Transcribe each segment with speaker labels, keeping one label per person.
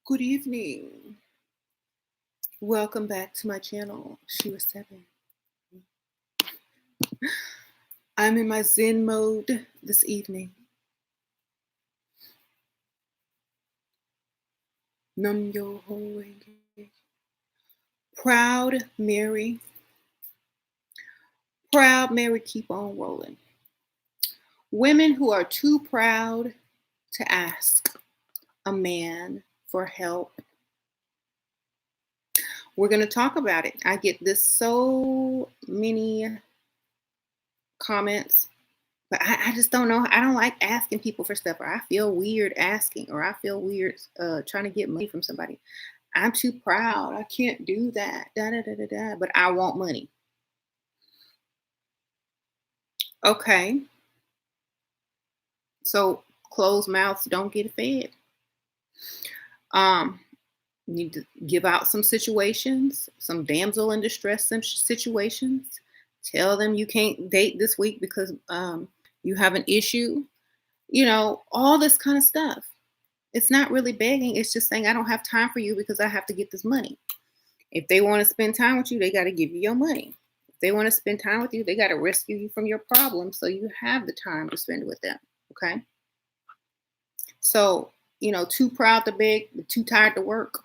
Speaker 1: Good evening. Welcome back to my channel, Shira 7. I'm in my Zen mode this evening. Num yo ho renge. Proud Mary. Proud Mary, keep on rolling. Women who are too proud to ask a man for help. We're going to talk about it. I get this so many comments. But I just don't know. I don't like asking people for stuff, or I feel weird asking, or I feel weird trying to get money from somebody. I'm too proud. I can't do that. Da da da da da. But I want money. Okay. So closed mouths don't get fed. Um, you need to give out some situations, some damsel in distress situations. Tell them you can't date this week because you have an issue. All this kind of stuff. It's not really begging. It's just saying, I don't have time for you because I have to get this money. If they want to spend time with you, they got to give you your money. If they want to spend time with you, they got to rescue you from your problems so you have the time to spend with them. Okay. So, too proud to beg, too tired to work.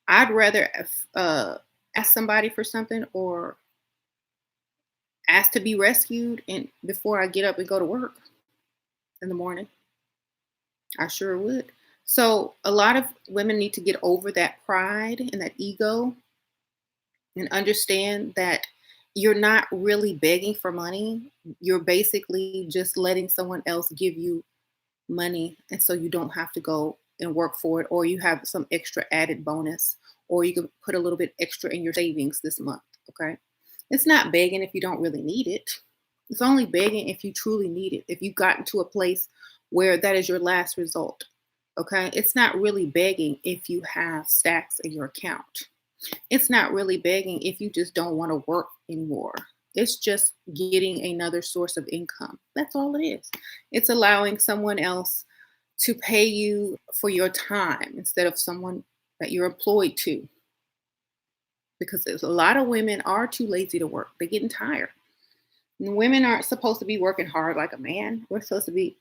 Speaker 1: I'd rather ask somebody for something or ask to be rescued and before I get up and go to work in the morning. I sure would. So a lot of women need to get over that pride and that ego and understand that you're not really begging for money. You're basically just letting someone else give you money. And so you don't have to go and work for it, or you have some extra added bonus, or you can put a little bit extra in your savings this month. Okay. It's not begging if you don't really need it. It's only begging if you truly need it. If you've gotten to a place where that is your last result. Okay. It's not really begging if you have stacks in your account. It's not really begging if you just don't want to work anymore. It's just getting another source of income. That's all it is. It's allowing someone else to pay you for your time instead of someone that you're employed to. Because there's a lot of women are too lazy to work. They're getting tired. And women aren't supposed to be working hard like a man. We're supposed to be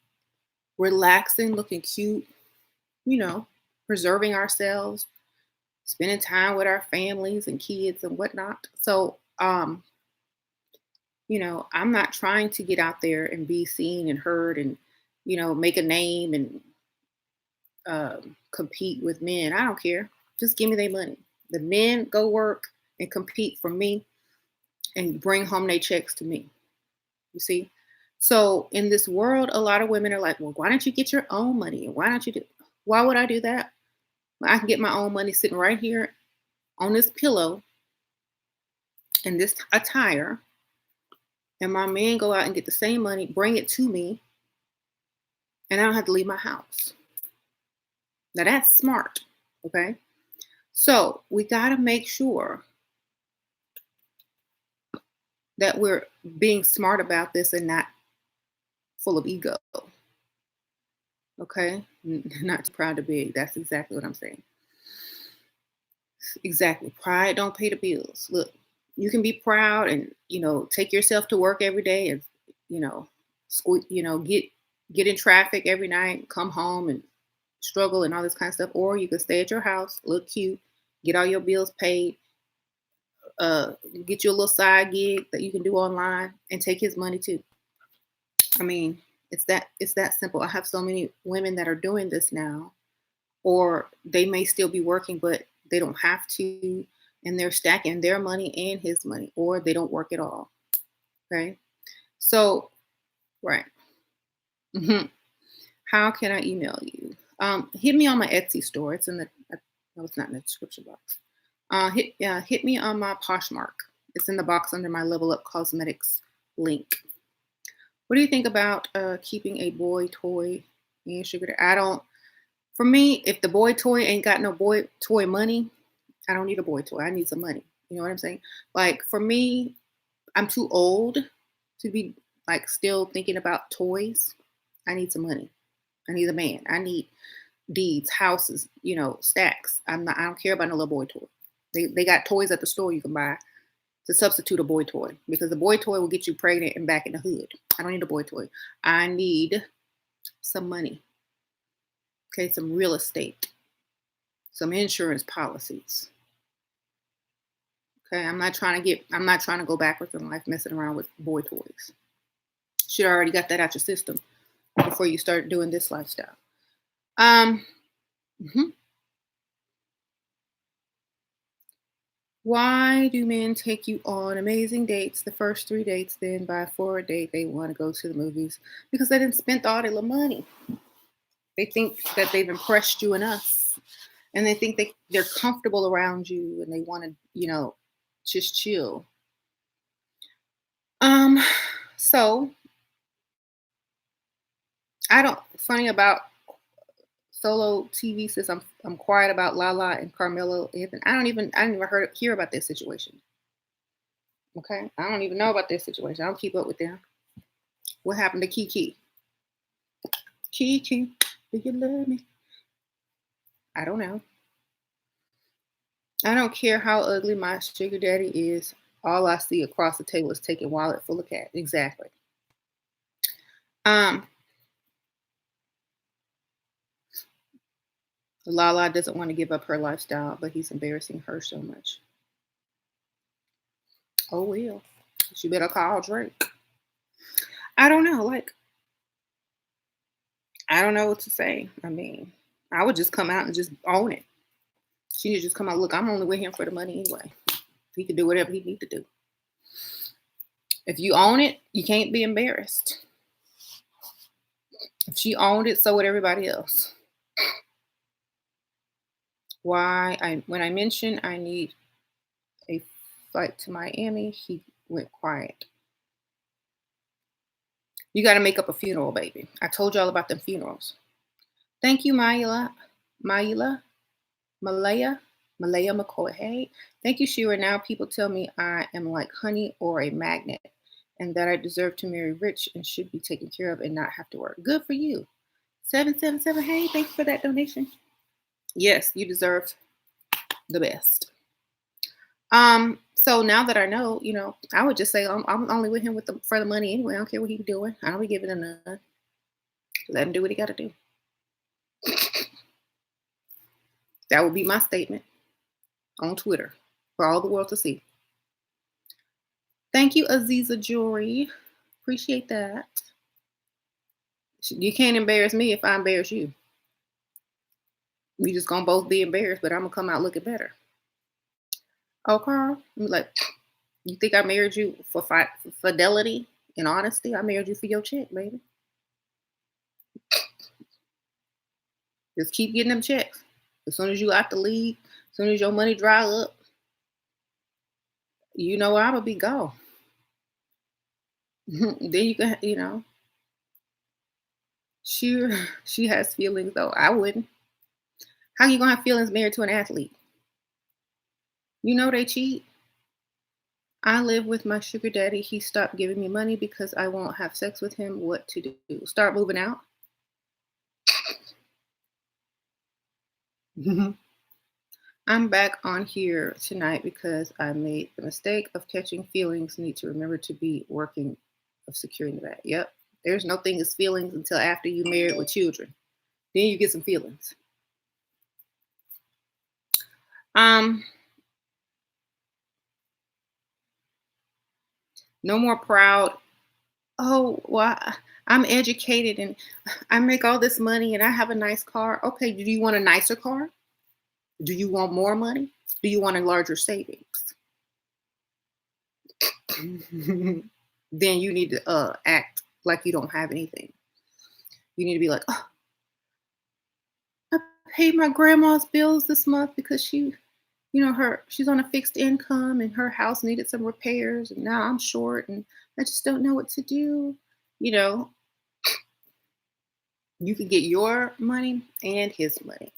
Speaker 1: relaxing, looking cute, preserving ourselves, spending time with our families and kids and whatnot. So, I'm not trying to get out there and be seen and heard and, make a name and compete with men. I don't care. Just give me their money. The men go work and compete for me and bring home their checks to me. You see? So in this world, a lot of women are like, well, why don't you get your own money? Why don't you do? Why would I do that? I can get my own money sitting right here on this pillow and this attire, and my man go out and get the same money, bring it to me, and I don't have to leave my house. Now that's smart, okay? So we got to make sure that we're being smart about this and not full of ego, okay? Not too proud to beg. That's exactly what I'm saying. Exactly. Pride don't pay the bills. Look, you can be proud and take yourself to work every day and you know get in traffic every night, come home and struggle and all this kind of stuff, or you can stay at your house, look cute, get all your bills paid, uh, get you a little side gig that you can do online and take his money too. I mean, it's that simple. I have so many women that are doing this now, or they may still be working, but they don't have to, and they're stacking their money and his money, or they don't work at all. Okay. So, right. hmm How can I email you? Hit me on my Etsy store. It's in the, no, it's not in the description box. Hit me on my Poshmark. It's in the box under my Level Up Cosmetics link. What do you think about keeping a boy toy and sugar? I don't. For me, if the boy toy ain't got no boy toy money, I don't need a boy toy. I need some money. You know what I'm saying? Like for me, I'm too old to be like still thinking about toys. I need some money. I need a man. I need deeds, houses, stacks. I don't care about no little boy toy. They got toys at the store you can buy to substitute a boy toy, because a boy toy will get you pregnant and back in the hood. I don't need a boy toy. I need some money. Okay, some real estate, some insurance policies. Okay, I'm not trying to go backwards in life messing around with boy toys. Should already got that out your system before you start doing this lifestyle. Mhm. Why do men take you on amazing dates the first 3 dates, then by 4th date they want to go to the movies? Because they didn't spend all their little money. They think that they've impressed you enough, and they think they're comfortable around you, and they want to, just chill. So I don't. Funny about solo TV, since I'm quiet about Lala and Carmelo Anthony. I didn't even hear about this situation. Okay, I don't even know about this situation. I don't keep up with them. What happened to Kiki? Kiki, do you love me? I don't know. I don't care how ugly my sugar daddy is. All I see across the table is taking wallet full of cash. Exactly. Um, Lala doesn't want to give up her lifestyle, but he's embarrassing her so much. Oh well. She better call Drake. I don't know. Like, I don't know what to say. I mean, I would just come out and just own it. She need to just come out. Look, I'm only with him for the money anyway. He can do whatever he need to do. If you own it, you can't be embarrassed. If she owned it, so would everybody else. When I mentioned I need a flight to Miami, he went quiet. You got to make up a funeral, baby. I told you all about them funerals. Thank you, Malaya McCoy. Hey, thank you, Shira. Now people tell me I am like honey or a magnet, and that I deserve to marry rich and should be taken care of and not have to work. Good for you. 777. Hey, thanks for that donation. Yes, you deserve the best. So now that I know, I would just say I'm only with him for the money anyway. I don't care what he's doing. I don't be giving him none. Let him do what he got to do. That would be my statement on Twitter for all the world to see. Thank you, Aziza Jewelry. Appreciate that. You can't embarrass me if I embarrass you. We just gonna both be embarrassed, but I'm gonna come out looking better. Oh, Carl, I'm like, you think I married you for fidelity and honesty? I married you for your check, baby. Just keep getting them checks. As soon as you out the league, as soon as your money dry up, I'm gonna be gone. Then you can, she has feelings though. I wouldn't. How you gonna have feelings married to an athlete? They cheat. I live with my sugar daddy. He stopped giving me money because I won't have sex with him. What to do? Start moving out. I'm back on here tonight because I made the mistake of catching feelings. Need to remember to be working of securing the bag. Yep. There's no thing as feelings until after you married with children. Then you get some feelings. No more proud. Oh, well, I'm educated and I make all this money and I have a nice car. Okay, do you want a nicer car? Do you want more money? Do you want a larger savings? Then you need to act like you don't have anything. You need to be like, oh, I paid my grandma's bills this month because she's on a fixed income and her house needed some repairs and now I'm short and I just don't know what to do. You can get your money and his money.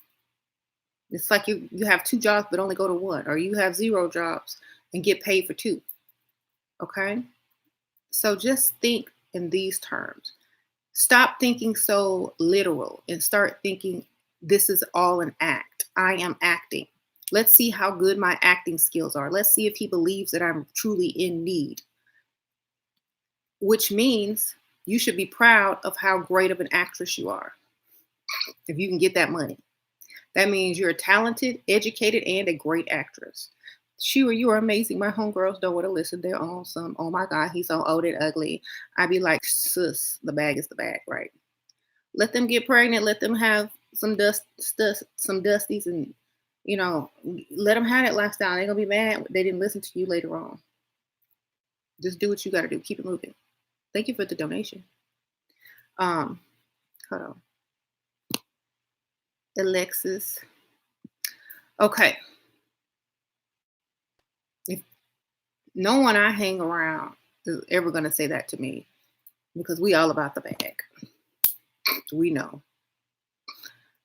Speaker 1: It's like you have 2 jobs but only go to 1, or you have 0 jobs and get paid for 2. Okay? So just think in these terms. Stop thinking so literal and start thinking This is all an act. I am acting. Let's see how good my acting skills are. Let's see if he believes that I'm truly in need, which means you should be proud of how great of an actress you are if you can get that money. That means you're talented, educated, and a great actress. Shira, you are amazing. My homegirls don't want to listen. They're on some, oh my God, he's so old and ugly. I'd be like, sis, the bag is the bag, right? Let them get pregnant. Let them have some dusties, and let them have that lifestyle. They're gonna be mad they didn't listen to you later on. Just do what you got to do. Keep it moving. Thank you for the donation. Um, Hold on, Alexis. Okay, if no one I hang around is ever gonna say that to me, because we all about the bag. We know.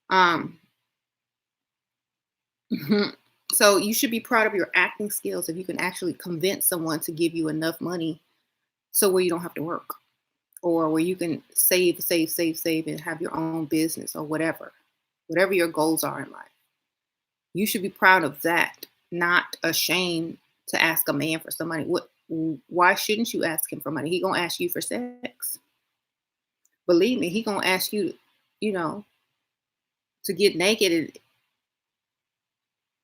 Speaker 1: Um, so you should be proud of your acting skills if you can actually convince someone to give you enough money so where you don't have to work, or where you can save, and have your own business or whatever your goals are in life. You should be proud of that, not ashamed to ask a man for some money. Why shouldn't you ask him for money? He gonna ask you for sex. Believe me, he gonna ask you, you know, to get naked, and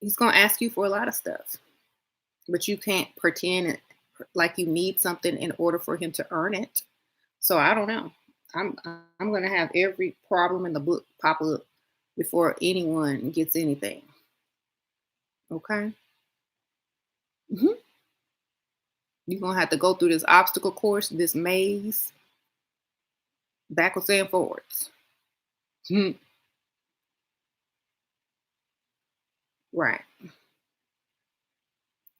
Speaker 1: he's gonna ask you for a lot of stuff. But you can't pretend like you need something in order for him to earn it. So I don't know. I'm I'm gonna have every problem in the book pop up before anyone gets anything. Okay. hmm You're gonna have to go through this obstacle course, this maze, backwards and forwards. Mhm. Right.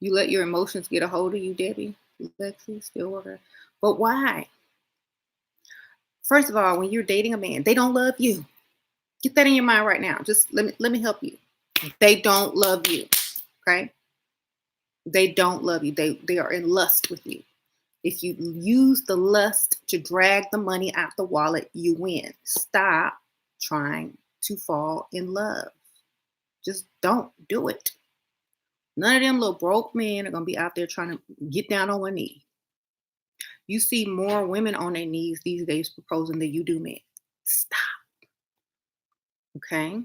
Speaker 1: You let your emotions get a hold of you, Debbie. Lexi, still working. But why? First of all, when you're dating a man, they don't love you. Get that in your mind right now. Just let me help you. They don't love you. Okay? They don't love you. They are in lust with you. If you use the lust to drag the money out the wallet, you win. Stop trying to fall in love. Just don't do it. None of them little broke men are gonna be out there trying to get down on one knee. You see more women on their knees these days proposing than you do men. Stop. Okay?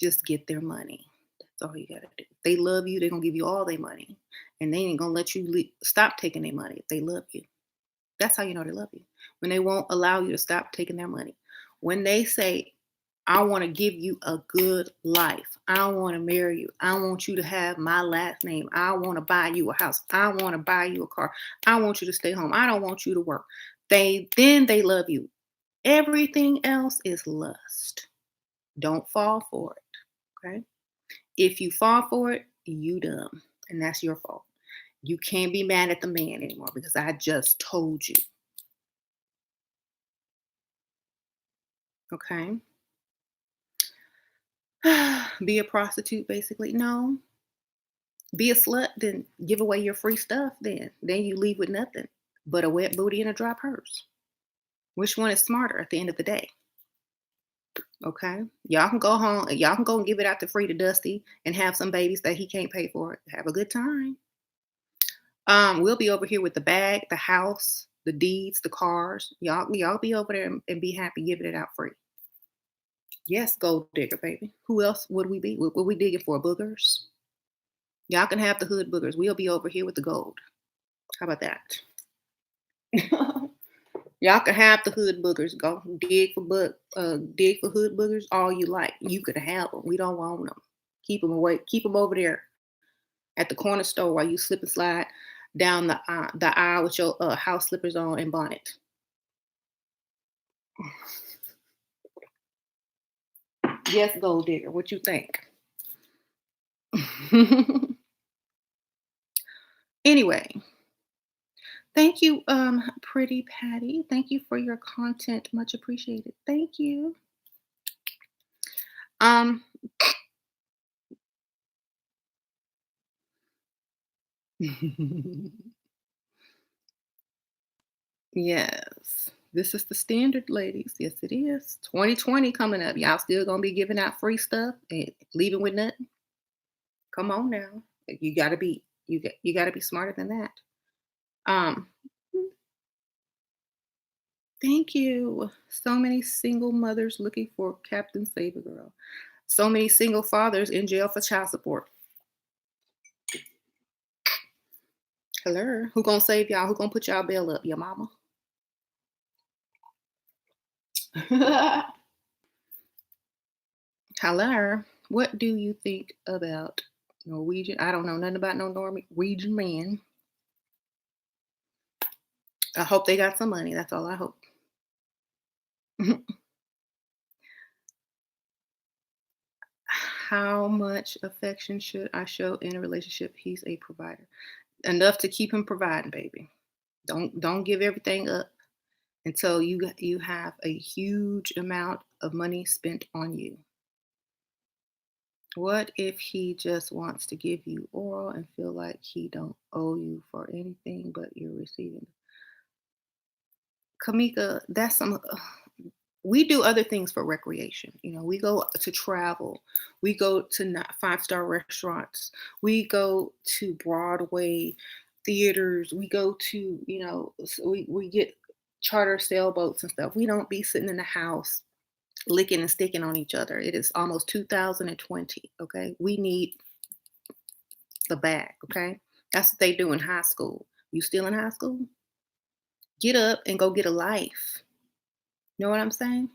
Speaker 1: Just get their money. That's all you gotta do. If they love you, they're gonna give you all their money. And they ain't gonna let you stop taking their money if they love you. That's how you know they love you. When they won't allow you to stop taking their money. When they say, I want to give you a good life. I want to marry you. I want you to have my last name. I want to buy you a house. I want to buy you a car. I want you to stay home. I don't want you to work. They love you. Everything else is lust. Don't fall for it. Okay? If you fall for it, you dumb. And that's your fault. You can't be mad at the man anymore because I just told you. Okay? Be a prostitute, basically. No. Be a slut, then give away your free stuff, then you leave with nothing but a wet booty and a dry purse. Which one is smarter at the end of the day? Okay. Y'all can go home, y'all can go and give it out to free to Dusty and have some babies that he can't pay for. Have a good time. We'll be over here with the bag, the house, the deeds, the cars. Y'all be over there and be happy giving it out free. Yes, gold digger, baby. Who else would we be? What we digging for? Boogers? Y'all can have the hood boogers. We'll be over here with the gold. How about that? Y'all can have the hood boogers. Go dig for hood boogers all you like. You could have them. We don't want them. Keep them away. Keep them over there at the corner store while you slip and slide down the aisle with your house slippers on and bonnet. Yes, gold digger. What you think? Anyway, thank you, pretty Patty. Thank you for your content. Much appreciated. Thank you. Um, yes, This is the standard, ladies. Yes, it is. 2020 coming up. Y'all still gonna be giving out free stuff and leaving with nothing? Come on now. You gotta be smarter than that. Um, thank you. So many single mothers looking for Captain Save a Girl. So many single fathers in jail for child support. Hello. Who gonna save y'all? Who gonna put y'all bail up? Your mama? Hello. What do you think about Norwegian? I don't know nothing about no Norwegian man. I hope they got some money. That's all I hope. How much affection should I show in a relationship? He's a provider. Enough to keep him providing, baby. Don't give everything up until you have a huge amount of money spent on you. What if he just wants to give you oral and feel like he don't owe you for anything but you're receiving? Kamika, that's some. We do other things for recreation. We go to travel. We go to not five-star restaurants. We go to Broadway theaters. We go to, we get charter sailboats and stuff. We don't be sitting in the house licking and sticking on each other. It is almost 2020. Okay. We need the bag. Okay. That's what they do in high school. You still in high school? Get up and go get a life. You know what I'm saying?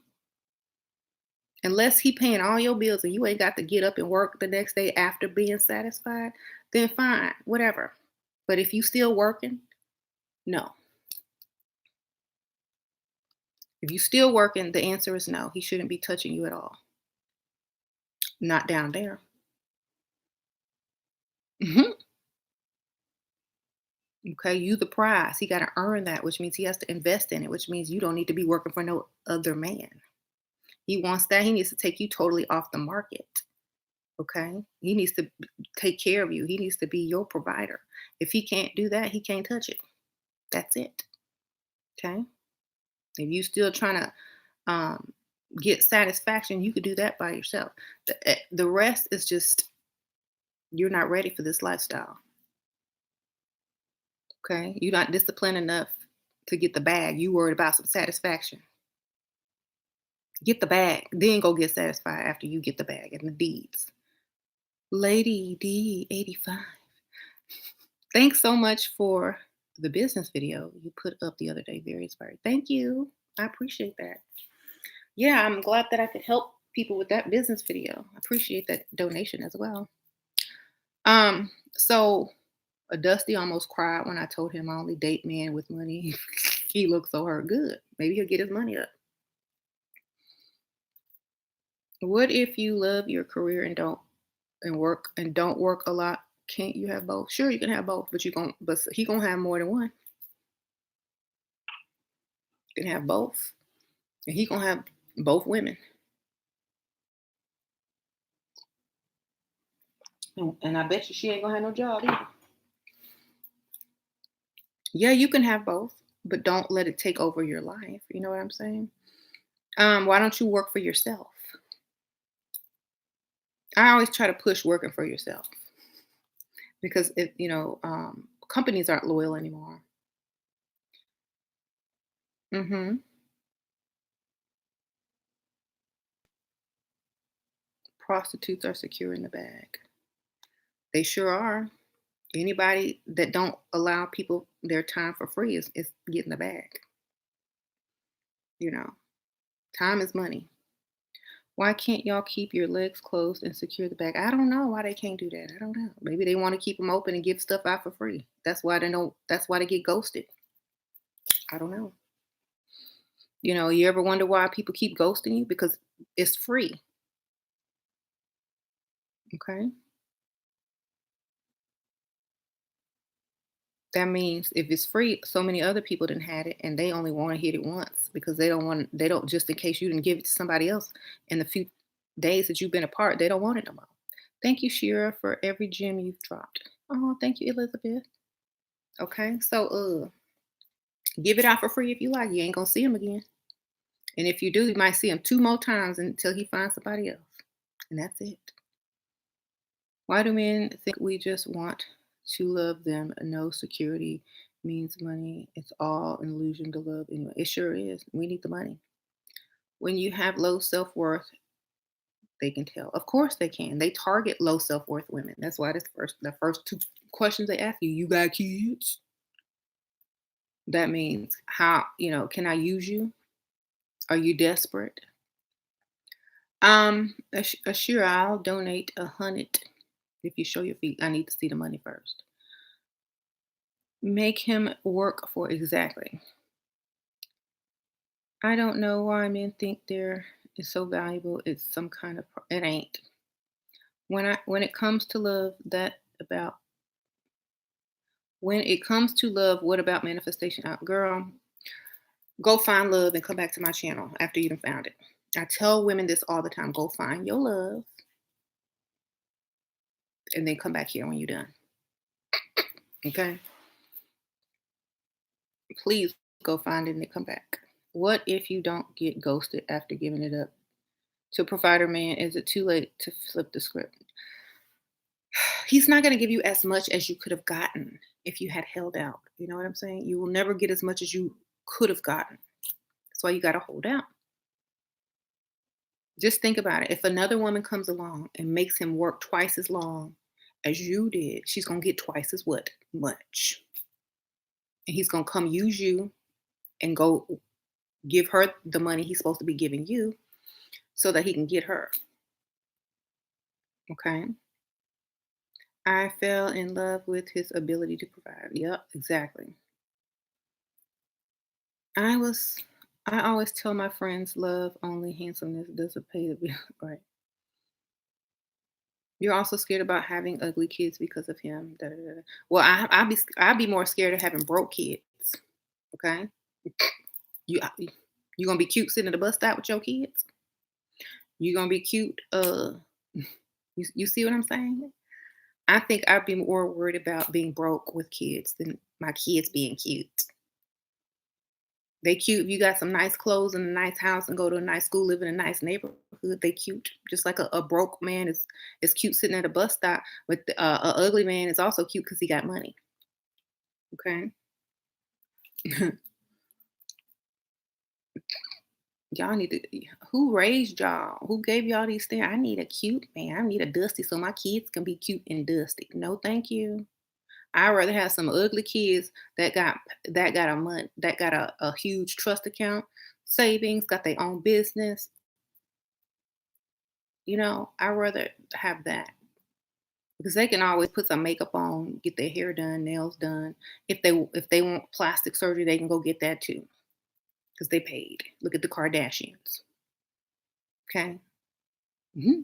Speaker 1: Unless he paying all your bills and you ain't got to get up and work the next day after being satisfied, then fine, whatever. But if you still working, no. If you still working, the answer is no. He shouldn't be touching you at all. Not down there. Mhm. Okay, you the prize. He got to earn that, which means he has to invest in it, which means you don't need to be working for no other man. He wants that. He needs to take you totally off the market. Okay. He needs to take care of you. He needs to be your provider. If he can't do that, he can't touch it. That's it. Okay. If you still trying to get satisfaction, you could do that by yourself. The rest is just, you're not ready for this lifestyle. Okay. You're not disciplined enough to get the bag. You worried about some satisfaction. Get the bag, then go get satisfied after you get the bag and the deeds. Lady D85. Thanks so much for the business video you put up the other day. Very inspiring. Thank you. I appreciate that. Yeah, I'm glad that I could help people with that business video. I appreciate that donation as well. So a Dusty almost cried when I told him I only date men with money. He looked so hurt. Good. Maybe he'll get his money up. What if you love your career and don't work a lot? Can't you have both? Sure, you can have both, but he gonna have more than one. You can have both, and he gonna have both women. And I bet you she ain't gonna have no job either. Yeah, you can have both, but don't let it take over your life. You know what I'm saying? Why don't you work for yourself? I always try to push working for yourself because companies aren't loyal anymore. Hmm. Prostitutes are secure in the bag. They sure are. Anybody that don't allow people their time for free is getting the bag. You know, time is money. Why can't y'all keep your legs closed and secure the bag? I don't know why they can't do that. I don't know. Maybe they want to keep them open and give stuff out for free. That's why they know. That's why they get ghosted. I don't know. You ever wonder why people keep ghosting you? Because it's free. Okay. That means if it's free, so many other people didn't had it and they only want to hit it once because they don't just in case you didn't give it to somebody else in the few days that you've been apart, they don't want it no more. Thank you, Shira, for every gem you've dropped. Oh, thank you, Elizabeth. Okay. So Give it out for free if you like. You ain't gonna see him again. And if you do, you might see him two more times until he finds somebody else. And that's it. Why do men think we just want to love them? No security means money. It's all an illusion to love anyway. It sure is. We need the money. When you have low self worth, they can tell. Of course they can. They target low self worth women. That's why the first two questions they ask you, you got kids? That means how, can I use you? Are you desperate? Shira, I'll donate 100 if you show your feet. I need to see the money first. Make him work for exactly. I don't know why men think there is so valuable. It's some kind of it ain't. When it comes to love, when it comes to love, what about manifestation? Out, girl, go find love and come back to my channel after you've found it. I tell women this all the time. Go find your love and then come back here when you're done. Okay? Please go find it and then come back. What if you don't get ghosted after giving it up to a provider man? Is it too late to flip the script? He's not going to give you as much as you could have gotten if you had held out. You know what I'm saying? You will never get as much as you could have gotten. That's why you got to hold out. Just think about it. If another woman comes along and makes him work twice as long as you did, she's going to get twice as much. And he's going to come use you and go give her the money he's supposed to be giving you so that he can get her. Okay? I fell in love with his ability to provide. Yep, exactly. I always tell my friends love only handsomeness doesn't pay the bill. Right. You're also scared about having ugly kids because of him. Da, da, da, da. Well, I'd be more scared of having broke kids. Okay. You gonna be cute sitting at the bus stop with your kids? You gonna be cute? You see what I'm saying? I think I'd be more worried about being broke with kids than my kids being cute. They cute if you got some nice clothes and a nice house and go to a nice school, live in a nice neighborhood. They cute. Just like a broke man is cute sitting at a bus stop. But a ugly man is also cute because he got money. Okay. Y'all need to. Who raised y'all? Who gave y'all these things? I need a cute man. I need a dusty so my kids can be cute and dusty. No, thank you. I'd rather have some ugly kids that got a huge trust account, savings, got their own business. I'd rather have that because they can always put some makeup on, get their hair done, nails done. If they want plastic surgery, they can go get that too because they paid. Look at the Kardashians. Okay. hmm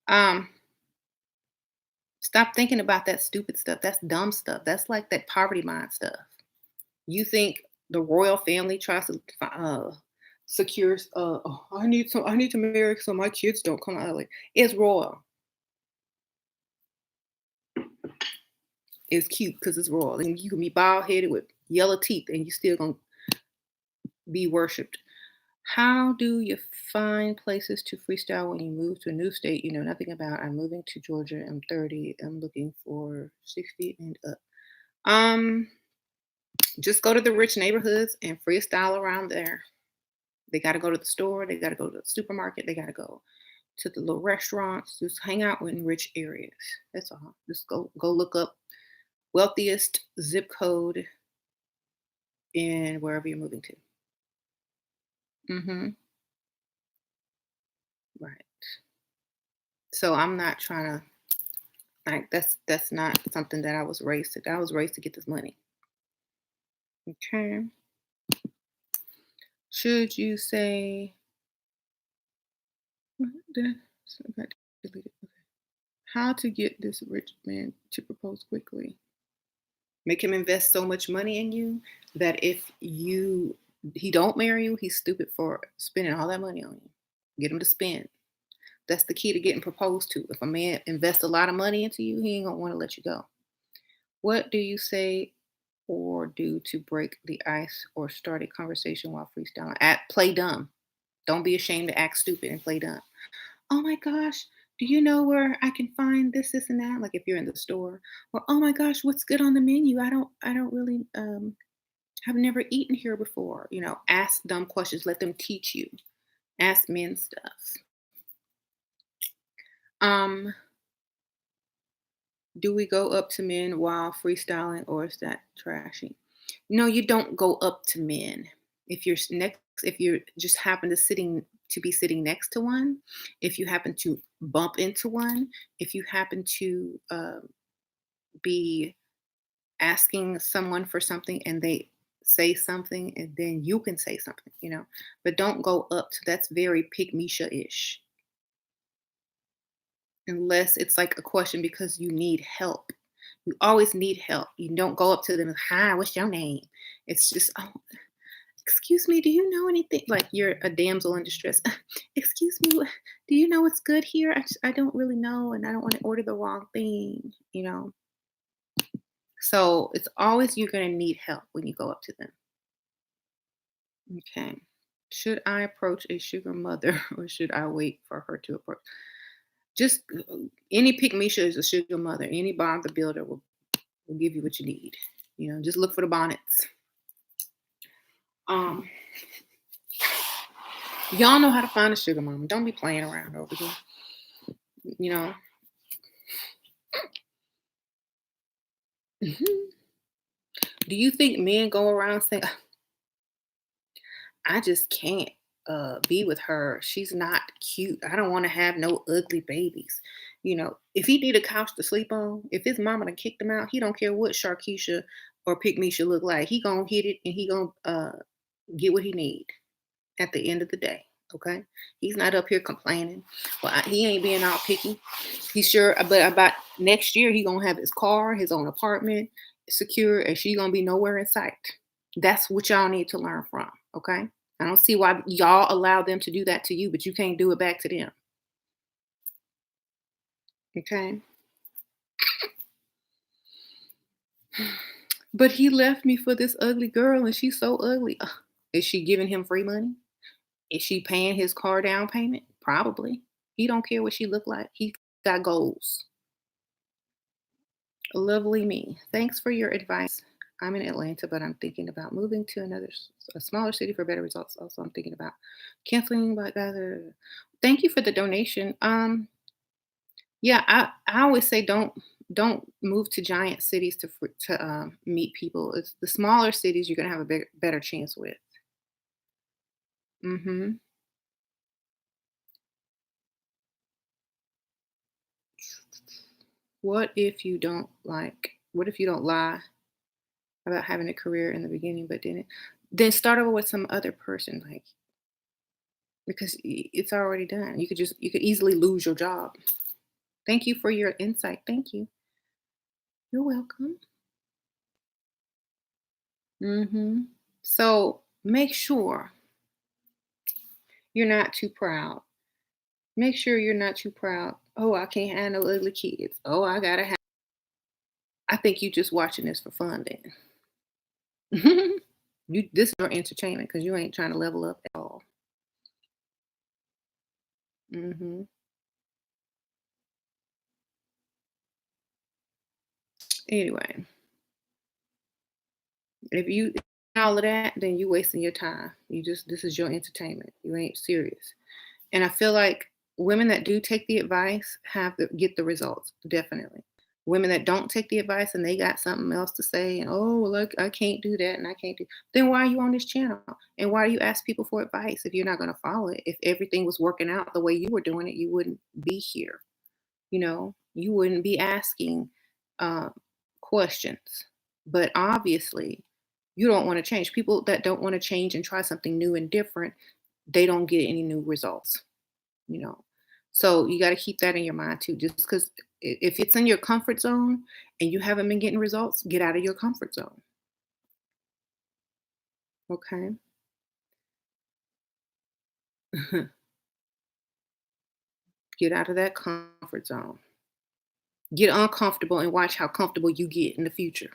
Speaker 1: Um, Stop thinking about that stupid stuff. That's dumb stuff. That's like that poverty mind stuff. You think the royal family tries to secure? Oh, I need to marry so my kids don't come out. Like it's royal. It's cute because it's royal, and you can be bald headed with yellow teeth, and you still gonna be worshipped. How do you find places to freestyle when you move to a new state you know nothing about? I'm moving to Georgia. I'm 30. I'm looking for 60 and up. Um, just go to the rich neighborhoods and freestyle around there. They got to go to the store. They got to go to the supermarket. They got to go to the little restaurants. Just hang out in rich areas. That's all. Just go look up wealthiest zip code in wherever you're moving to. hmm Right. So I'm not trying to like that's not something that I was raised to. I was raised to get this money. Okay. Should you say what so I got deleted. Okay. How to get this rich man to propose quickly? Make him invest so much money in you that if he don't marry you, he's stupid for spending all that money on you. Get him to spend. That's the key to getting proposed to. If a man invests a lot of money into you, he ain't gonna want to let you go. What do you say or do to break the ice or start a conversation while freestyling? Play dumb. Don't be ashamed to act stupid and play dumb. Oh my gosh, do you know where I can find this, this, and that? Like if you're in the store, or oh my gosh, what's good on the menu? I don't really have never eaten here before. Ask dumb questions. Let them teach you. Ask men stuff. Um, do we go up to men while freestyling, or is that trashy? No, you don't go up to men. If you just happen to be sitting next to one, if you happen to bump into one, if you happen to be asking someone for something and they say something, and then you can say something. But don't go up to that's very pygmisha-ish, unless it's like a question because you need help. You always need help. You don't go up to them and, hi, what's your name? It's just, oh, excuse me, do you know anything? Like you're a damsel in distress. Excuse me, do you know what's good here? I don't really know, and I don't want to order the wrong thing. So it's always you're going to need help when you go up to them. Okay. Should I approach a sugar mother or should I wait for her to approach? Just any pick Misha is a sugar mother. Any bond the builder will give you what you need. Just look for the bonnets. Um, y'all know how to find a sugar mama. Don't be playing around over here. You know. Mhm. Do you think men go around saying, I just can't be with her. She's not cute. I don't want to have no ugly babies. If he need a couch to sleep on, if his mama done kicked him out, he don't care what Sharkeisha or Pick Me should look like. He gonna hit it and he gonna get what he need at the end of the day. Okay, he's not up here complaining. Well, he ain't being all picky. He's sure, but about next year he gonna have his car, his own apartment, secure, and she gonna be nowhere in sight. That's what y'all need to learn from. Okay, I don't see why y'all allow them to do that to you, but you can't do it back to them. Okay, but he left me for this ugly girl, and she's so ugly. Ugh. Is she giving him free money? Is she paying his car down payment? Probably. He don't care what she look like. He got goals. Lovely me. Thanks for your advice. I'm in Atlanta, but I'm thinking about moving to a smaller city for better results. Also, I'm thinking about canceling. But thank you for the donation. Yeah, I always say don't move to giant cities to meet people. It's the smaller cities you're gonna have a better chance with. Hmm. What if you don't lie about having a career in the beginning, but didn't? Then start over with some other person, like because it's already done. You could easily lose your job. Thank you for your insight. Thank you. You're welcome. So make sure you're not too proud. Make sure you're not too proud. Oh, I can't have no ugly kids. Oh, I gotta have. I think you just watching this for fun then. This is your entertainment because you ain't trying to level up at all. hmm Anyway, if you all of that, then you wasting your time. This is your entertainment. You ain't serious. And I feel like women that do take the advice get the results, definitely. Women that don't take the advice and they got something else to say, and oh, look, I can't do that and I can't do. Then why are you on this channel? And why do you ask people for advice if you're not going to follow it? If everything was working out the way you were doing it, you wouldn't be here. You wouldn't be asking uh, questions. But obviously, you don't want to change. People that don't want to change and try something new and different, they don't get any new results you know. So you got to keep that in your mind too. Just because if it's in your comfort zone and you haven't been getting results, get out of your comfort zone. Okay. Get out of that comfort zone. Get uncomfortable and watch how comfortable you get in the future.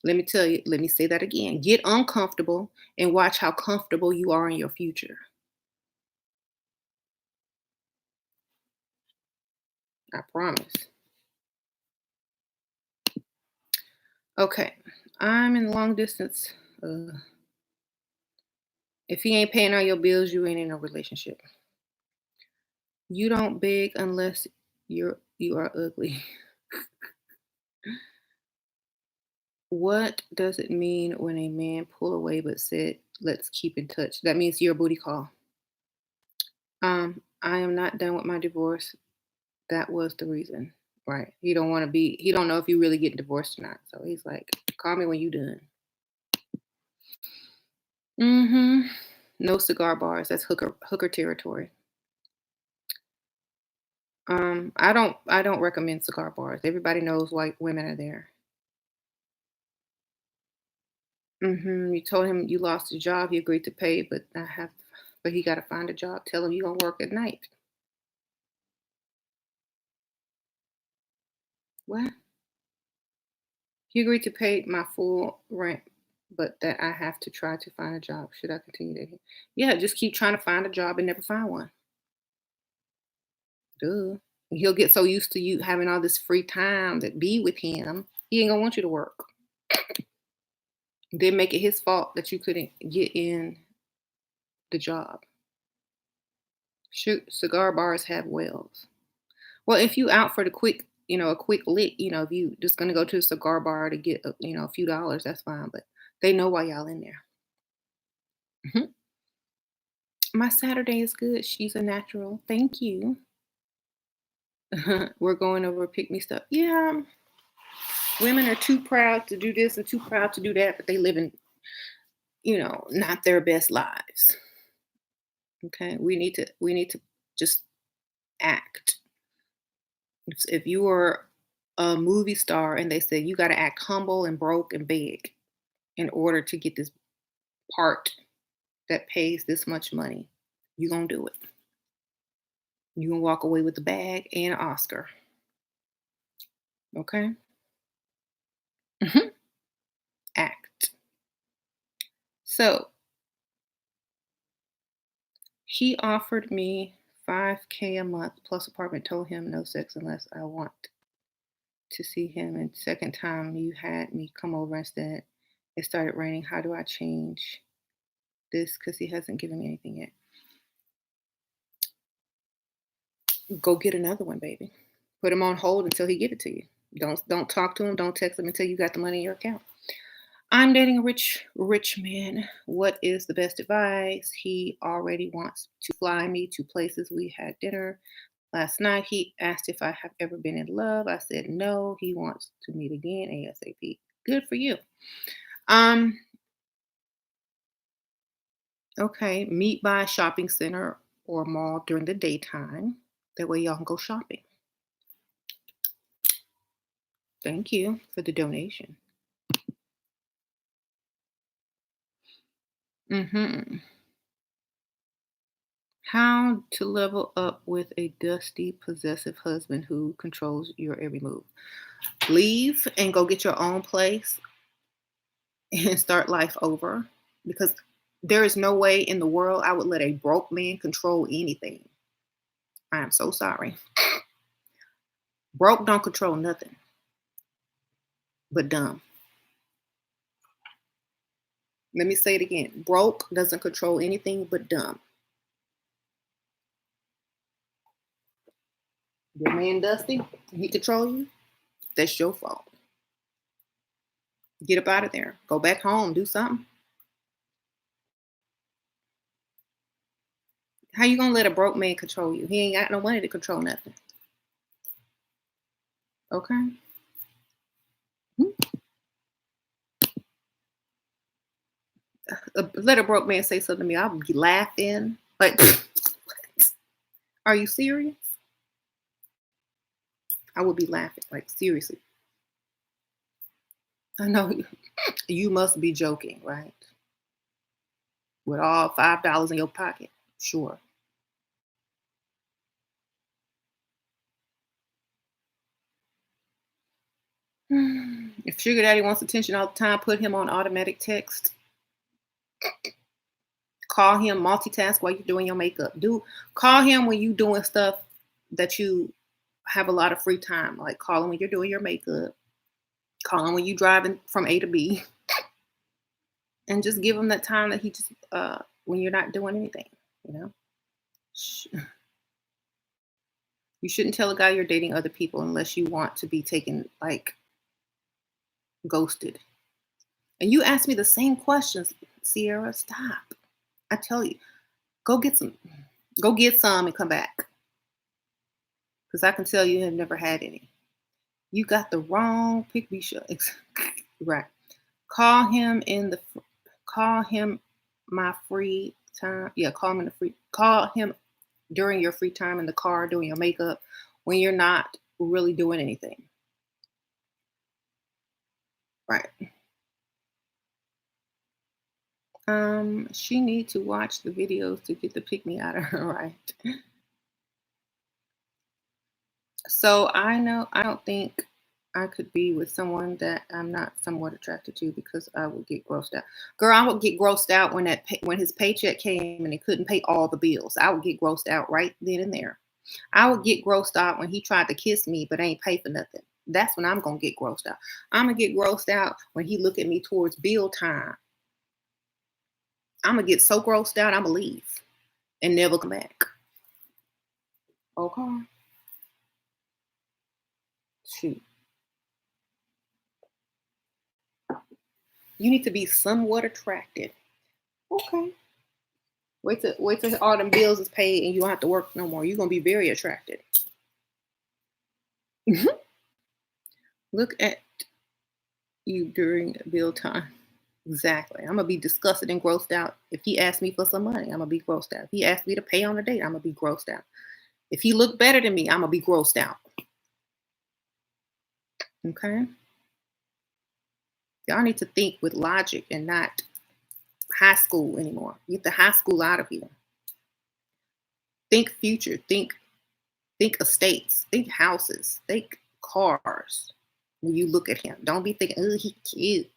Speaker 1: Let me say that again. Get uncomfortable and watch how comfortable you are in your future. I promise. Okay. I'm in long distance. If he ain't paying all your bills, you ain't in a relationship. You don't beg unless you are ugly. What does it mean when a man pull away but said, "Let's keep in touch"? That means you're a booty call. I am not done with my divorce. That was the reason. Right. He don't know if you really getting divorced or not. So he's like, call me when you done. Mm-hmm. No cigar bars. That's hooker territory. I don't recommend cigar bars. Everybody knows white women are there. You told him you lost a job. He agreed to pay, but he got to find a job. Tell him you gonna work at night. What? He agreed to pay my full rent, but that I have to try to find a job. Should I continue to? Yeah, just keep trying to find a job and never find one. Duh. He'll get so used to you having all this free time to be with him, he ain't gonna want you to work. Then make it his fault that you couldn't get in the job. Shoot, cigar bars have wells. Well, if you out for the quick, a quick lick, if you just gonna go to a cigar bar to get, a few dollars, that's fine. But they know why y'all in there. Mhm. My Saturday is good. She's a natural. Thank you. We're going over pick me stuff. Yeah, women are too proud to do this and too proud to do that, but they live in, not their best lives. Okay, we need to just act. If you were a movie star and they said you got to act humble and broke and big in order to get this part that pays this much money, you gonna do it. You gonna walk away with the bag and an Oscar. Okay. Mhm. Act. So he offered me 5K a month plus apartment. Told him no sex unless I want to see him. And second time you had me come over instead. It started raining. How do I change this? Because he hasn't given me anything yet. Go get another one, baby. Put him on hold until he give it to you. Don't talk to him. Don't text him until you got the money in your account. I'm dating a rich man. What is the best advice? He already wants to fly me to places. We had dinner last night. He asked if I have ever been in love. I said no. He wants to meet again ASAP. Good for you. Um, okay. Meet by a shopping center or mall during the daytime. That way y'all can go shopping. Thank you for the donation. Hmm. How to level up with a dusty, possessive husband who controls your every move. Leave and go get your own place and start life over because there is no way in the world I would let a broke man control anything. I am so sorry. Broke don't control nothing but dumb. Let me say it again. Broke doesn't control anything but dumb. Your man Dusty, he control you. That's your fault. Get up out of there. Go back home. Do something. How you gonna let a broke man control you? He ain't got no money to control nothing. Okay. Let a broke man say something to me, I'll be laughing. Like, are you serious? I would be laughing. Like, seriously. I know you must be joking, right? With all $5 in your pocket. Sure. If sugar daddy wants attention all the time, put him on automatic text. Call him, multitask while you're doing your makeup. Call him when you're doing stuff that you have a lot of free time. Like call him when you're doing your makeup. Call him when you're driving from A to B. And just give him that time that he just when you're not doing anything, you know. You shouldn't tell a guy you're dating other people unless you want to be taken like ghosted. And you ask me the same questions, Sierra. Stop. I tell you, go get some and come back. Because I can tell you have never had any. You got the wrong pick me show. Right. Call him my free time. Yeah, call him during your free time in the car doing your makeup when you're not really doing anything. Right. She needs to watch the videos to get the pick me out of her, right? So I don't think I could be with someone that I'm not somewhat attracted to because I would get grossed out. Girl, I would get grossed out when his paycheck came and he couldn't pay all the bills. I would get grossed out right then and there. I would get grossed out when he tried to kiss me but ain't pay for nothing. That's when I'm gonna get grossed out. I'm gonna get grossed out when he look at me towards bill time. I'm gonna get so grossed out, I'm gonna leave and never come back. Okay. Shoot. You need to be somewhat attracted. Okay. Wait till all them bills is paid and you don't have to work no more. You're gonna be very attracted. Look at you during bill time. Exactly. I'm gonna be disgusted and grossed out. If he asks me for some money, I'm gonna be grossed out. If he asks me to pay on a date, I'm gonna be grossed out. If he look better than me, I'm gonna be grossed out. Okay. Y'all need to think with logic and not high school anymore. Get the high school out of here. Think future. Think estates. Think houses. Think cars. When you look at him, don't be thinking, "Oh, he cute."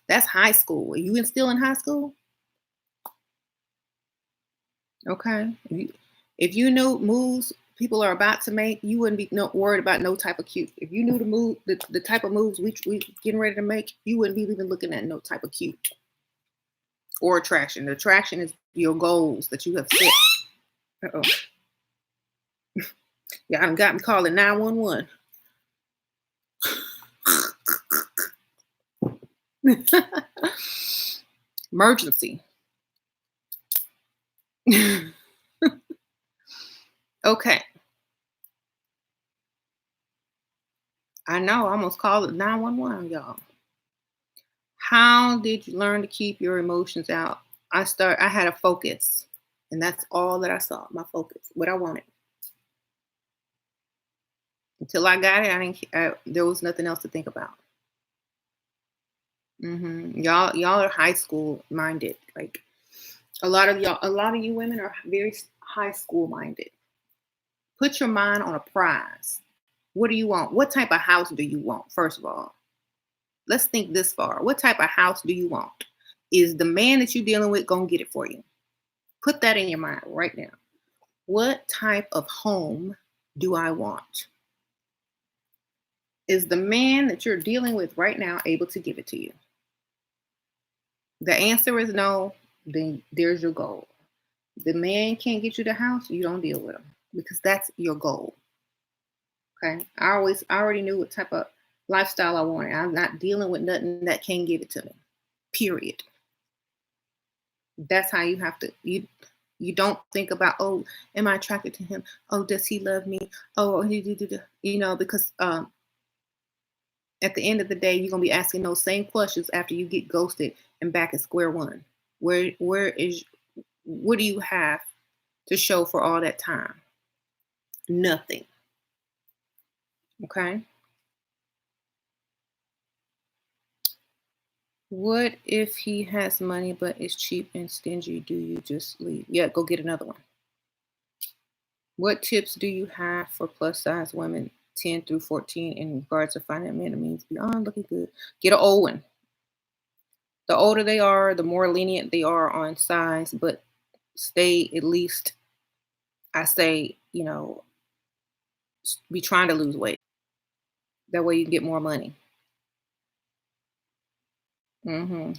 Speaker 1: That's high school. Are you still in high school? Okay. If you knew moves people are about to make, you wouldn't be worried about no type of cute. If you knew the type of moves we getting ready to make, you wouldn't be even looking at no type of cute or attraction. The attraction is your goals that you have set. Uh-oh. Y'all got me calling 911. Emergency. Okay. I know, I almost called it 911, y'all. How did you learn to keep your emotions out? I had a focus, and that's all that I saw, my focus, what I wanted. Until I got it, there was nothing else to think about. Y'all are high school minded. Like a lot of you women are very high school minded. Put your mind on a prize. What do you want? What type of house do you want? First of all, let's think this far. What type of house do you want? Is the man that you're dealing with gonna get it for you? Put that in your mind right now. What type of home do I want? Is the man that you're dealing with right now able to give it to you? The answer is no, then there's your goal. The man can't get you the house, you don't deal with him because that's your goal. Okay. I already knew what type of lifestyle I wanted. I'm not dealing with nothing that can't give it to me. Period. That's how you have to, you don't think about, oh, am I attracted to him? Oh, does he love me? Oh, because at the end of the day, you're gonna be asking those same questions after you get ghosted and back at square one. What do you have to show for all that time? Nothing. Okay. What if he has money but is cheap and stingy? Do you just leave? Yeah, go get another one. What tips do you have for plus size women 10 through 14 in regards to finding a man that means beyond looking good. Get an old one. The older they are, the more lenient they are on size, but stay at least, I say, be trying to lose weight. That way you can get more money.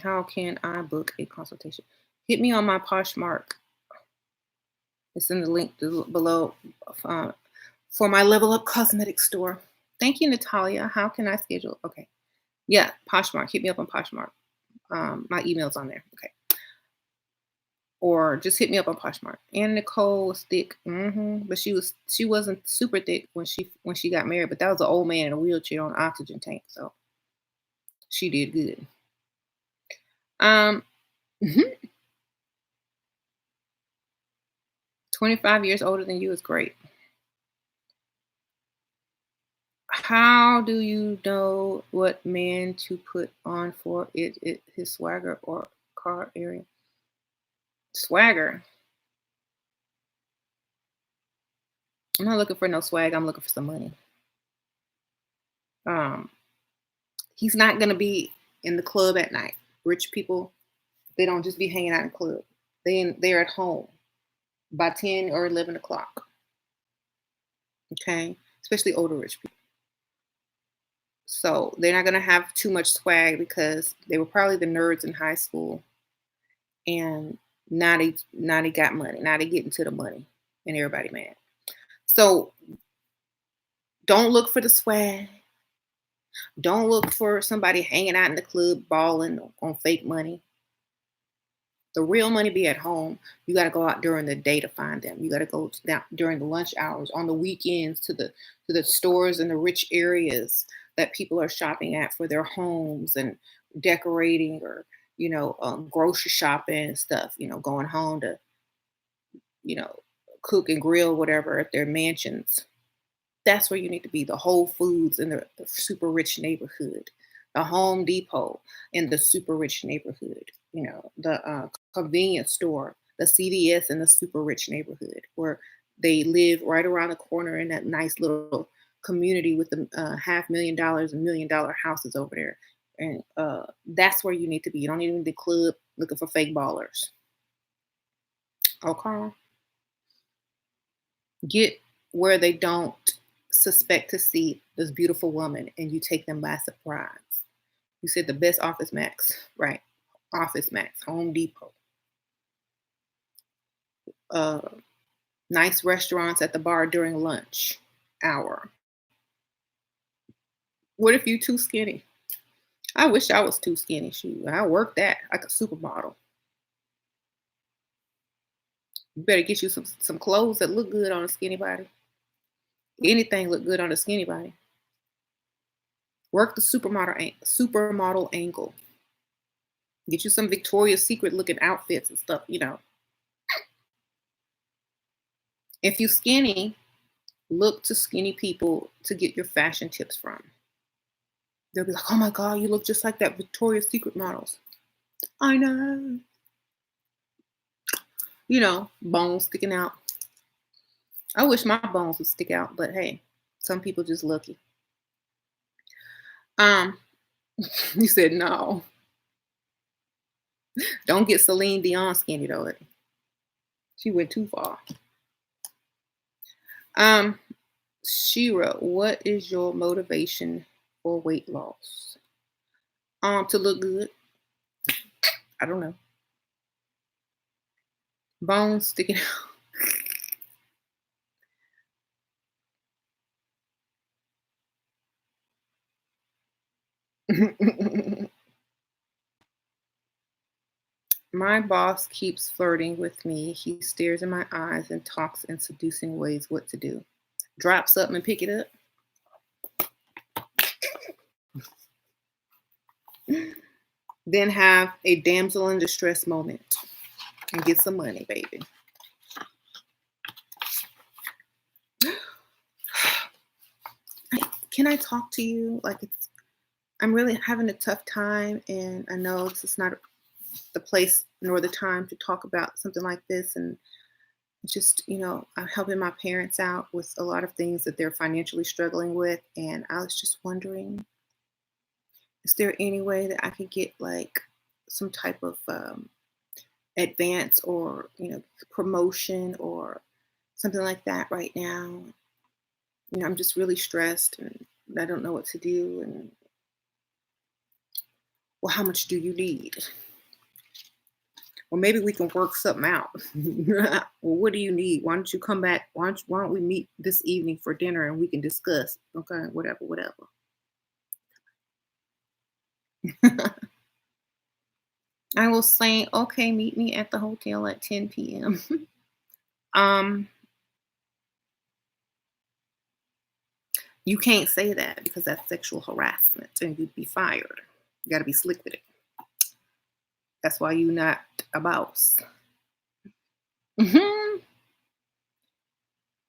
Speaker 1: How can I book a consultation? Hit me on my Poshmark. It's in the link below uh, for my Level Up Cosmetic store. Thank you, Natalia. How can I schedule? Okay. Yeah, Poshmark. Hit me up on Poshmark. My email's on there. Okay. Or just hit me up on Poshmark. And Nicole was thick, but she wasn't super thick when she got married. But that was an old man in a wheelchair on an oxygen tank, so she did good. Um, mhm, 25 years older than you is great. How do you know what man to put on for his swagger or car area? Swagger. I'm not looking for no swag. I'm looking for some money. Um, he's not gonna be in the club at night. Rich people, they don't just be hanging out in the club. They're at home by 10 or 11 o'clock. Okay, especially older rich people. So they're not gonna have too much swag because they were probably the nerds in high school, and now they got money. Now they getting to the money, and everybody mad. So don't look for the swag. Don't look for somebody hanging out in the club balling on fake money. The real money be at home. You got to go out during the day to find them. You got to go down during the lunch hours, on the weekends, to the stores in the rich areas that people are shopping at for their homes and decorating, or grocery shopping and stuff. Going home to you know cook and grill, whatever, at their mansions. That's where you need to be. The Whole Foods in the super rich neighborhood, the Home Depot in the super rich neighborhood, the convenience store, the CVS in the super rich neighborhood, where they live right around the corner in that nice little community with the $500,000 and $1 million houses over there. And that's where you need to be. You don't need to be in the club looking for fake ballers. Okay. Get where they don't suspect to see this beautiful woman and you take them by surprise. You said the best Office Max, right? Office Max, Home Depot. Uh, Nice restaurants at the bar during lunch hour. What if you too skinny? I wish I was too skinny. Shoot, I work that like a supermodel. You better get you some clothes that look good on a skinny body. Anything look good on a skinny body. Work the supermodel angle. Get you some Victoria's Secret looking outfits and stuff. If you skinny, look to skinny people to get your fashion tips from. They'll be like, "Oh my God, you look just like that Victoria's Secret models." I know. Bones sticking out. I wish my bones would stick out, but hey, some people just lucky. Um, you said no. Don't get Celine Dion skinny though. She went too far. Um, Shira, what is your motivation for weight loss? To look good. I don't know. Bones sticking out. My boss keeps flirting with me. He stares in my eyes and talks in seducing ways. What to do? Drop something and pick it up. Then have a damsel in distress moment and get some money, baby. Can I talk to you? I'm really having a tough time, and I know this is not the place nor the time to talk about something like this. And just, I'm helping my parents out with a lot of things that they're financially struggling with. And I was just wondering, is there any way that I could get like some type of advance or, promotion or something like that right now? I'm just really stressed and I don't know what to do. And well, how much do you need? Well, maybe we can work something out. Well, what do you need? Why don't you come back? Why don't we meet this evening for dinner and we can discuss? Okay, whatever, whatever. I was saying, okay, meet me at the hotel at 10 p.m. um, you can't say that because that's sexual harassment and you'd be fired. You got to be slick with it. That's why you're not a boss. Hmm.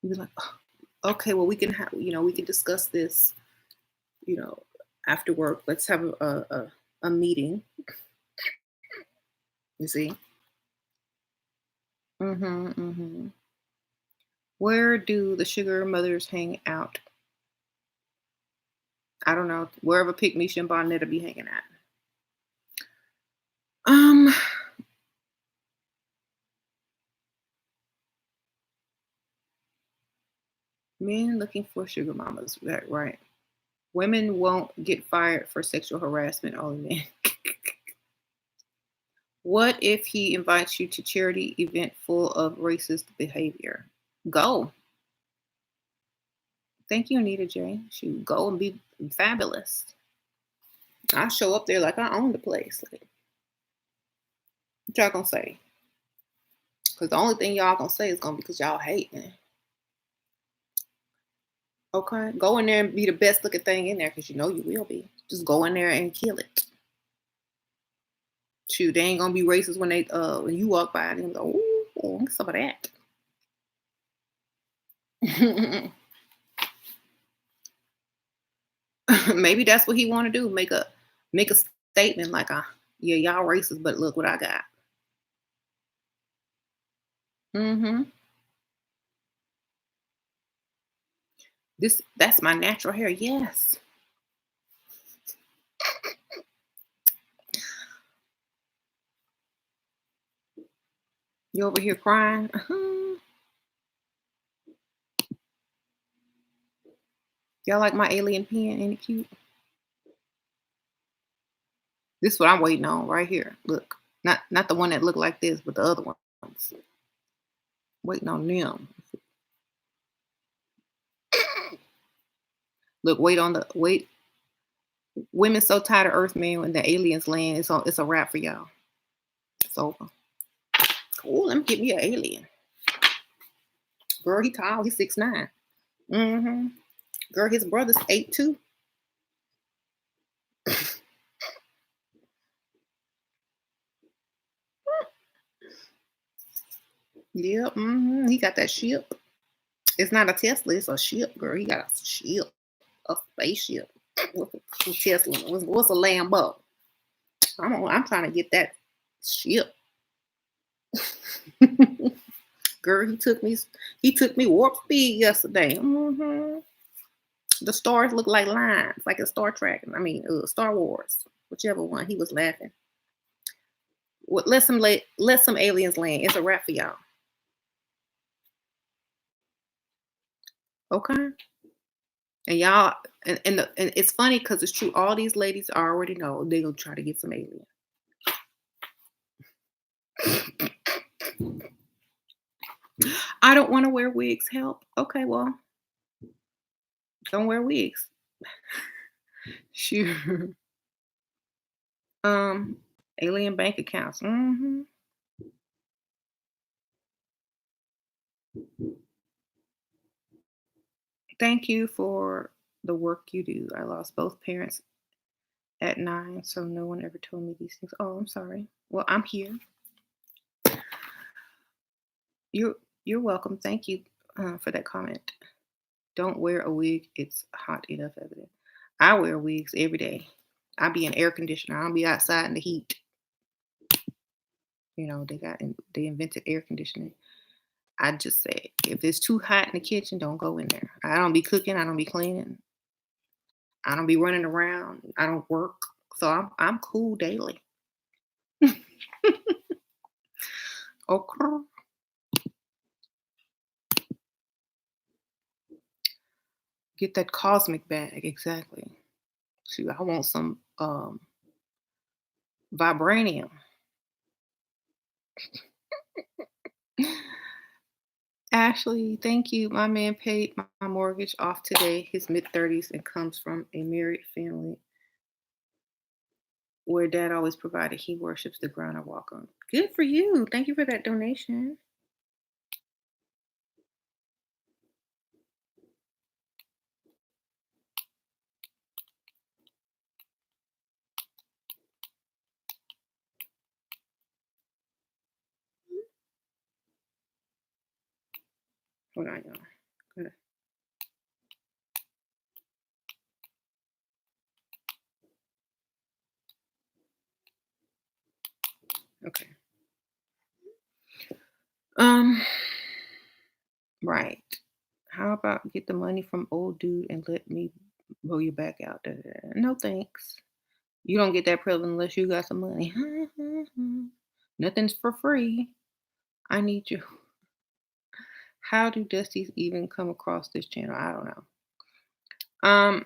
Speaker 1: You're like, "Oh, okay, well, we can have, we can discuss this, you know, after work. Let's have a meeting. You see? Mm-hmm, mm-hmm. Where do the sugar mothers hang out? I don't know. Wherever Pick Me and Bonetta be hanging at. Um, Men looking for sugar mamas. Right, right. Women won't get fired for sexual harassment. Only men. What if he invites you to charity event full of racist behavior? Go. Thank you, Anita J. Shoot, go and be fabulous. I show up there like I own the place. Like, what y'all gonna say? Because the only thing y'all gonna say is gonna be because y'all hate me. Okay, go in there and be the best looking thing in there because you know you will be. Just go in there and kill it. Shoot, they ain't gonna be racist when you walk by and they go, ooh, some of that. Maybe that's what he want to do. Make a statement like, yeah, y'all racist, but look what I got. Hmm. That's my natural hair. Yes. You over here crying? Y'all like my alien pen? Ain't it cute? This is what I'm waiting on right here. Look, not the one that look like this, but the other ones. Waiting on them. Look, wait. Women so tired of Earth man when the aliens land. It's a wrap for y'all. It's over. Cool. Let me get me an alien. Girl, he tall. He's 6'9". Mm-hmm. Girl, his brother's 8'2". Yep. Mm-hmm. He got that ship. It's not a Tesla. It's a ship, girl. He got a ship, a spaceship. What's a Tesla? What's a Lambo? I'm trying to get that ship. Girl, he took me warp speed yesterday. Hmm. The stars look like lines, like in Star Trek. I mean, Star Wars, whichever one. He was laughing. Well, let some aliens land. It's a wrap for y'all. Okay. And y'all, and it's funny because it's true. All these ladies already know they gonna try to get some aliens. I don't want to wear wigs. Help. Okay, well, don't wear wigs. Sure. Um, Alien bank accounts. Hmm. Thank you for the work you do. I lost both parents at 9, so no one ever told me these things. Oh, I'm sorry. Well, I'm here. You're you're welcome. Thank you for that comment. Don't wear a wig. It's hot enough evident. I wear wigs every day. I be in air conditioner. I don't be outside in the heat. They invented air conditioning. I just say, if it's too hot in the kitchen, don't go in there. I don't be cooking. I don't be cleaning. I don't be running around. I don't work. So I'm cool daily. Okay. Get that cosmic bag. Exactly. Shoot, I want some vibranium. Ashley, thank you. My man paid my mortgage off today. His mid-30s and comes from a married family where dad always provided. He worships the ground I walk on. Good for you. Thank you for that donation. Hold on, y'all. Good. Okay. Um, right. How about get the money from old dude and let me blow you back out? Da, da, da. No thanks. You don't get that privilege unless you got some money. Nothing's for free. I need you. How do Dusties even come across this channel? I don't know. Um,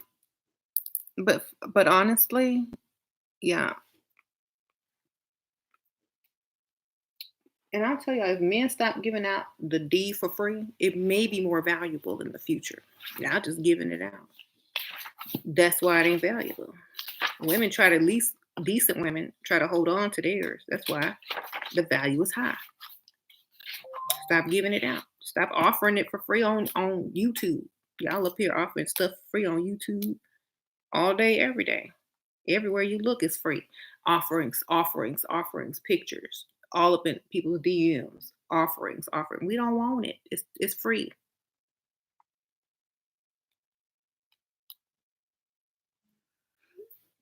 Speaker 1: but honestly, yeah. And I'll tell you, if men stop giving out the D for free, it may be more valuable in the future. Y'all just giving it out. That's why it ain't valuable. Women try to, at least decent women try to hold on to theirs. That's why the value is high. Stop giving it out. Stop offering it for free on YouTube. Y'all up here offering stuff free on YouTube all day, every day. Everywhere you look is free. Offerings, offerings, offerings, pictures, all up in people's DMs. Offerings, offering. We don't want it. It's free.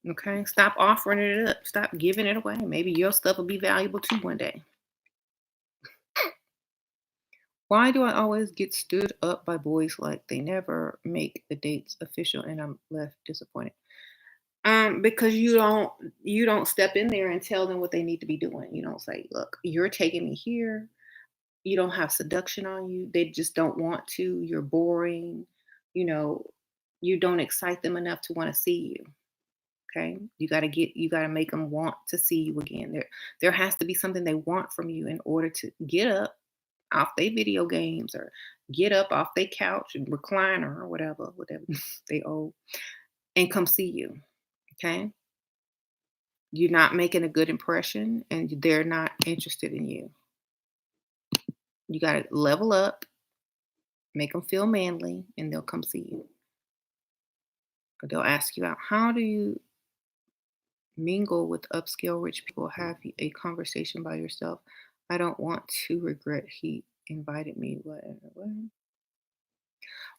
Speaker 1: Okay. Stop offering it up. Stop giving it away. Maybe your stuff will be valuable too one day. Why do I always get stood up by boys like they never make the dates official and I'm left disappointed? Because you don't step in there and tell them what they need to be doing. You don't say, look, you're taking me here. You don't have seduction on you. They just don't want to. You're boring. You know, you don't excite them enough to want to see you. Okay. You gotta make them want to see you again. There has to be something they want from you in order to get up off their video games or get up off their couch and recliner or whatever they owe and come see you. Okay. You're not making a good impression and they're not interested in you. You got to level up, make them feel manly, and they'll come see you. Or they'll ask you out. How do you mingle with upscale rich people? Have a conversation by yourself. I don't want to regret he invited me. What?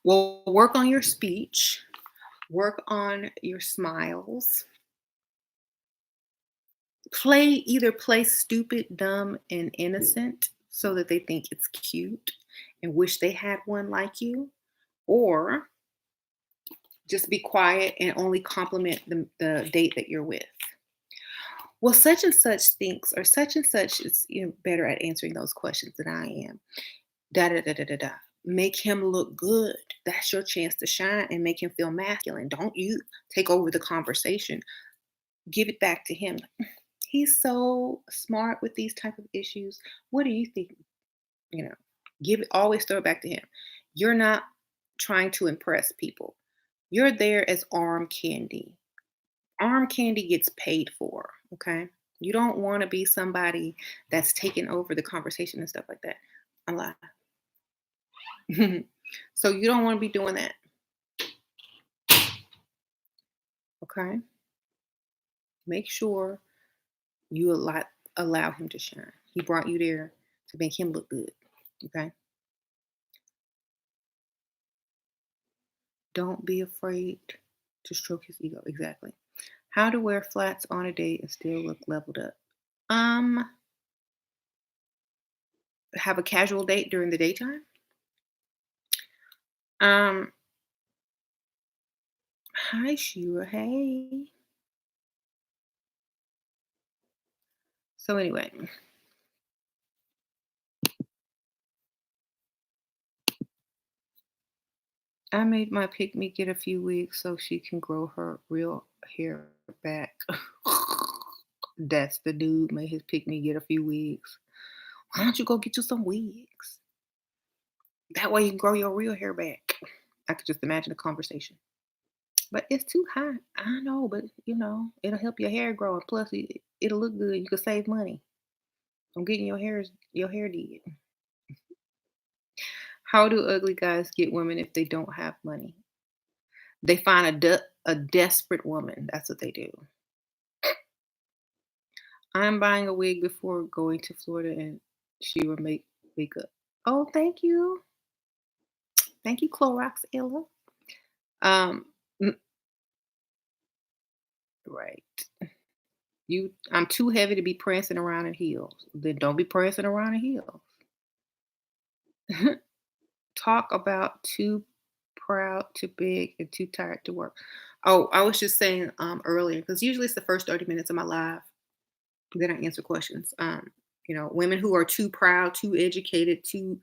Speaker 1: Well, work on your speech, work on your smiles. Either play stupid, dumb, and innocent so that they think it's cute and wish they had one like you, or just be quiet and only compliment the date that you're with. Well, such and such thinks, or such and such is better at answering those questions than I am. Da da da da da da. Make him look good. That's your chance to shine and make him feel masculine. Don't you take over the conversation. Give it back to him. He's so smart with these type of issues. What do you think? You know, give it. Always throw it back to him. You're not trying to impress people. You're there as arm candy. Arm candy gets paid for. Okay. You don't want to be somebody that's taking over the conversation and stuff like that. I'm lying. So you don't want to be doing that. Okay. Make sure you allow him to shine. He brought you there to make him look good. Okay. Don't be afraid to stroke his ego. Exactly. How to wear flats on a date and still look leveled up. Um, have a casual date during the daytime. Um, Hi Shira, hey. So anyway, I made my pick me get a few weeks so she can grow her real hair back. That's the dude made his pick me get a few weeks. Why don't you go get you some wigs? That way you can grow your real hair back. I could just imagine the conversation. But it's too high. I know, but it'll help your hair grow, and plus it'll look good. You can save money on getting your hair did. How do ugly guys get women if they don't have money? They find a desperate woman. That's what they do. I'm buying a wig before going to Florida, and she will make makeup. Oh, thank you, Clorox Ella. Um, mm, right. I'm too heavy to be prancing around in heels. Then don't be prancing around in heels. Talk about too proud to beg and too tired to work. Oh, I was just saying earlier because usually it's the first 30 minutes of my live. Then I answer questions. Women who are too proud, too educated, too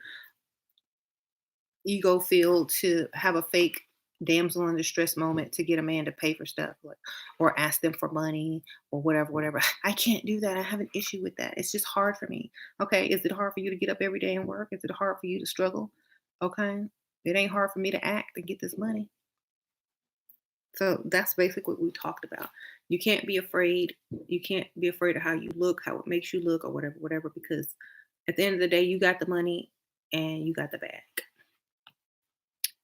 Speaker 1: ego filled to have a fake damsel in distress moment to get a man to pay for stuff, like, or ask them for money or whatever. I can't do that. I have an issue with that. It's just hard for me. Okay, is it hard for you to get up every day and work? Is it hard for you to struggle? Okay, it ain't hard for me to act and get this money. So that's basically what we talked about. You can't be afraid. You can't be afraid of how you look, how it makes you look, or whatever, because at the end of the day, you got the money and you got the bag.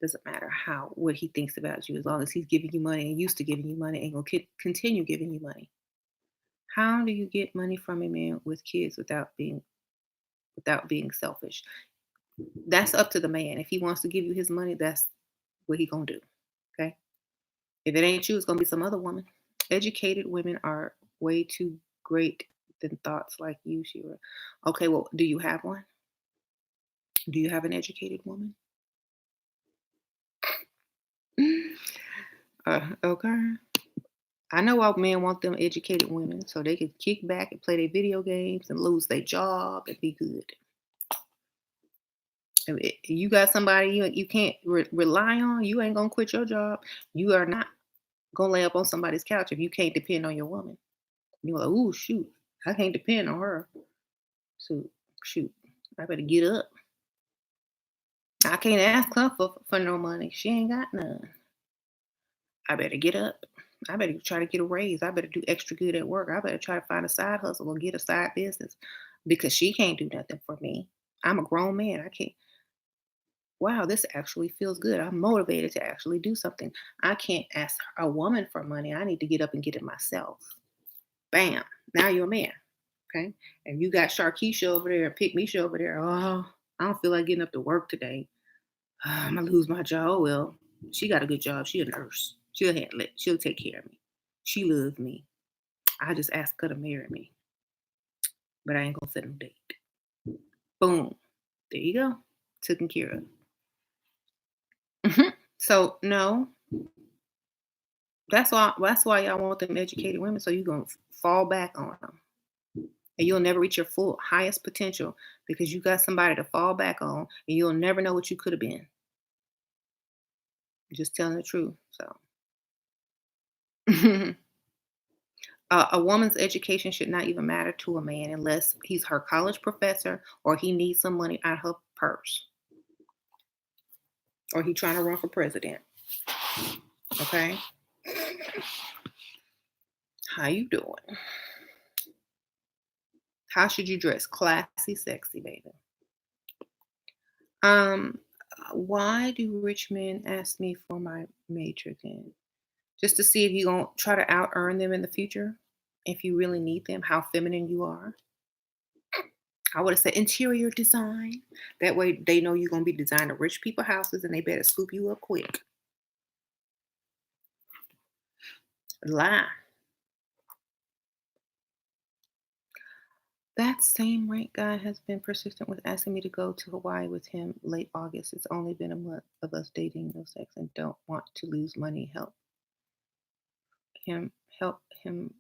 Speaker 1: Doesn't matter what he thinks about you, as long as he's giving you money and used to giving you money and will continue giving you money. How do you get money from a man with kids without being selfish? That's up to the man. If he wants to give you his money, that's what he gonna do. Okay. If it ain't you, it's gonna be some other woman. Educated women are way too great than thoughts like you, Shira. Okay, well, do you have one? Do you have an educated woman? Okay. I know why men want them educated women so they can kick back and play their video games and lose their job and be good. If you got somebody you can't rely on, you ain't gonna quit your job. You are not gonna lay up on somebody's couch if you can't depend on your woman. You're like, ooh, shoot, I can't depend on her. So, shoot, I better get up. I can't ask her for no money. She ain't got none. I better get up. I better try to get a raise. I better do extra good at work. I better try to find a side hustle or get a side business because she can't do nothing for me. I'm a grown man. I can't. Wow, this actually feels good. I'm motivated to actually do something. I can't ask a woman for money. I need to get up and get it myself. Bam. Now you're a man. Okay. And you got Sharkeisha over there and Pick Misha over there. Oh, I don't feel like getting up to work today. I'm gonna lose my job. Oh well, she got a good job. She a nurse. She'll handle it. She'll take care of me. She loves me. I just asked her to marry me, but I ain't gonna set no date. Boom. There you go. Taken care of. So no, that's why y'all want them educated women. So you're gonna fall back on them, and you'll never reach your full highest potential because you got somebody to fall back on, and you'll never know what you could have been. Just telling the truth. So. A woman's education should not even matter to a man unless he's her college professor or he needs some money out of her purse or he trying to run for president. Okay, how you doing? How should you dress? Classy, sexy, baby. Um, why do rich men ask me for my major again? Just to see if you gonna try to out earn them in the future. If you really need them, how feminine you are. I would have said interior design. That way they know you're gonna be designing rich people houses and they better scoop you up quick. Lie. That same rank guy has been persistent with asking me to go to Hawaii with him late August. It's only been a month of us dating, no sex, and don't want to lose money. Him, help him,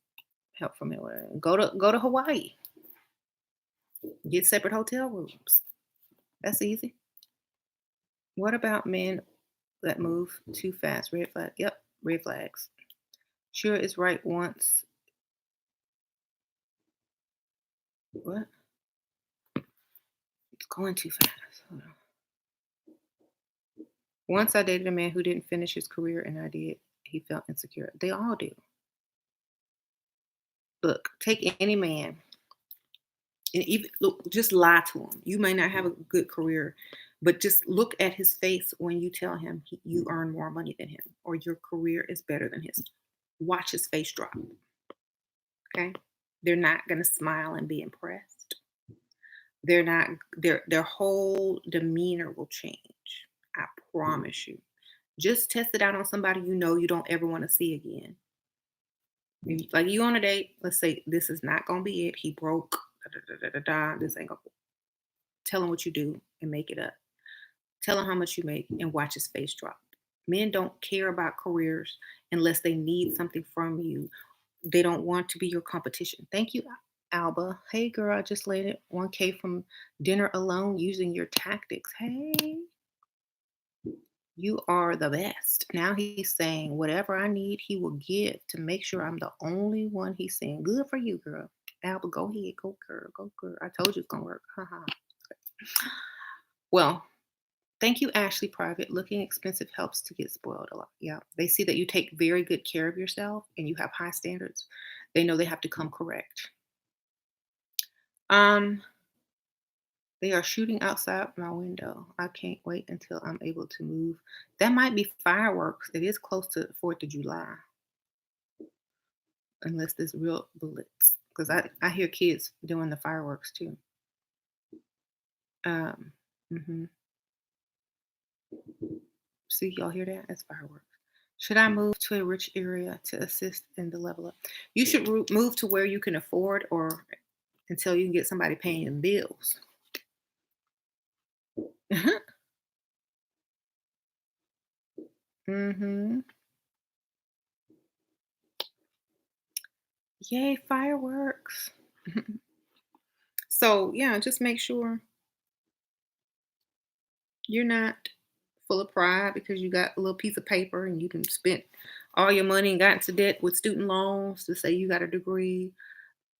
Speaker 1: help from anywhere. Go to Hawaii. Get separate hotel rooms. That's easy. What about men that move too fast? Red flag. Yep, red flags. Sure is right once. What? It's going too fast. Hold on. Once I dated a man who didn't finish his career, and I did. He felt insecure. They all do. Look, take any man and even look, just lie to him. You may not have a good career, but just look at his face when you tell him you earn more money than him or your career is better than his. Watch his face drop. Okay, they're not going to smile and be impressed. They're not. Their whole demeanor will change. I promise you. Just test it out on somebody you know you don't ever want to see again. Like you on a date, let's say this is not gonna be it. He broke. Da, da, da, da, da, da, this ain't gonna. Tell him what you do and make it up. Tell him how much you make and watch his face drop. Men don't care about careers unless they need something from you. They don't want to be your competition. Thank you, Alba. Hey girl, I just laid it 1K from dinner alone using your tactics. Hey, you are the best. Now he's saying whatever I need, he will give to make sure I'm the only one he's saying. Good for you, girl. Alba, go ahead. Go, girl. Go, girl. I told you it's going to work. Haha. Well, thank you, Ashley Private. Looking expensive helps to get spoiled a lot. Yeah. They see that you take very good care of yourself and you have high standards. They know they have to come correct. Um, they are shooting outside my window. I can't wait until I'm able to move. That might be fireworks. It is close to 4th of July, unless there's real bullets. Because I hear kids doing the fireworks too. Um, mhm. See, y'all hear that? That's fireworks. Should I move to a rich area to assist in the level up? You should move to where you can afford or until you can get somebody paying your bills. Mm-hmm. Yay, fireworks. So, yeah, just make sure you're not full of pride because you got a little piece of paper and you can spend all your money and got into debt with student loans to say you got a degree.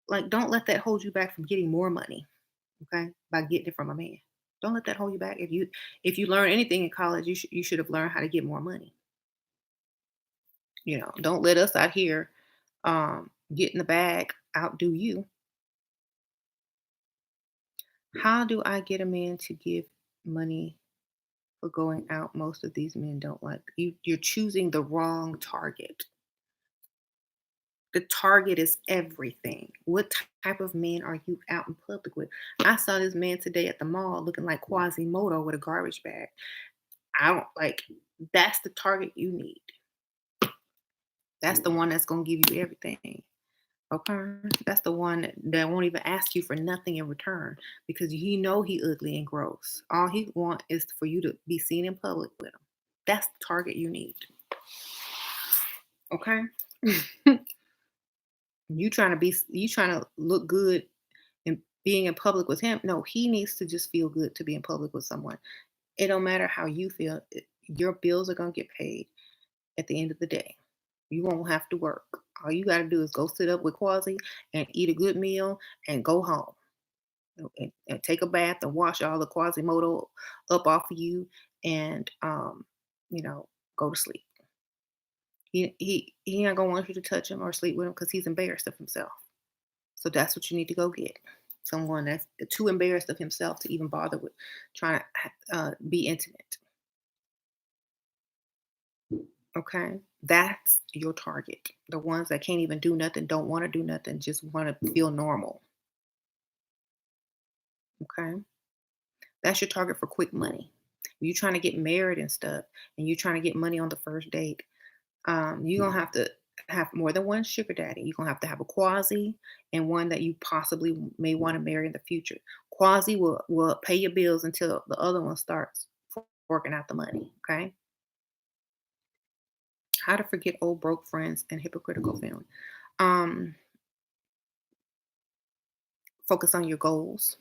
Speaker 1: Like, don't let that hold you back from getting more money, okay? By getting it from a man. Don't let that hold you back. If you learn anything in college, you should have learned how to get more money. Don't let us out here get in the bag, outdo you. How do I get a man to give money for going out? Most of these men don't like you. You're choosing the wrong target. The target is everything. What type of men are you out in public with? I saw this man today at the mall looking like Quasimodo with a garbage bag. I don't like that's the target you need. That's the one that's gonna give you everything. Okay. That's the one that won't even ask you for nothing in return because he know he ugly and gross. All he want is for you to be seen in public with him. That's the target you need. Okay. you trying to look good and being in public with him. No, he needs to just feel good to be in public with someone. It don't matter how you feel. Your bills are gonna get paid at the end of the day. You won't have to work. All you got to do is go sit up with Quasi and eat a good meal and go home and take a bath and wash all the Quasimodo up off of you and go to sleep. He not gonna want you to touch him or sleep with him because he's embarrassed of himself. So that's what you need to go get. Someone that's too embarrassed of himself to even bother with trying to be intimate. Okay. That's your target. The ones that can't even do nothing, don't want to do nothing, just want to feel normal. Okay. That's your target for quick money. You trying to get married and stuff, and you trying to get money on the first date. You're gonna have to. have more than one sugar daddy. You're gonna have to have a quasi and one that you possibly may want to marry in the future. Quasi will pay your bills until the other one starts working out the money. Okay. How to forget old broke friends and hypocritical family. Um, Focus on your goals.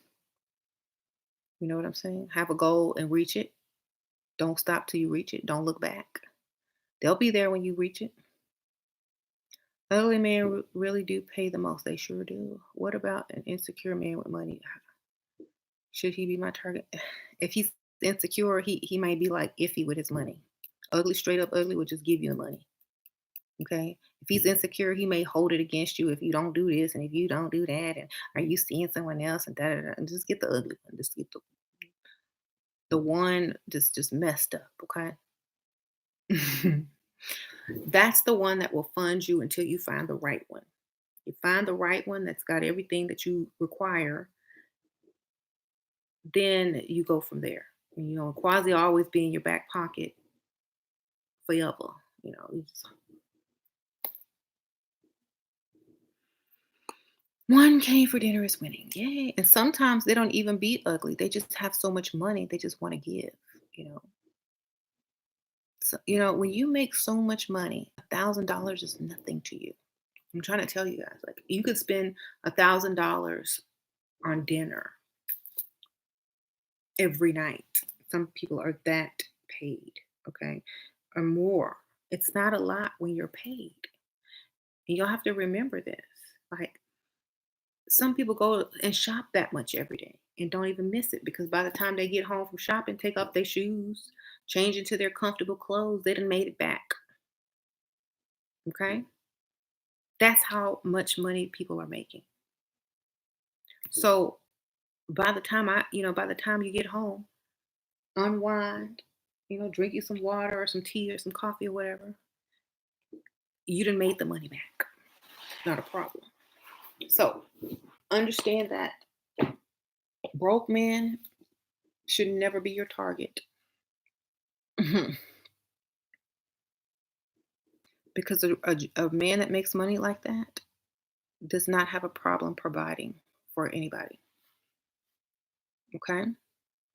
Speaker 1: You know what I'm saying? Have a goal and reach it. Don't stop till you reach it. Don't look back. They'll be there when you reach it. Ugly men really do pay the most. They sure do. What about an insecure man with money? Should he be my target? If he's insecure, he might be like iffy with his money. Ugly, straight up ugly would just give you the money. Okay. If he's insecure, he may hold it against you if you don't do this and if you don't do that. And are you seeing someone else and da da da? And just get the ugly one. Just get the one that's just messed up. Okay. That's the one that will fund you until you find the right one. You find the right one that's got everything that you require, then you go from there. And, quasi always be in your back pocket forever. One came for dinner is winning. Yay. And sometimes they don't even be ugly. They just have so much money they just want to give, you know. So, when you make so much money, $1,000 is nothing to you. I'm trying to tell you guys, like you could spend $1,000 on dinner every night. Some people are that paid, okay, or more. It's not a lot when you're paid. And you'll have to remember this. Like some people go and shop that much every day and don't even miss it because by the time they get home from shopping, take off their shoes, change into their comfortable clothes, they done made it back. Okay? That's how much money people are making. So by the time you get home, unwind, drink you some water or some tea or some coffee or whatever, you done made the money back. Not a problem. So understand that broke men should never be your target. Because a man that makes money like that does not have a problem providing for anybody. Okay?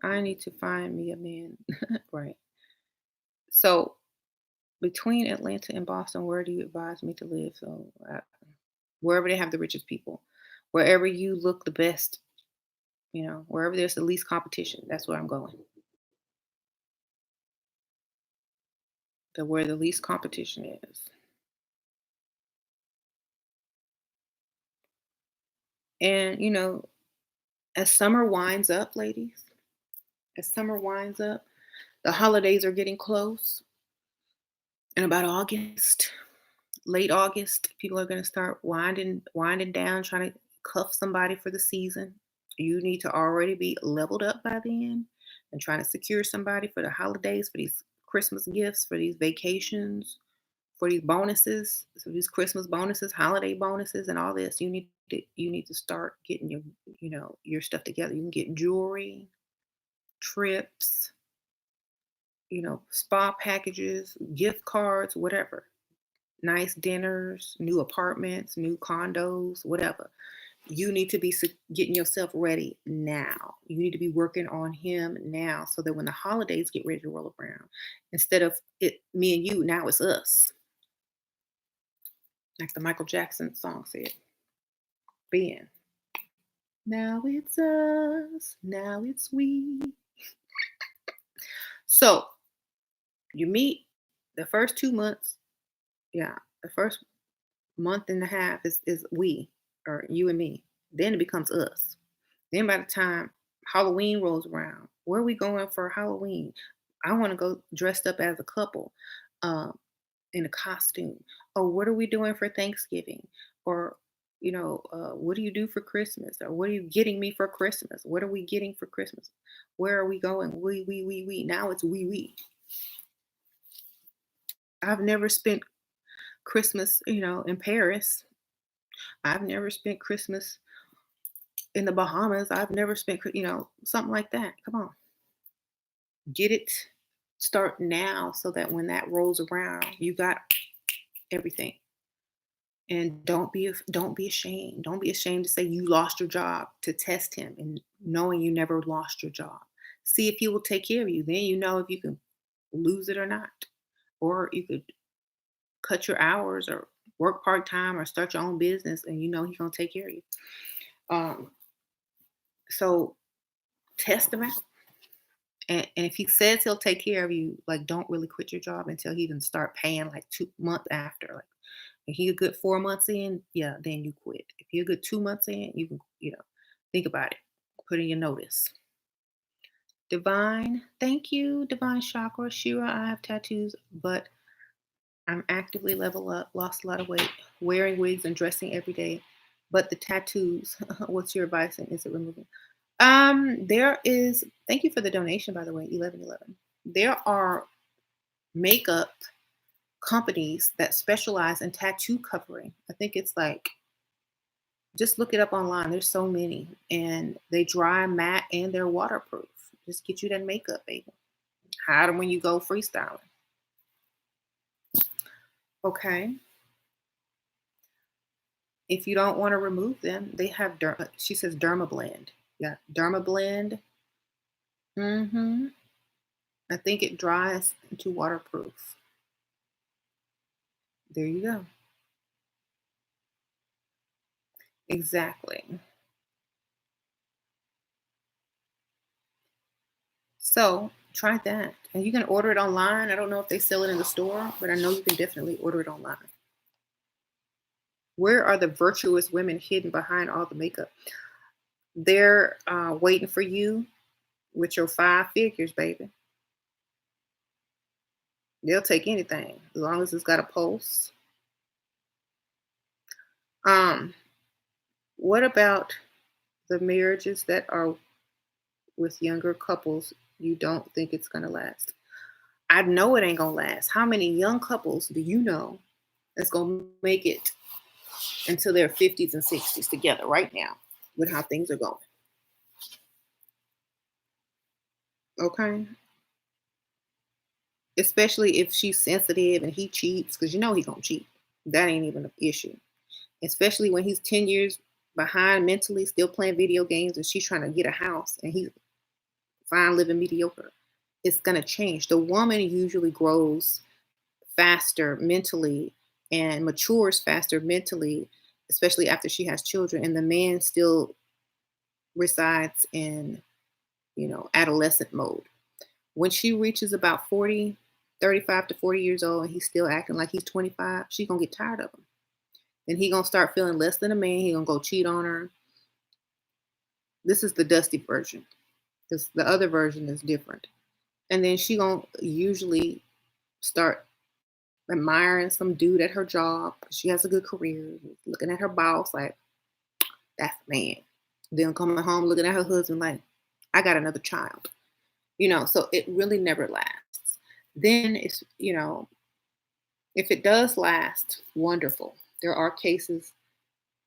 Speaker 1: I need to find me a man. Right. So between Atlanta and Boston, where do you advise me to live? So wherever they have the richest people, wherever you look the best, wherever there's the least competition, that's where I'm going. Where the least competition is. And as summer winds up, ladies, as summer winds up, the holidays are getting close. In about August, late August, people are going to start winding down, trying to cuff somebody for the season. You need to already be leveled up by then and trying to secure somebody for the holidays, for these Christmas gifts, for these vacations, for these bonuses, so these Christmas bonuses, holiday bonuses, and all this. You need to start getting your stuff together. You can get jewelry, trips, spa packages, gift cards, whatever. Nice dinners, new apartments, new condos, whatever. You need to be getting yourself ready now. You need to be working on him now so that when the holidays get ready to roll around, instead of it, me and you, now it's us. Like the Michael Jackson song said, Ben. Now it's us, now it's we. So you meet the first 2 months, yeah, the first month and a half is we or you and me. Then it becomes us. Then by the time Halloween rolls around, where are we going for Halloween? I want to go dressed up as a couple um, in a costume. Or what are we doing for Thanksgiving? Or, what do you do for Christmas? Or what are you getting me for Christmas? What are we getting for Christmas? Where are we going? We. Now it's we. I've never spent Christmas, in Paris. I've never spent Christmas in the Bahamas. I've never spent, something like that. Come on, get it. Start now so that when that rolls around, you got everything. And don't be ashamed. Don't be ashamed to say you lost your job to test him and knowing you never lost your job. See if he will take care of you. Then you know if you can lose it or not. Or you could cut your hours or work part-time or start your own business and you know he's gonna take care of you. Um, so test him out. And if he says he'll take care of you, like don't really quit your job until he can start paying like 2 months after. Like if he a good 4 months in, yeah, then you quit. If you're a good 2 months in, you can, think about it. Put in your notice. Divine, thank you, Divine Chakra. Shira, I have tattoos, but I'm actively level up, lost a lot of weight, wearing wigs and dressing every day. But the tattoos, what's your advice and is it removing? There is, thank you for the donation, by the way, 1111. There are makeup companies that specialize in tattoo covering. I think it's like, just look it up online. There's so many. And they dry, matte, and they're waterproof. Just get you that makeup, baby. Hide them when you go freestyling. Okay. If you don't want to remove them, they have she says Derma Blend. Yeah, Derma Blend. Mm-hmm. I think it dries into waterproof. There you go. Exactly. So try that. And you can order it online. I don't know if they sell it in the store, but I know you can definitely order it online. Where are the virtuous women hidden behind all the makeup? They're waiting for you with your 5 figures, baby. They'll take anything as long as it's got a pulse. Um, what about the marriages that are with younger couples? You don't think it's gonna last? I know it ain't gonna last. How many young couples do you know that's gonna make it until their 50s and 60s together right now with how things are going? Okay. Especially if she's sensitive and he cheats, because you know he gonna cheat. That ain't even an issue. Especially when he's 10 years behind mentally, still playing video games, and she's trying to get a house and he's fine living mediocre. It's gonna change. The woman usually grows faster mentally and matures faster mentally, especially after she has children, and the man still resides in, adolescent mode. When she reaches about 40, 35 to 40 years old, and he's still acting like he's 25, she's gonna get tired of him. Then he gonna start feeling less than a man. He gonna go cheat on her. This is the dusty version, because the other version is different. And then she gonna usually start admiring some dude at her job. She has a good career. Looking at her boss like, that's the man. Then coming home looking at her husband like, I got another child. So it really never lasts. Then if it does last, wonderful. There are cases,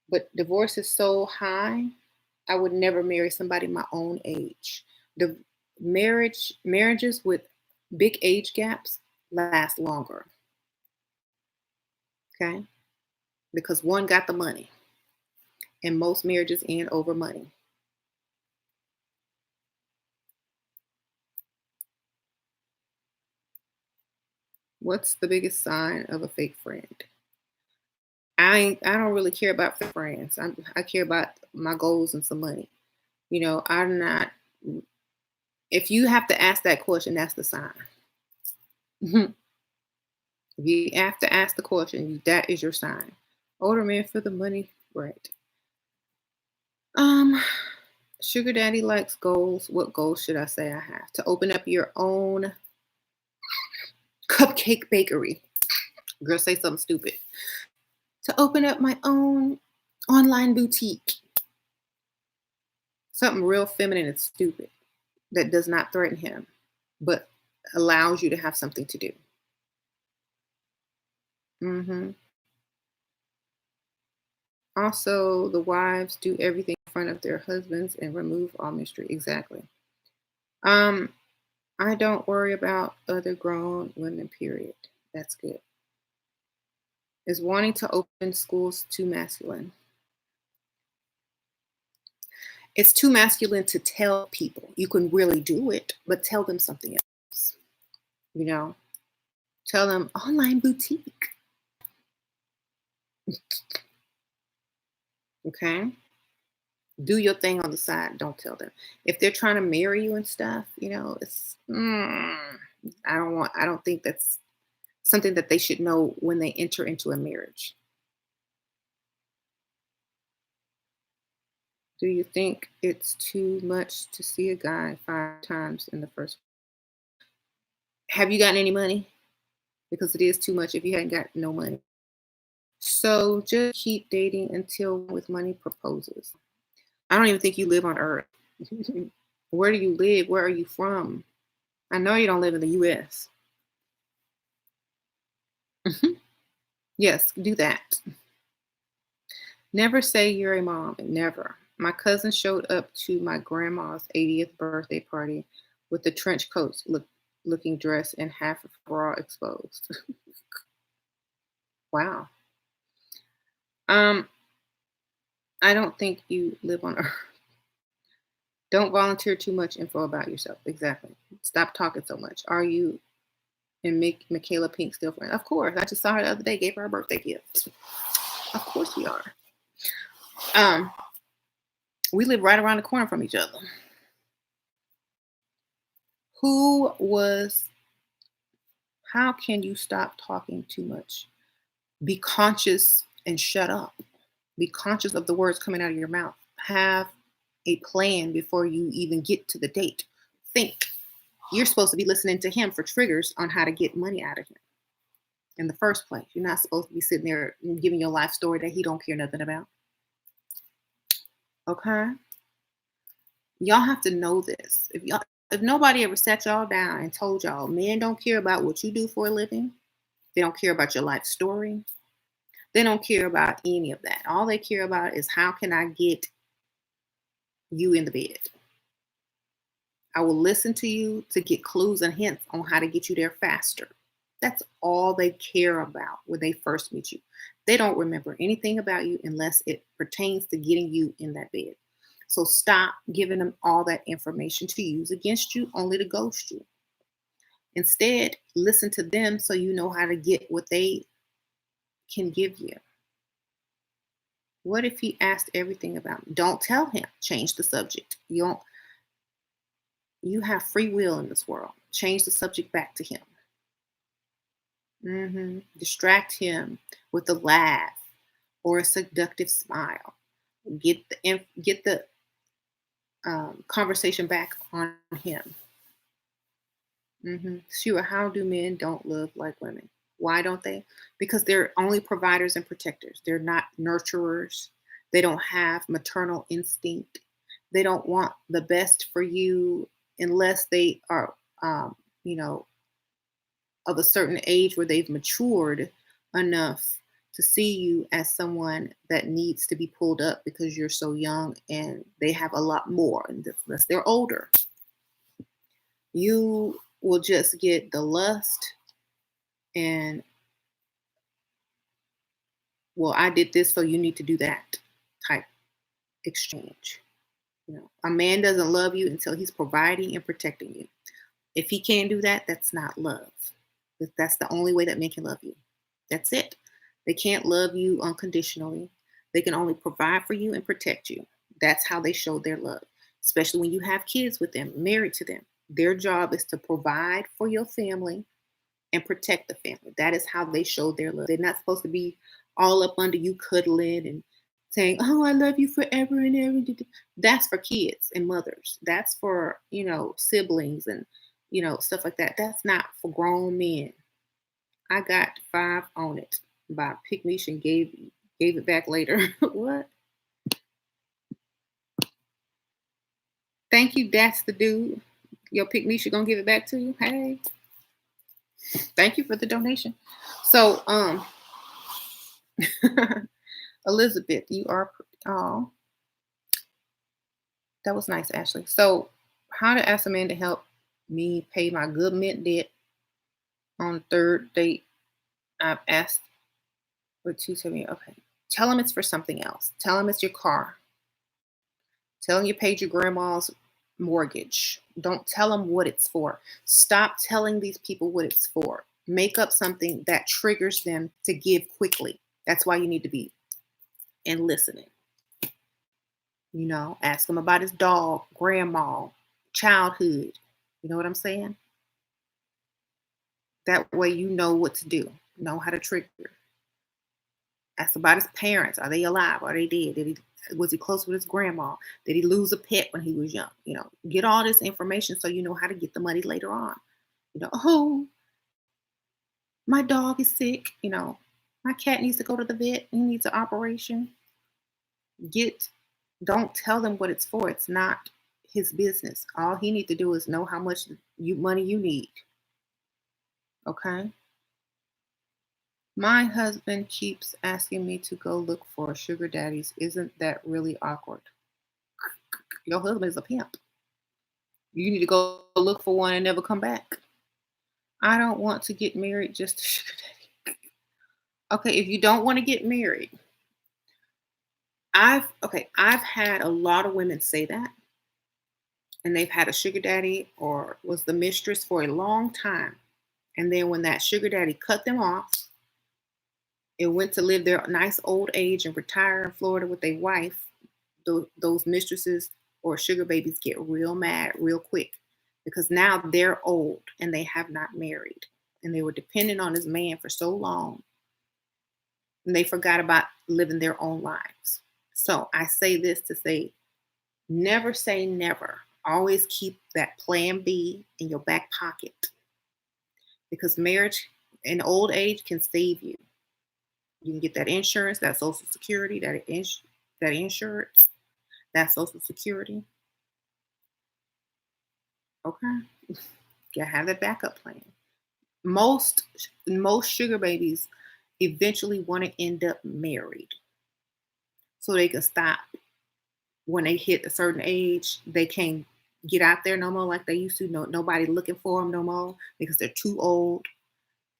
Speaker 1: but divorce is so high, I would never marry somebody my own age. The marriages with big age gaps last longer. Okay? Because one got the money. And most marriages end over money. What's the biggest sign of a fake friend? I don't really care about fake friends. I care about my goals and some money. I'm not. If you have to ask that question, that's the sign. If you have to ask the question, that is your sign. Older man for the money, right? Um, Sugar daddy likes goals. What goals should I say I have? To open up your own cupcake bakery. Girl, say something stupid. To open up my own online boutique. Something real feminine and stupid that does not threaten him, but allows you to have something to do. hmm Also, the wives do everything in front of their husbands and remove all mystery. Exactly. Um, I don't worry about other grown women, period. That's good. Is wanting to open schools too masculine? It's too masculine to tell people. You can really do it, but tell them something else. You know, tell them online boutique. Okay. Do your thing on the side. Don't tell them. If they're trying to marry you and stuff, it's, I don't think that's something that they should know when they enter into a marriage. Do you think it's too much to see a guy 5 times in the first? Have you gotten any money? Because it is too much if you hadn't got no money. So just keep dating until with money proposes. I don't even think you live on Earth. Where do you live? Where are you from? I know you don't live in the US. Mhm. Yes, do that. Never say you're a mom. Never. My cousin showed up to my grandma's 80th birthday party with the trench coats looking dress and half of her bra exposed. Wow. Um, I don't think you live on Earth. Don't volunteer too much info about yourself. Exactly. Stop talking so much. Are you and make Michaela Pink still friends? Of course. I just saw her the other day, gave her a birthday gift. Of course we are. Um, we live right around the corner from each other. Who was How can you stop talking too much? Be conscious and shut up. Be conscious of the words coming out of your mouth. Have a plan before you even get to the date. Think. You're supposed to be listening to him for triggers on how to get money out of him in the first place. You're not supposed to be sitting there and giving your life story that he don't care nothing about. Okay? Y'all have to know this. If nobody ever sat y'all down and told y'all men don't care about what you do for a living, they don't care about your life story, they don't care about any of that. All they care about is how can I get you in the bed. I will listen to you to get clues and hints on how to get you there faster. That's all they care about when they first meet you. They don't remember anything about you unless it pertains to getting you in that bed. So stop giving them all that information to use against you, only to ghost you. Instead, listen to them so you know how to get what they can give you. What if he asked everything about me? Don't tell him. Change the subject. You have free will in this world. Change the subject back to him. Distract him with a laugh or a seductive smile. Get the conversation back on him. Shira, how do men don't love like women? Why don't they? Because they're only providers and protectors. They're not nurturers. They don't have maternal instinct. They don't want the best for you unless they are, you know, of a certain age where they've matured enough to see you as someone that needs to be pulled up because you're so young and they have a lot more. And unless they're older, you will just get the lust and, well, I did this, so you need to do that type exchange. A man doesn't love you until he's providing and protecting you. If he can't do that, that's not love. That's the only way that men can love you. That's it. They can't love you unconditionally. They can only provide for you and protect you. That's how they show their love, especially when you have kids with them, married to them. Their job is to provide for your family and protect the family. That is how they show their love. They're not supposed to be all up under you, cuddling and saying, "Oh, I love you forever and ever." That's for kids and mothers. That's for, siblings and, stuff like that. That's not for grown men. I got 5 on it by Pick Meesh and gave it back later. What? Thank you. That's the dude. Your Pick Meesh gonna give it back to you. Hey, thank you for the donation. So, Elizabeth, you are. Oh, that was nice, Ashley. So, how to ask a man to help me pay my good mint debt on the third date? I've asked With 270, okay. Tell them it's for something else. Tell them it's your car. Tell them you paid your grandma's mortgage. Don't tell them what it's for. Stop telling these people what it's for. Make up something that triggers them to give quickly. That's why you need to be in listening. Ask him about his dog, grandma, childhood. You know what I'm saying? That way you know what to do, know how to trigger. Ask about his parents. Are they alive? Are they dead? Was he close with his grandma? Did he lose a pet when he was young? Get all this information so you know how to get the money later on. Oh, my dog is sick. My cat needs to go to the vet. He needs an operation. Don't tell them what it's for. It's not his business. All he needs to do is know how much money you need. Okay? My husband keeps asking me to go look for sugar daddies. Isn't that really awkward? Your husband is a pimp. You need to go look for one and never come back. I don't want to get married just to sugar daddy. Okay, if you don't want to get married, I've had a lot of women say that, and they've had a sugar daddy or was the mistress for a long time. And then when that sugar daddy cut them off, it went to live their nice old age and retire in Florida with a wife, those mistresses or sugar babies get real mad real quick because now they're old and they have not married. And they were dependent on this man for so long. And they forgot about living their own lives. So I say this to say never. Always keep that plan B in your back pocket. Because marriage in old age can save you. You can get that insurance, that Social Security, that insurance, that Social Security. Okay, you have that backup plan. Most sugar babies eventually want to end up married, so they can stop when they hit a certain age. They can't get out there no more like they used to. Nobody looking for them no more because they're too old.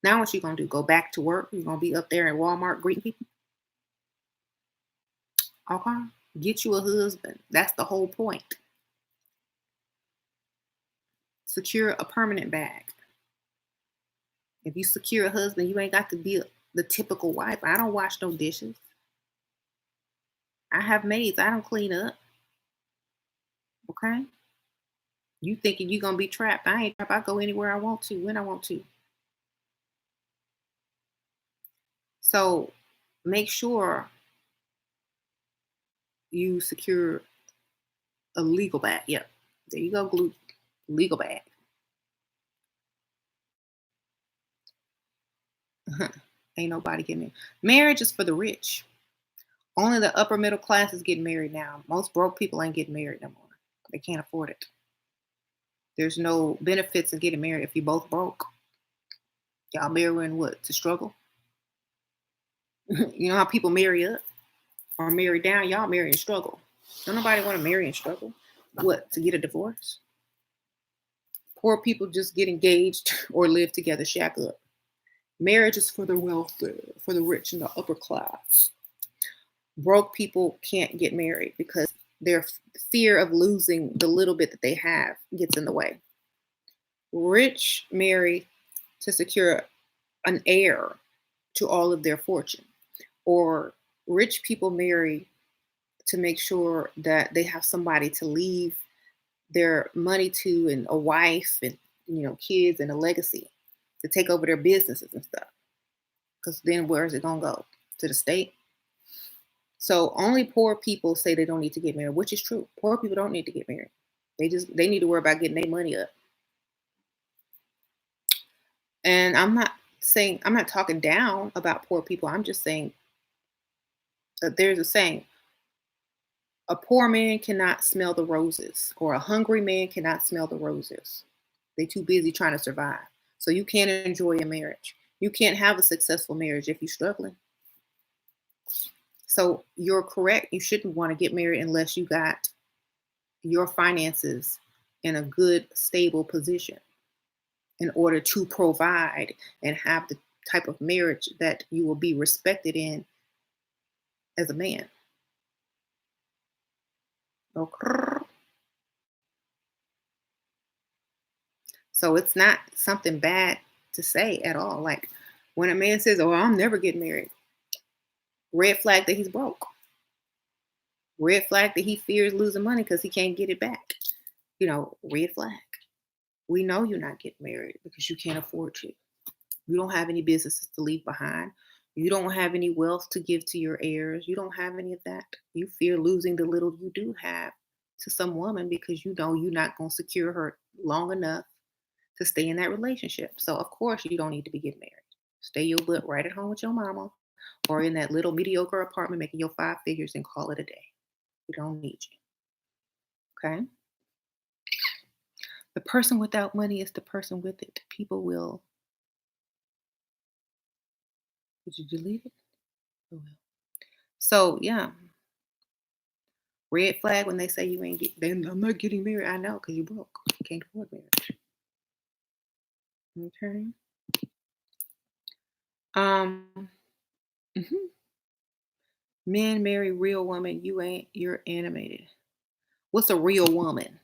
Speaker 1: Now what you gonna do? Go back to work? You're gonna be up there in Walmart greeting people? Okay. Get you a husband. That's the whole point. Secure a permanent bag. If you secure a husband, you ain't got to be the typical wife. I don't wash no dishes. I have maids. I don't clean up. Okay? You thinking you gonna be trapped. I ain't trapped. I go anywhere I want to, when I want to. So make sure you secure a legal bag. Yep. There you go, glue. Legal bag. Ain't nobody getting married. Marriage is for the rich. Only the upper middle class is getting married now. Most broke people ain't getting married no more. They can't afford it. There's no benefits in getting married if you both broke. Y'all marrying what? To struggle? You know how people marry up or marry down? Y'all marry and struggle. Don't nobody want to marry and struggle. What? To get a divorce? Poor people just get engaged or live together, shack up. Marriage is for the wealthy, for the rich and the upper class. Broke people can't get married because their fear of losing the little bit that they have gets in the way. Rich marry to secure an heir to all of their fortune, or rich people marry to make sure that they have somebody to leave their money to, and a wife and kids and a legacy to take over their businesses and stuff. Because then where is it gonna go? To the state? So only poor people say they don't need to get married, which is true. Poor people don't need to get married. They need to worry about getting their money up. And I'm not talking down about poor people. I'm just saying that there's a saying: a poor man cannot smell the roses, or a hungry man cannot smell the roses. They're too busy trying to survive. So you can't enjoy a marriage. You can't have a successful marriage if you're struggling. So you're correct. You shouldn't want to get married unless you got your finances in a good, stable position in order to provide and have type of marriage that you will be respected in as a man. Okay. So it's not something bad to say at all. Like when a man says, "Oh, I'm never getting married," red flag that he's broke. Red flag that he fears losing money because he can't get it back. Red flag. We know you're not getting married because you can't afford to. You don't have any businesses to leave behind. You don't have any wealth to give to your heirs. You don't have any of that. You fear losing the little you do have to some woman because you know you're not going to secure her long enough to stay in that relationship. So, of course, you don't need to be getting married. Stay your butt right at home with your mama or in that little mediocre apartment making your five figures and call it a day. We don't need you. Okay? The person without money is the person with it. People will. Did you delete it? Oh, well. So, yeah, red flag when they say you ain't get. Then I'm not getting married. I know because you broke. You can't afford marriage. Okay. Um. mhm. Men marry real woman. You ain't. You're animated. What's a real woman?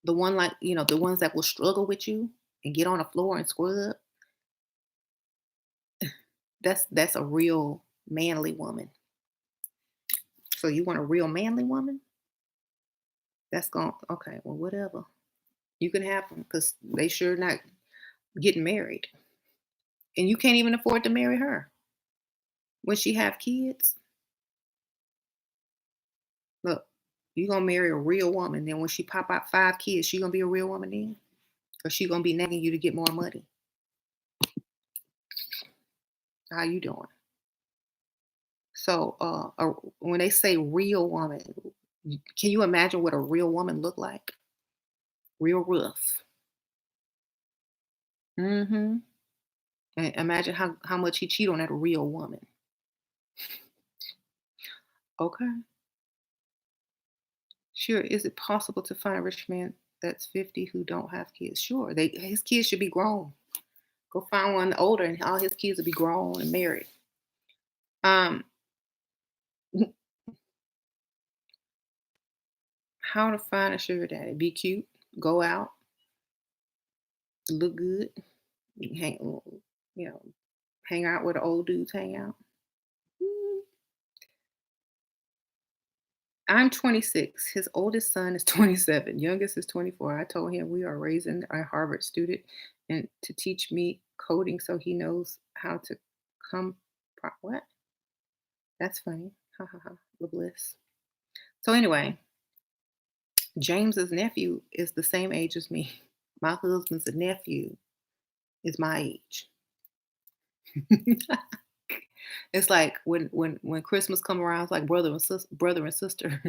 Speaker 1: The one like the ones that will struggle with you and get on the floor and scrub. That's a real manly woman. So you want a real manly woman? That's going okay. Well, whatever. You can have them because they sure not getting married, and you can't even afford to marry her when she have kids. Look, you gonna marry a real woman. Then when she pop out five kids, she gonna be a real woman then, or she gonna be nagging you to get more money. How you doing? So, when they say real woman, can you imagine what a real woman look like? Real rough. Mm-hmm. And imagine how much he cheat on that real woman. Okay. Sure. Is it possible to find a rich man that's 50 who don't have kids? Sure. His kids should be grown. Go find one older and all his kids will be grown and married. Um, how to find a sugar daddy? Be cute, go out, look good, hang, you know, hang out where the old dudes hang out. Mm, I'm 26. His oldest son is 27. Youngest is 24. I told him we are raising a Harvard student and to teach me coding so he knows how to come. What? That's funny. Ha ha ha. The bliss. So anyway, James's nephew is the same age as me. My husband's nephew is my age. It's like when Christmas come around, it's like brother and sister.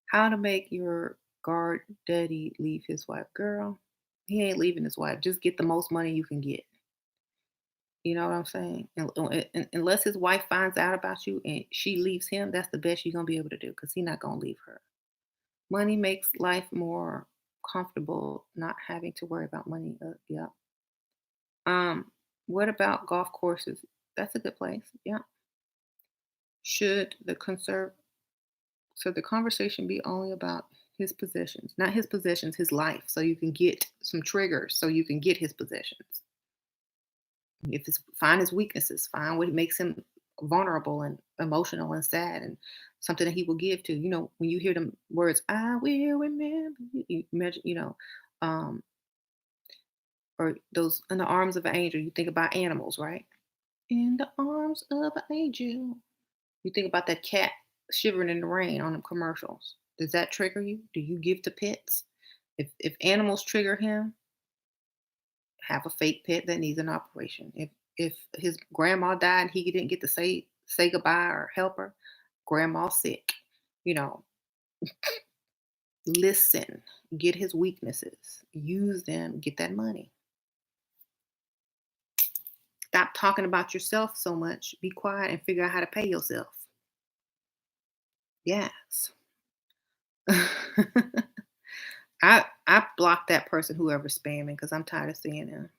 Speaker 1: How to make your guard daddy leave his wife, girl? He ain't leaving his wife. Just get the most money you can get. You know what I'm saying? And unless his wife finds out about you and she leaves him, that's the best you're gonna be able to do because he's not gonna leave her. Money makes life more comfortable, not having to worry about money. Yeah. Um, what about golf courses? That's a good place. Yeah. Should the conserve so the conversation be only about his possessions, not his possessions, his life, so you can get some triggers, so you can get his possessions. If it's find his weaknesses, find what makes him vulnerable and emotional and sad, and something that he will give to. When you hear them words, "I will remember," you imagine, um, or those in the arms of an angel. You think about animals, right? In the arms of an angel. You think about that cat shivering in the rain on the commercials. Does that trigger you? Do you give to pets? If animals trigger him, have a fake pet that needs an operation. If his grandma died and he didn't get to say goodbye or help her, grandma's sick. You know, listen, get his weaknesses, use them, get that money. Stop talking about yourself so much. Be quiet and figure out how to pay yourself. Yes. I blocked that person whoever's spamming because I'm tired of seeing them.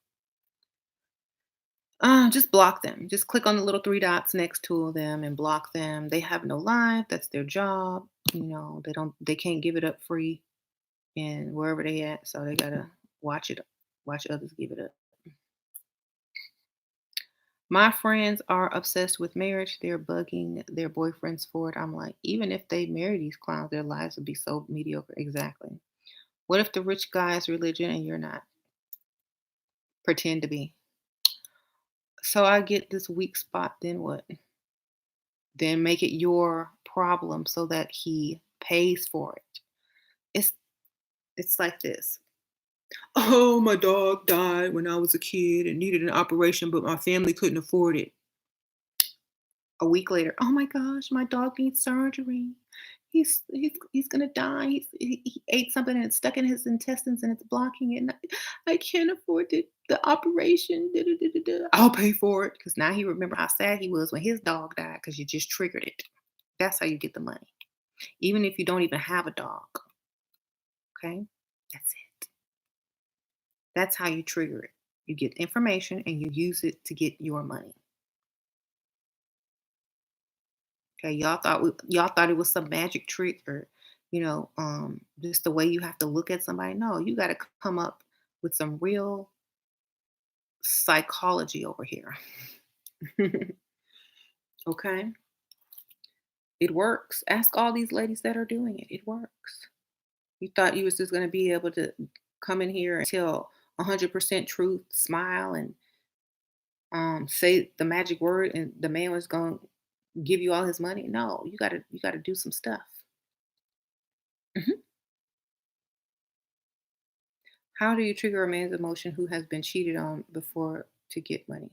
Speaker 1: Just block them. Just click on the little three dots next to them and block them. They have no life. That's their job. They can't give it up free and wherever they at. So they gotta watch it, watch others give it up. My friends are obsessed with marriage. They're bugging their boyfriends for it. I'm like, even if they marry these clowns, their lives would be so mediocre. Exactly. What if the rich guy is religion and you're not? Pretend to be. So I get this weak spot, then what? Then make it your problem so that he pays for it. It's it's like this. Oh, my dog died when I was a kid and needed an operation, but my family couldn't afford it. A week later, oh my gosh, my dog needs surgery. He's gonna die. He ate something and it's stuck in his intestines and it's blocking it. And I can't afford the operation. Da, da, da, da, da. I'll pay for it because now he remember how sad he was when his dog died because you just triggered it. That's how you get the money, even if you don't even have a dog. Okay, that's it. That's how you trigger it. You get information and you use it to get your money. Okay, y'all thought it was some magic trick or, just the way you have to look at somebody. No, you got to come up with some real psychology over here. Okay, it works. Ask all these ladies that are doing it. It works. You thought you was just gonna be able to come in here and tell 100% truth, smile, and say the magic word, and the man was gonna give you all his money. No, you gotta do some stuff. Mhm. How do you trigger a man's emotion who has been cheated on before to get money?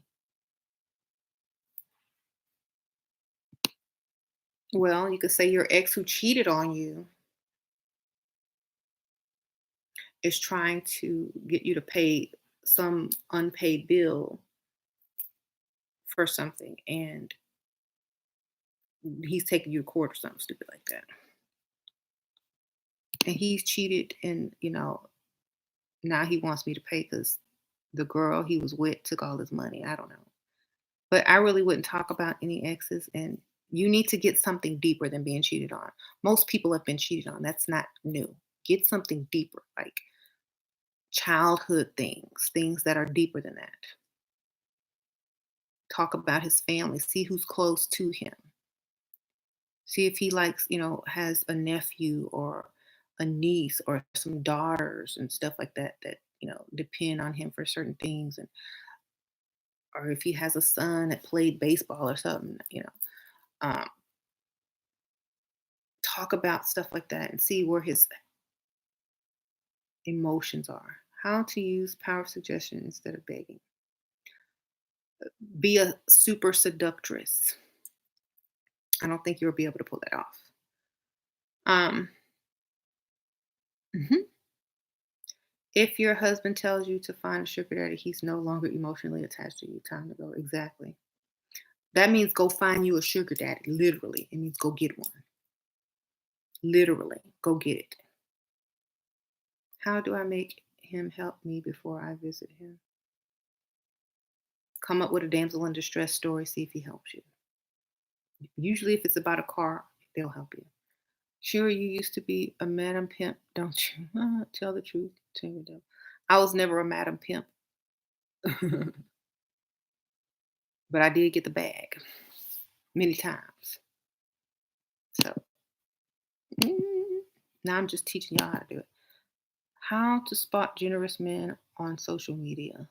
Speaker 1: Well, you could say your ex who cheated on you is trying to get you to pay some unpaid bill for something, and he's taking you to court or something stupid like that. And he's cheated, and now he wants me to pay because the girl he was with took all his money. I don't know. But I really wouldn't talk about any exes, and you need to get something deeper than being cheated on. Most people have been cheated on. That's not new. Get something deeper, like childhood things, things that are deeper than that. Talk about his family, see who's close to him. See if he likes, has a nephew or a niece or some daughters and stuff like that that, depend on him for certain things, and or if he has a son that played baseball or something. Um, Talk about stuff like that and see where his emotions are. How to use power suggestion instead of begging. Be a super seductress. I don't think you'll be able to pull that off. Um, mhm. If your husband tells you to find a sugar daddy, he's no longer emotionally attached to you. Time to go. Exactly. That means go find you a sugar daddy. Literally, it means go get one. Literally, go get it. How do I make him help me before I visit him? Come up with a damsel in distress story. See if he helps you. Usually, if it's about a car, they'll help you. Sure, you used to be a madam pimp, don't you? Tell the truth. Tell me though. I was never a madam pimp, but I did get the bag many times. So mm, now I'm just teaching y'all how to do it. How to spot generous men on social media.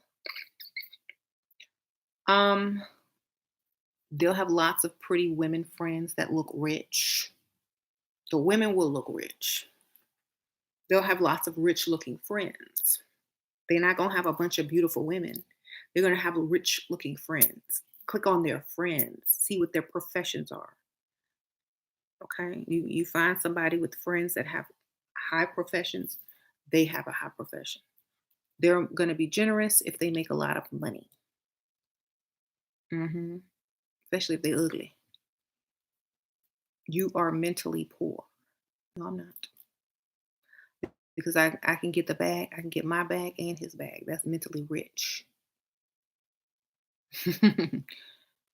Speaker 1: Um, they'll have lots of pretty women friends that look rich. The women will look rich. They'll have lots of rich looking friends. They're not going to have a bunch of beautiful women. They're going to have rich looking friends. Click on their friends, see what their professions are. Okay. You find somebody with friends that have high professions, they have a high profession. They're going to be generous if they make a lot of money. hmm Especially if they're ugly. You are mentally poor. No, I'm not. Because I can get the bag, I can get my bag and his bag. That's mentally rich.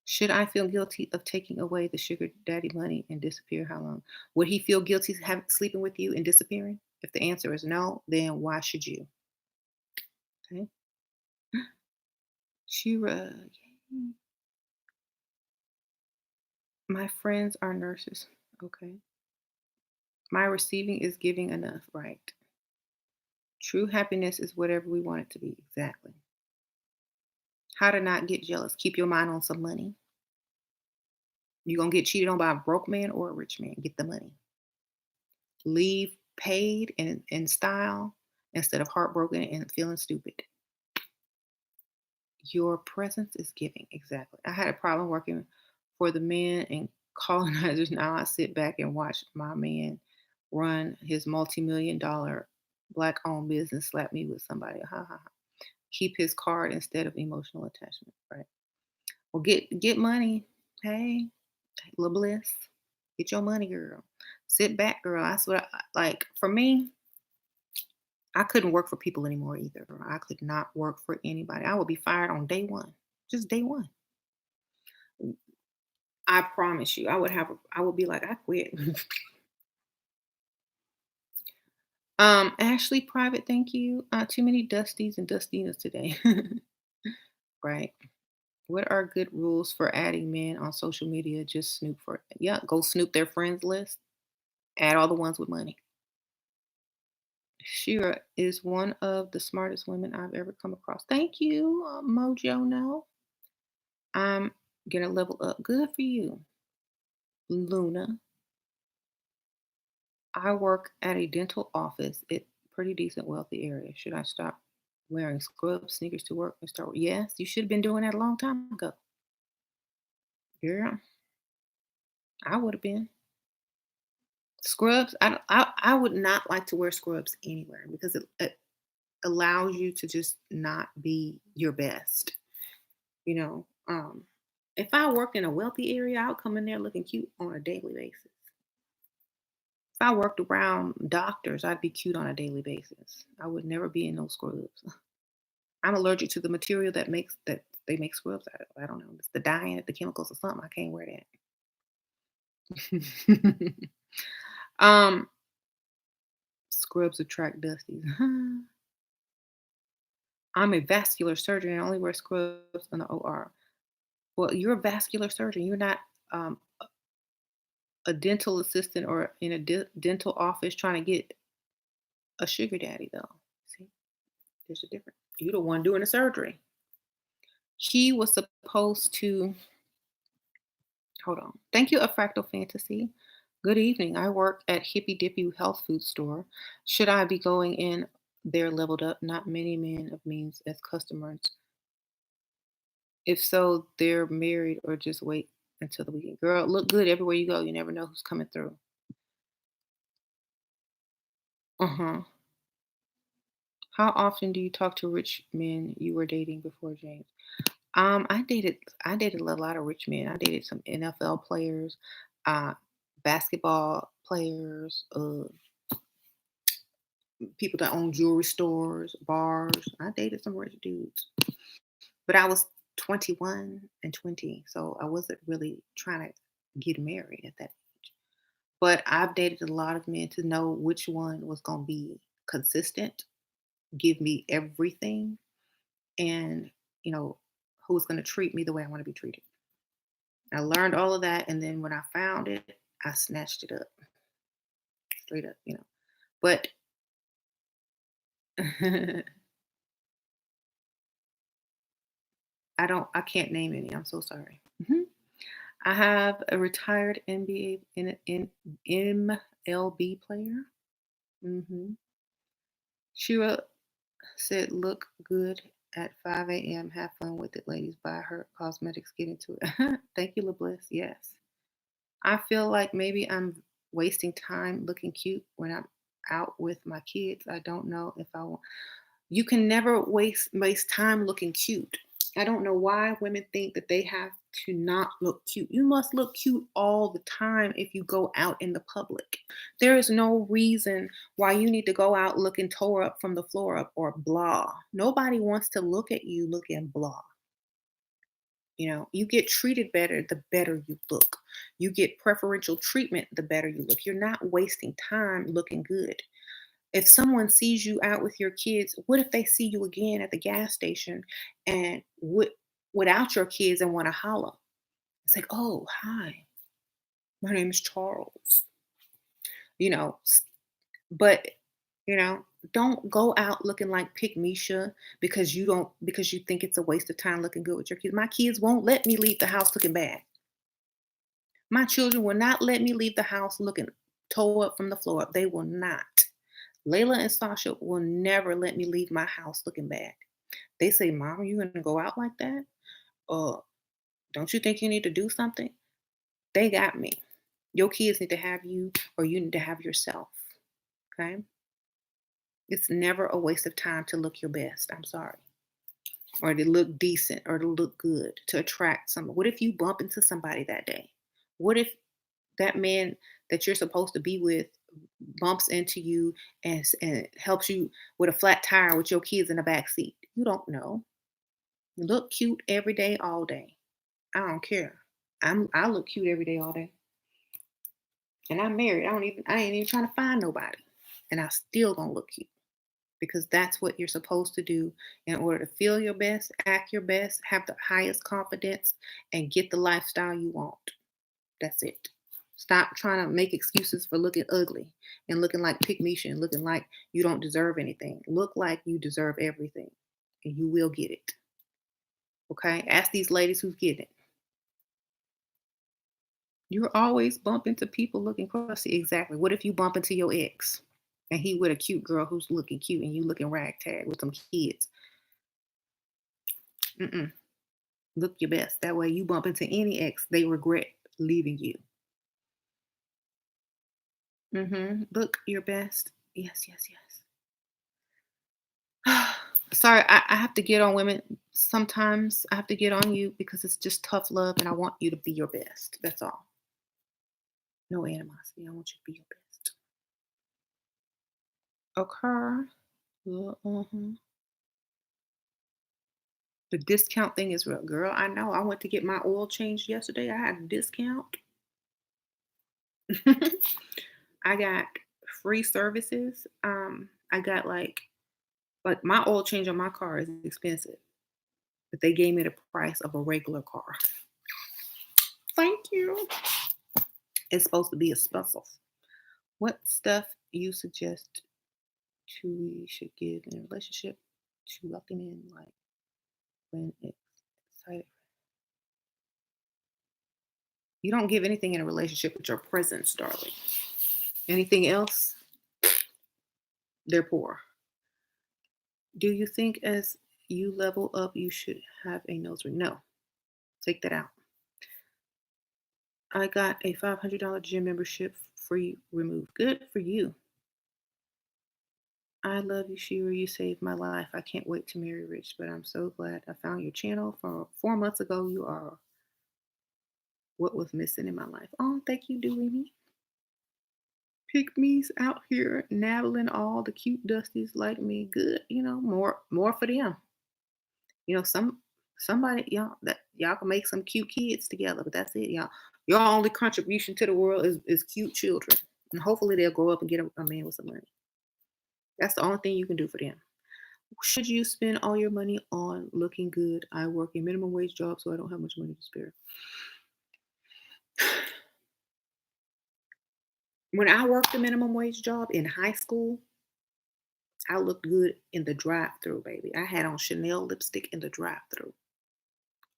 Speaker 1: Should I feel guilty of taking away the sugar daddy money and disappear? How long? Would he feel guilty sleeping with you and disappearing? If the answer is no, then why should you? Okay. Shira, my friends are nurses. Okay. My receiving is giving enough, right? True happiness is whatever we want it to be. Exactly. How to not get jealous. Keep your mind on some money. You're going to get cheated on by a broke man or a rich man. Get the money. Leave paid and in style instead of heartbroken and feeling stupid. Your presence is giving. Exactly. I had a problem working for the men and colonizers. Now I sit back and watch my man run his multi-million dollar black owned business slap me with somebody. Ha ha ha. Keep his card instead of emotional attachment. Right. Well, get money. Hey, little bliss. Get your money, girl. Sit back, girl. That's what I like. For me, I couldn't work for people anymore either. I could not work for anybody. I would be fired on day one. Just day one. I promise you. I would be like, I quit. Ashley, private, thank you. Too many Dusties and Dustinas today. Right. What are good rules for adding men on social media? Just snoop for yeah, go snoop their friends list. Add all the ones with money. Shira is one of the smartest women I've ever come across. Thank you, Mojo. No, I'm gonna level up. Good for you, Luna. I work at a dental office. It pretty decent, wealthy area. Should I stop wearing scrubs, sneakers to work and start? Yes, you should have been doing that a long time ago. Yeah, I would have been. Scrubs. I would not like to wear scrubs anywhere because it allows you to just not be your best. You know, if I worked in a wealthy area, I would come in there looking cute on a daily basis. If I worked around doctors, I'd be cute on a daily basis. I would never be in those scrubs. I'm allergic to the material that they make scrubs out of. I don't know. It's the dye in it, the chemicals or something. I can't wear that. um, Scrubs attract dusties. I'm a vascular surgeon and I only wear scrubs in the OR. Well, you're a vascular surgeon. You're not um, a dental assistant or in a dental office trying to get a sugar daddy, though. See, there's a difference. You're the one doing the surgery. He was supposed to, hold on. Thank you, A Fractal Fantasy. Good evening. I work at Hippy Dippy Health Food Store. Should I be going in there leveled up? Not many men of means as customers. If so, they're married or just wait until the weekend. Girl, look good everywhere you go. You never know who's coming through. Uh huh. How often do you talk to rich men you were dating before James? I dated a lot of rich men. I dated some NFL players, uh, basketball players, people that own jewelry stores, bars. I dated some rich dudes, but I was 21 and 20, so I wasn't really trying to get married at that age. But I've dated a lot of men to know which one was going to be consistent, give me everything, and you know who's going to treat me the way I want to be treated. I learned all of that, and then when I found it, I snatched it up straight up. But I can't name any. I'm so sorry. Mhm. I have a retired NBA in MLB player. hmm Shira said, "Look good at 5 a.m. Have fun with it, ladies. Buy her cosmetics. Get into it." Thank you, LeBliss. Yes. I feel like maybe I'm wasting time looking cute when I'm out with my kids. I don't know if I want. You can never waste time looking cute. I don't know why women think that they have to not look cute. You must look cute all the time if you go out in the public. There is no reason why you need to go out looking tore up from the floor up or blah. Nobody wants to look at you looking blah. You get treated better the better you look. You get preferential treatment the better you look. You're not wasting time looking good. If someone sees you out with your kids, what if they see you again at the gas station and without your kids and want to holler? It's like, oh, hi, my name is Charles. You know, but you know, don't go out looking like Pick Misha because you think it's a waste of time looking good with your kids. My kids won't let me leave the house looking bad. My children will not let me leave the house looking toe up from the floor up. They will not. Layla and Sasha will never let me leave my house looking bad. They say, Mom, you gonna go out like that? Or don't you think you need to do something? They got me. Your kids need to have you, or you need to have yourself. Okay? It's never a waste of time to look your best. I'm sorry. Or to look decent or to look good to attract someone. What if you bump into somebody that day? What if that man that you're supposed to be with bumps into you and helps you with a flat tire with your kids in the back seat? You don't know. You look cute every day, all day. I don't care. I look cute every day, all day. And I'm married. I ain't even trying to find nobody. And I still gonna look cute. Because that's what you're supposed to do in order to feel your best, act your best, have the highest confidence, and get the lifestyle you want. That's it. Stop trying to make excuses for looking ugly and looking like Pick Misha and looking like you don't deserve anything. Look like you deserve everything, and you will get it. Okay? Ask these ladies who's getting it. You're always bump into people looking crusty. Exactly. What if you bump into your ex and he with a cute girl who's looking cute and you looking ragtag with some kids? Mm-mm. Look your best. That way you bump into any ex, they regret leaving you. Look your best. Yes, yes, yes. Sorry, I have to get on women. Sometimes I have to get on you because it's just tough love and I want you to be your best. That's all. No animosity. I want you to be your best. Okay. Uh-huh. The discount thing is real, girl. I know. I went to get my oil changed yesterday. I had a discount. I got free services. I got like my oil change on my car is expensive, but they gave me the price of a regular car. Thank you. It's supposed to be a special. What stuff you suggest to we should give in a relationship to locking in like when it's excited? You don't give anything in a relationship with your presence, darling. Anything else, they're poor. Do you think as you level up, you should have a nose ring? No, take that out. I got a $500 gym membership free removed. Good for you. I love you, Shira. You saved my life. I can't wait to marry rich, but I'm so glad I found your channel. For 4 months ago, you are what was missing in my life. Oh, thank you, Doing. Pick me's out here nabbling all the cute dusties like me. Good, more for them. Somebody y'all can make some cute kids together, but that's it, y'all. Your only contribution to the world is cute children, and hopefully they'll grow up and get a man with some money. That's the only thing you can do for them. Should you spend all your money on looking good? I work a minimum wage job, so I don't have much money to spare. When I worked a minimum wage job in high school, I looked good in the drive-through, baby. I had on Chanel lipstick in the drive-through,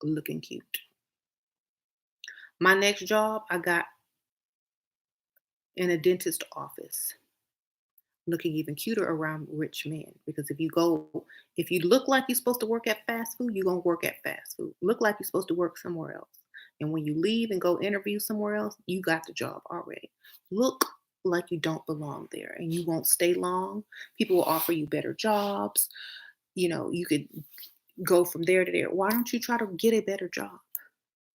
Speaker 1: looking cute. My next job, I got in a dentist office, looking even cuter around rich men. Because if you look like you're supposed to work at fast food, you're gonna work at fast food. Look like you're supposed to work somewhere else. And when you leave and go interview somewhere else, you got the job already. Look like you don't belong there and you won't stay long. People will offer you better jobs. You could go from there to there. Why don't you try to get a better job?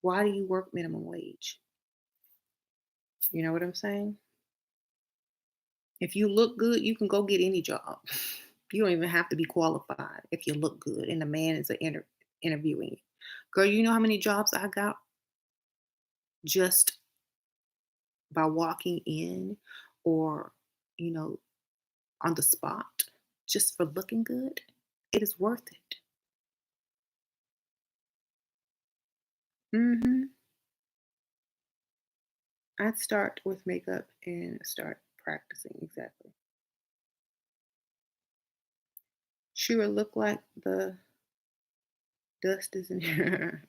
Speaker 1: Why do you work minimum wage? You know what I'm saying? If you look good, you can go get any job. You don't even have to be qualified if you look good and the man is interviewing you. Girl, you know how many jobs I got just by walking in or, you know, on the spot just for looking good? It is worth it. Mhm. I'd start with makeup and start practicing exactly. Shira look like the dust is in here.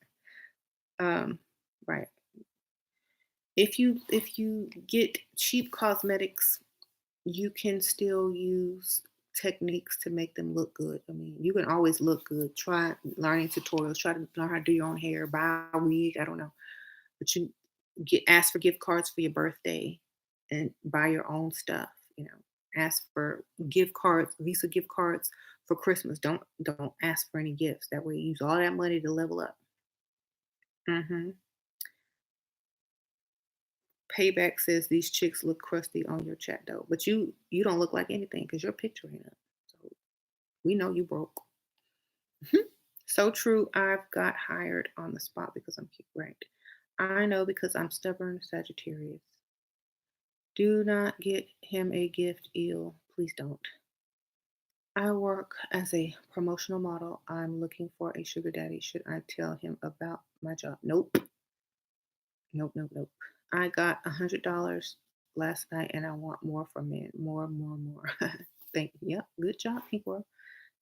Speaker 1: um, right. If you get cheap cosmetics, you can still use techniques to make them look good. I mean, you can always look good. Try learning tutorials. Try to learn how to do your own hair. Buy a wig. I don't know, but you get ask for gift cards for your birthday, and buy your own stuff. You know, ask for gift cards, Visa gift cards for Christmas. Don't ask for any gifts. That way, you use all that money to level up. Hmm. Payback says these chicks look crusty on your chat though, but you don't look like anything because your picture ain't up. So we know you broke. Mhm. So true. I've got hired on the spot because I'm cute, right? I know because I'm stubborn Sagittarius. Do not get him a gift, ill. Please don't. I work as a promotional model. I'm looking for a sugar daddy. Should I tell him about my job? Nope. Nope, nope, nope. I got $100 last night and I want more from men. More, more, more. Thank you. Yep. Good job, people.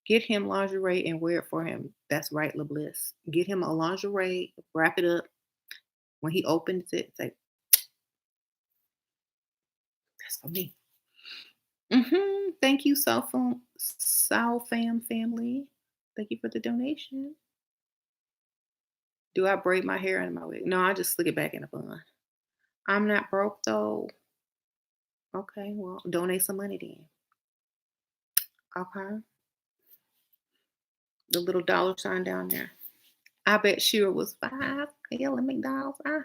Speaker 1: Get him lingerie and wear it for him. That's right, LeBliss. Get him a lingerie, wrap it up. When he opens it, say, that's for me. Thank you, South Fam family. Thank you for the donation. Do I braid my hair in my wig? No, I just slick it back in a bun. I'm not broke though. Okay, well, donate some money then. Okay. The little dollar sign down there. I bet Shira was 5 at McDonald's. I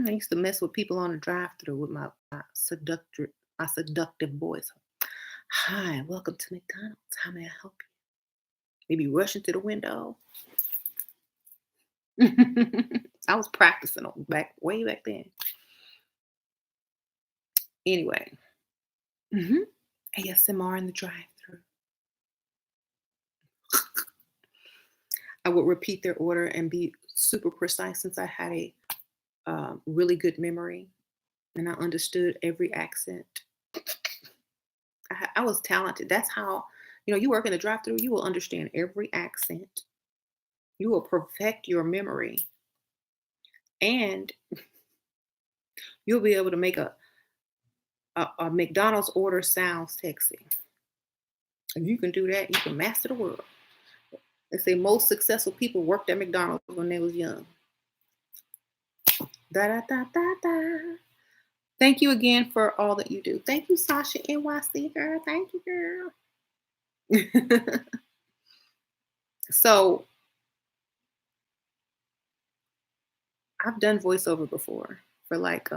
Speaker 1: used to mess with people on the drive-through with my seductive voice. Hi, welcome to McDonald's. How may I help you? Maybe rushing to the window. I was practicing on way back then. Anyway, ASMR in the drive-through. I would repeat their order and be super precise since I had a really good memory and I understood every accent. I was talented. That's how, you work in the drive through, you will understand every accent. You will perfect your memory and you'll be able to make a McDonald's order sound sexy. If you can do that, you can master the world. They say most successful people worked at McDonald's when they was young. Da da da da da. Thank you again for all that you do. Thank you, Sasha NYC girl. Thank you, girl. So I've done voiceover before for like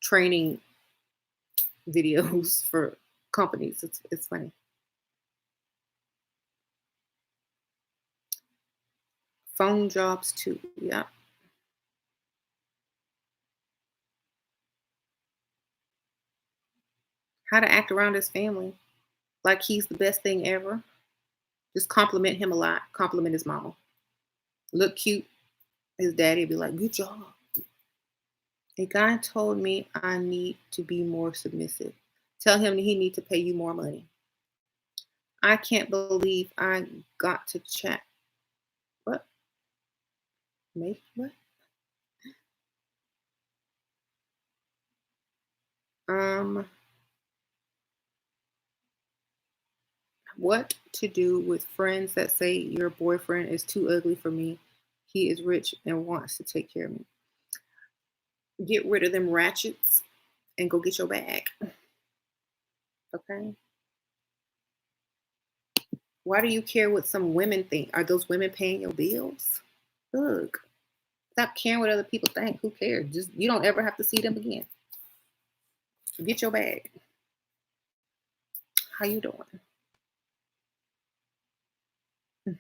Speaker 1: training videos for companies. It's funny. Phone jobs too. Yeah. How to act around his family like he's the best thing ever. Just compliment him a lot. Compliment his mama. Look cute. His daddy would be like, "Good job." A guy told me I need to be more submissive. Tell him he need to pay you more money. I can't believe I got to chat. What? Maybe what? Um, what to do with friends that say your boyfriend is too ugly for me? He is rich and wants to take care of me. Get rid of them ratchets and go get your bag. Okay. Why do you care what some women think? Are those women paying your bills? Look, stop caring what other people think. Who cares? Just you don't ever have to see them again. Get your bag. How you doing?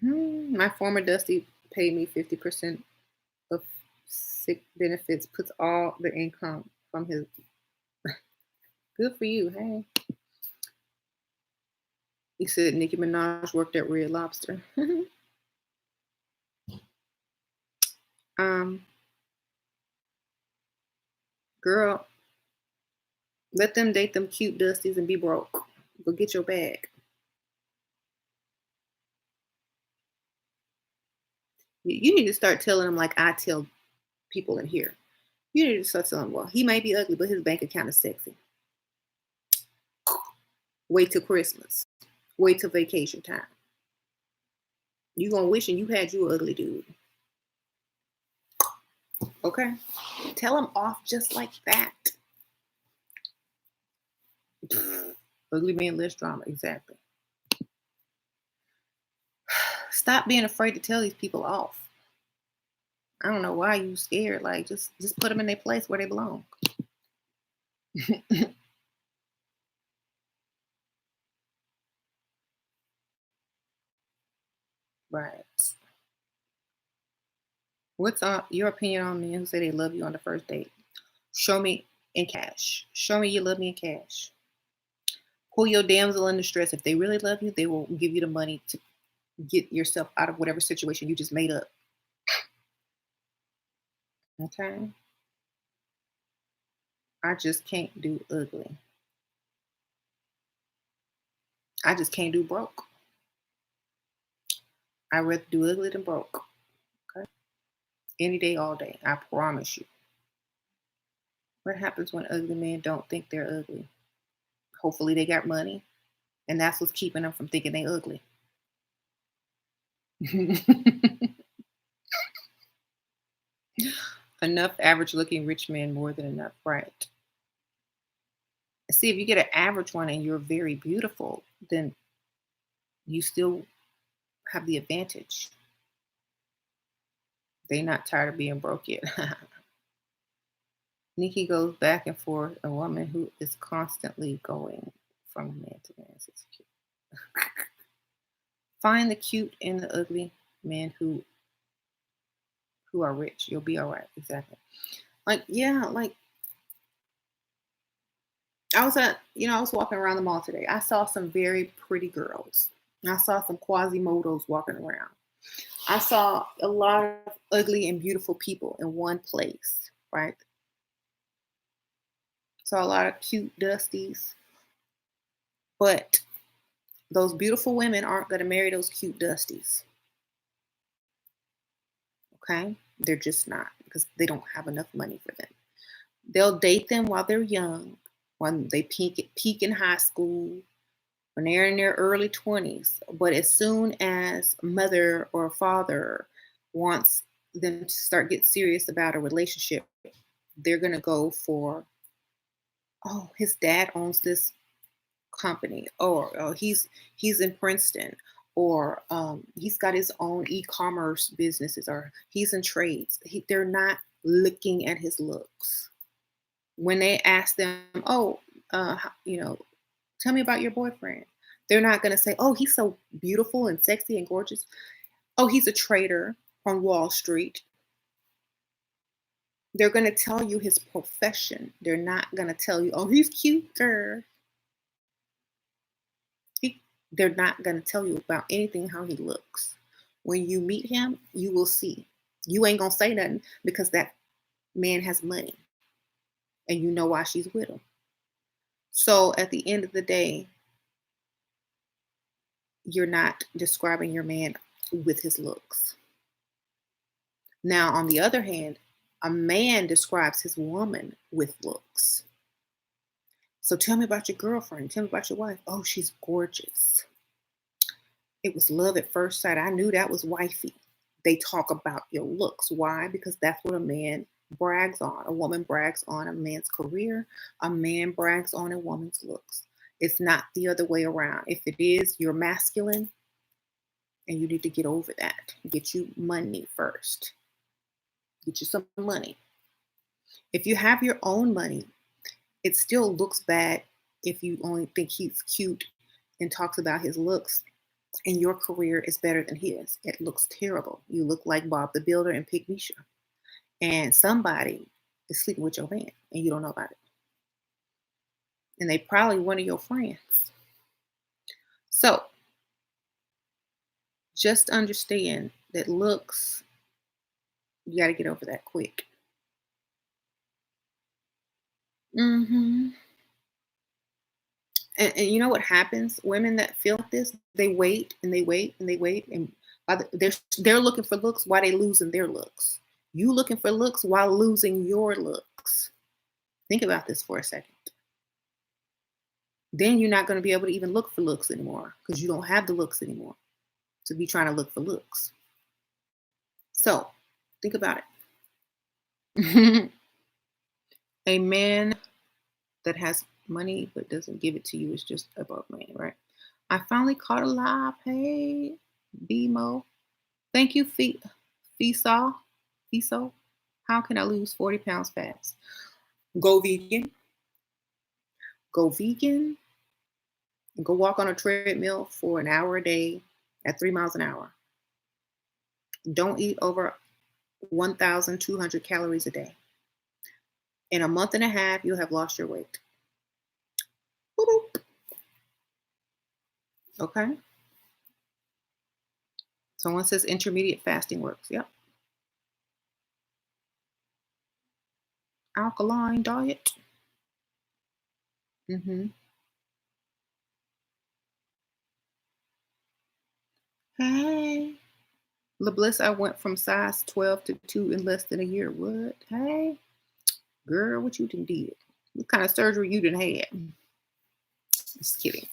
Speaker 1: My former Dusty paid me 50% of sick benefits, puts all the income from his. Good for you. Hey. He said Nicki Minaj worked at Red Lobster. um, Girl, let them date them cute Dusties and be broke. Go get your bag. You need to start telling them like I tell people in here. You need to start telling them, well, he might be ugly, but his bank account is sexy. Wait till Christmas. Wait till vacation time. You gonna wishing you had you ugly dude. Okay? Tell him off just like that. Ugly man, less drama. Exactly. Stop being afraid to tell these people off. I don't know why you scared. Like just put them in their place where they belong. Right. What's your opinion on men who say they love you on the first date? Show me in cash. Show me you love me in cash. Pull your damsel in distress. If they really love you, they will give you the money to get yourself out of whatever situation you just made up. Okay? I just can't do ugly. I just can't do broke. I'd rather do ugly than broke. Okay? Any day, all day. I promise you. What happens when ugly men don't think they're ugly? Hopefully they got money, and that's what's keeping them from thinking they ugly. Enough average looking rich men, more than enough, right? See, if you get an average one and you're very beautiful, then you still have the advantage. They not tired of being broke yet. Nikki goes back and forth, a woman who is constantly going from man to man. It's cute. Find the cute and the ugly men who are rich. You'll be all right. Exactly. Like, yeah, like I was walking around the mall today. I saw some very pretty girls. I saw some Quasimodos walking around. I saw a lot of ugly and beautiful people in one place, right? Saw a lot of cute dusties, but those beautiful women aren't going to marry those cute dusties. Okay? They're just not because they don't have enough money for them. They'll date them while they're young, when they peak in high school, when they're in their early 20s. But as soon as mother or father wants them to start get serious about a relationship, they're going to go for, oh, his dad owns this company, or oh, he's in Princeton, or he's got his own e-commerce businesses, or he's in trades. They're not looking at his looks. When they ask them, oh, tell me about your boyfriend, they're not going to say, oh, he's so beautiful and sexy and gorgeous. Oh, he's a trader on Wall Street. They're going to tell you his profession. They're not going to tell you, oh, he's cute, girl. They're not going to tell you about anything how he looks. When you meet him, you will see. You ain't going to say nothing because that man has money and you know why she's with him. So at the end of the day, you're not describing your man with his looks. Now, on the other hand, a man describes his woman with looks. So tell me about your girlfriend. Tell me about your wife. Oh, she's gorgeous. It was love at first sight. I knew that was wifey. They talk about your looks. Why? Because that's what a man brags on. A woman brags on a man's career. A man brags on a woman's looks. It's not the other way around. If it is, you're masculine and you need to get over that. Get you money first. Get you some money. If you have your own money, it still looks bad if you only think he's cute and talks about his looks. and your career is better than his. It looks terrible. You look like Bob the Builder and Pygmy Misha. And somebody is sleeping with your man and you don't know about it. And they probably one of your friends. So just understand that looks, you got to get over that quick. hmm and you know what happens? Women that feel like this, they wait and they wait and they wait, and they're looking for looks while they losing their looks. You looking for looks while losing your looks. Think about this for a second. Then you're not going to be able to even look for looks anymore because you don't have the looks anymore to be trying to look for looks. So think about it. A man that has money but doesn't give it to you is just a broke man, right? I finally caught a live. Hey, BMO. Thank you, Feesaw. Feesaw. How can I lose 40 pounds fast? Go vegan. Go vegan. And go walk on a treadmill for an hour a day at 3 miles an hour. Don't eat over 1,200 calories a day. In a month and a half, you'll have lost your weight. Boop. Okay. Someone says intermediate fasting works. Yep. Alkaline diet. Hey. LeBliss, I went from size 12 to 2 in less than a year. What? Hey. Girl, what you done did? What kind of surgery you done had? Just kidding.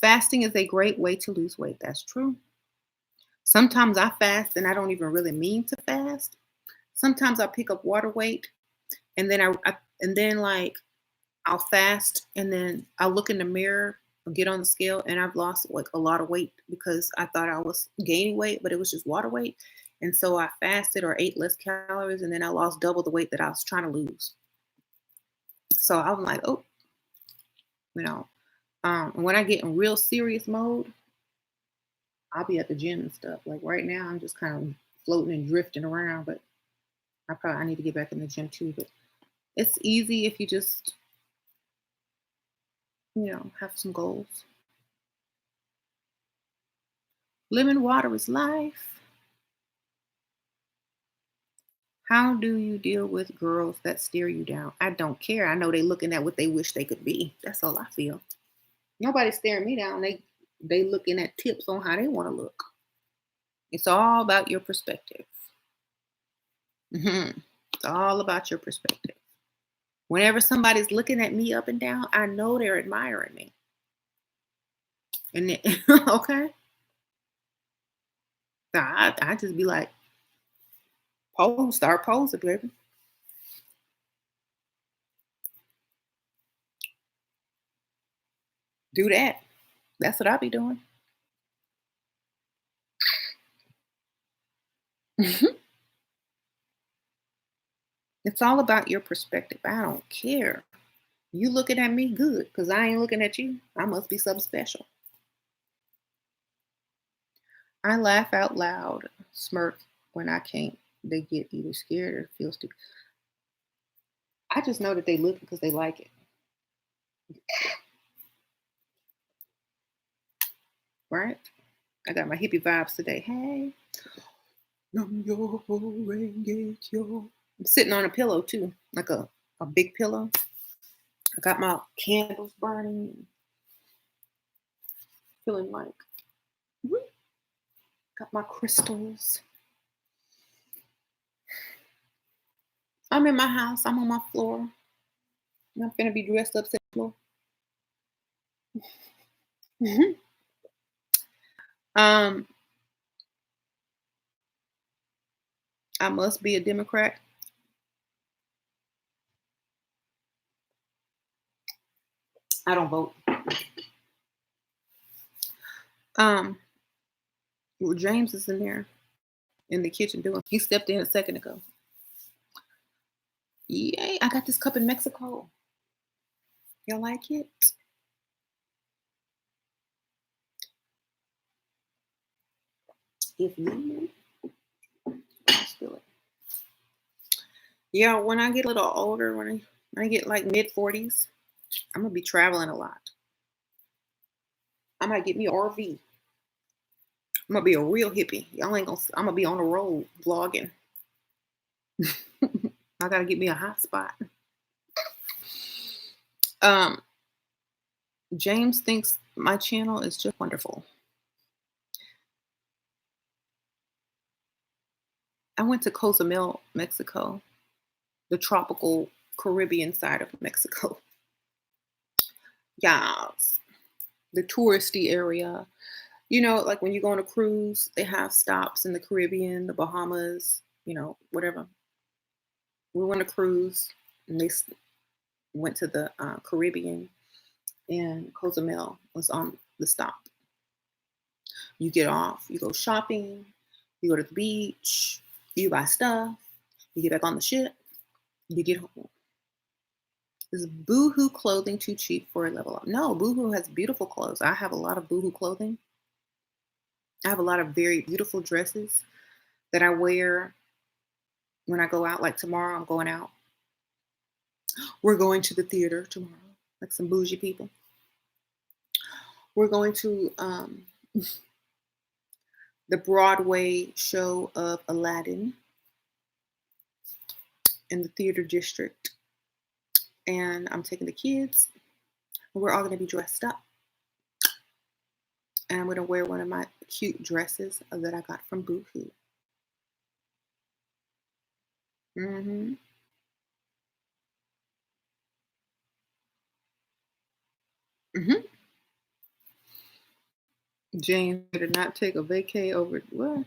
Speaker 1: Fasting is a great way to lose weight. That's true. Sometimes I fast and I don't even really mean to fast. Sometimes I pick up water weight and then like I'll fast and then I'll look in the mirror or get on the scale and I've lost like a lot of weight because I thought I was gaining weight, but it was just water weight. And so I fasted or ate less calories and then I lost double the weight that I was trying to lose. So I'm like, oh, and when I get in real serious mode, I'll be at the gym and stuff. Like right now, I'm just kind of floating and drifting around, but I need to get back in the gym too. But it's easy if you just, have some goals. Lemon water is life. How do you deal with girls that stare you down? I don't care. I know they looking at what they wish they could be. That's all I feel. Nobody's staring me down. They looking at tips on how they want to look. It's all about your perspective. It's all about your perspective. Whenever somebody's looking at me up and down, I know they're admiring me. And then, okay. So I just be like, start posing, baby. Do that. That's what I be doing. It's all about your perspective. I don't care. You looking at me good because I ain't looking at you. I must be something special. I laugh out loud, smirk when I can't. They get either scared or feel stupid. I just know that they look because they like it. Right? I got my hippie vibes today. Hey. I'm sitting on a pillow too, like a big pillow. I got my candles burning, feeling like got my crystals. I'm in my house. I'm on my floor. I'm gonna be dressed up to the floor. hmm Um, I must be a Democrat. I don't vote. Well, James is in there in the kitchen doing. He stepped in a second ago. Yay! I got this cup in Mexico. Y'all like it? If you, I'll spill it. Yeah, when I get a little older, when I get like mid 40s, I'm gonna be traveling a lot. I might get me an RV. I'm gonna be a real hippie. Y'all ain't gonna. I'm gonna be on the road vlogging. I gotta get me a hot spot. Um, James thinks my channel is just wonderful. I went to Cozumel, Mexico, the tropical Caribbean side of Mexico. Yes, the touristy area. You know, like when you go on a cruise, they have stops in the Caribbean, the Bahamas, whatever. We went on a cruise and went to the Caribbean, and Cozumel was on the stop. You get off, you go shopping, you go to the beach, you buy stuff, you get back on the ship, you get home. Is Boohoo clothing too cheap for a level up? No, Boohoo has beautiful clothes. I have a lot of Boohoo clothing. I have a lot of very beautiful dresses that I wear when I go out. Like tomorrow, I'm going out. We're going to the theater tomorrow, like some bougie people. We're going to the Broadway show of Aladdin in the theater district. And I'm taking the kids. And we're all going to be dressed up. And I'm going to wear one of my cute dresses that I got from Boohoo. Mm-hmm. Mm-hmm. James did not take a vacay over what?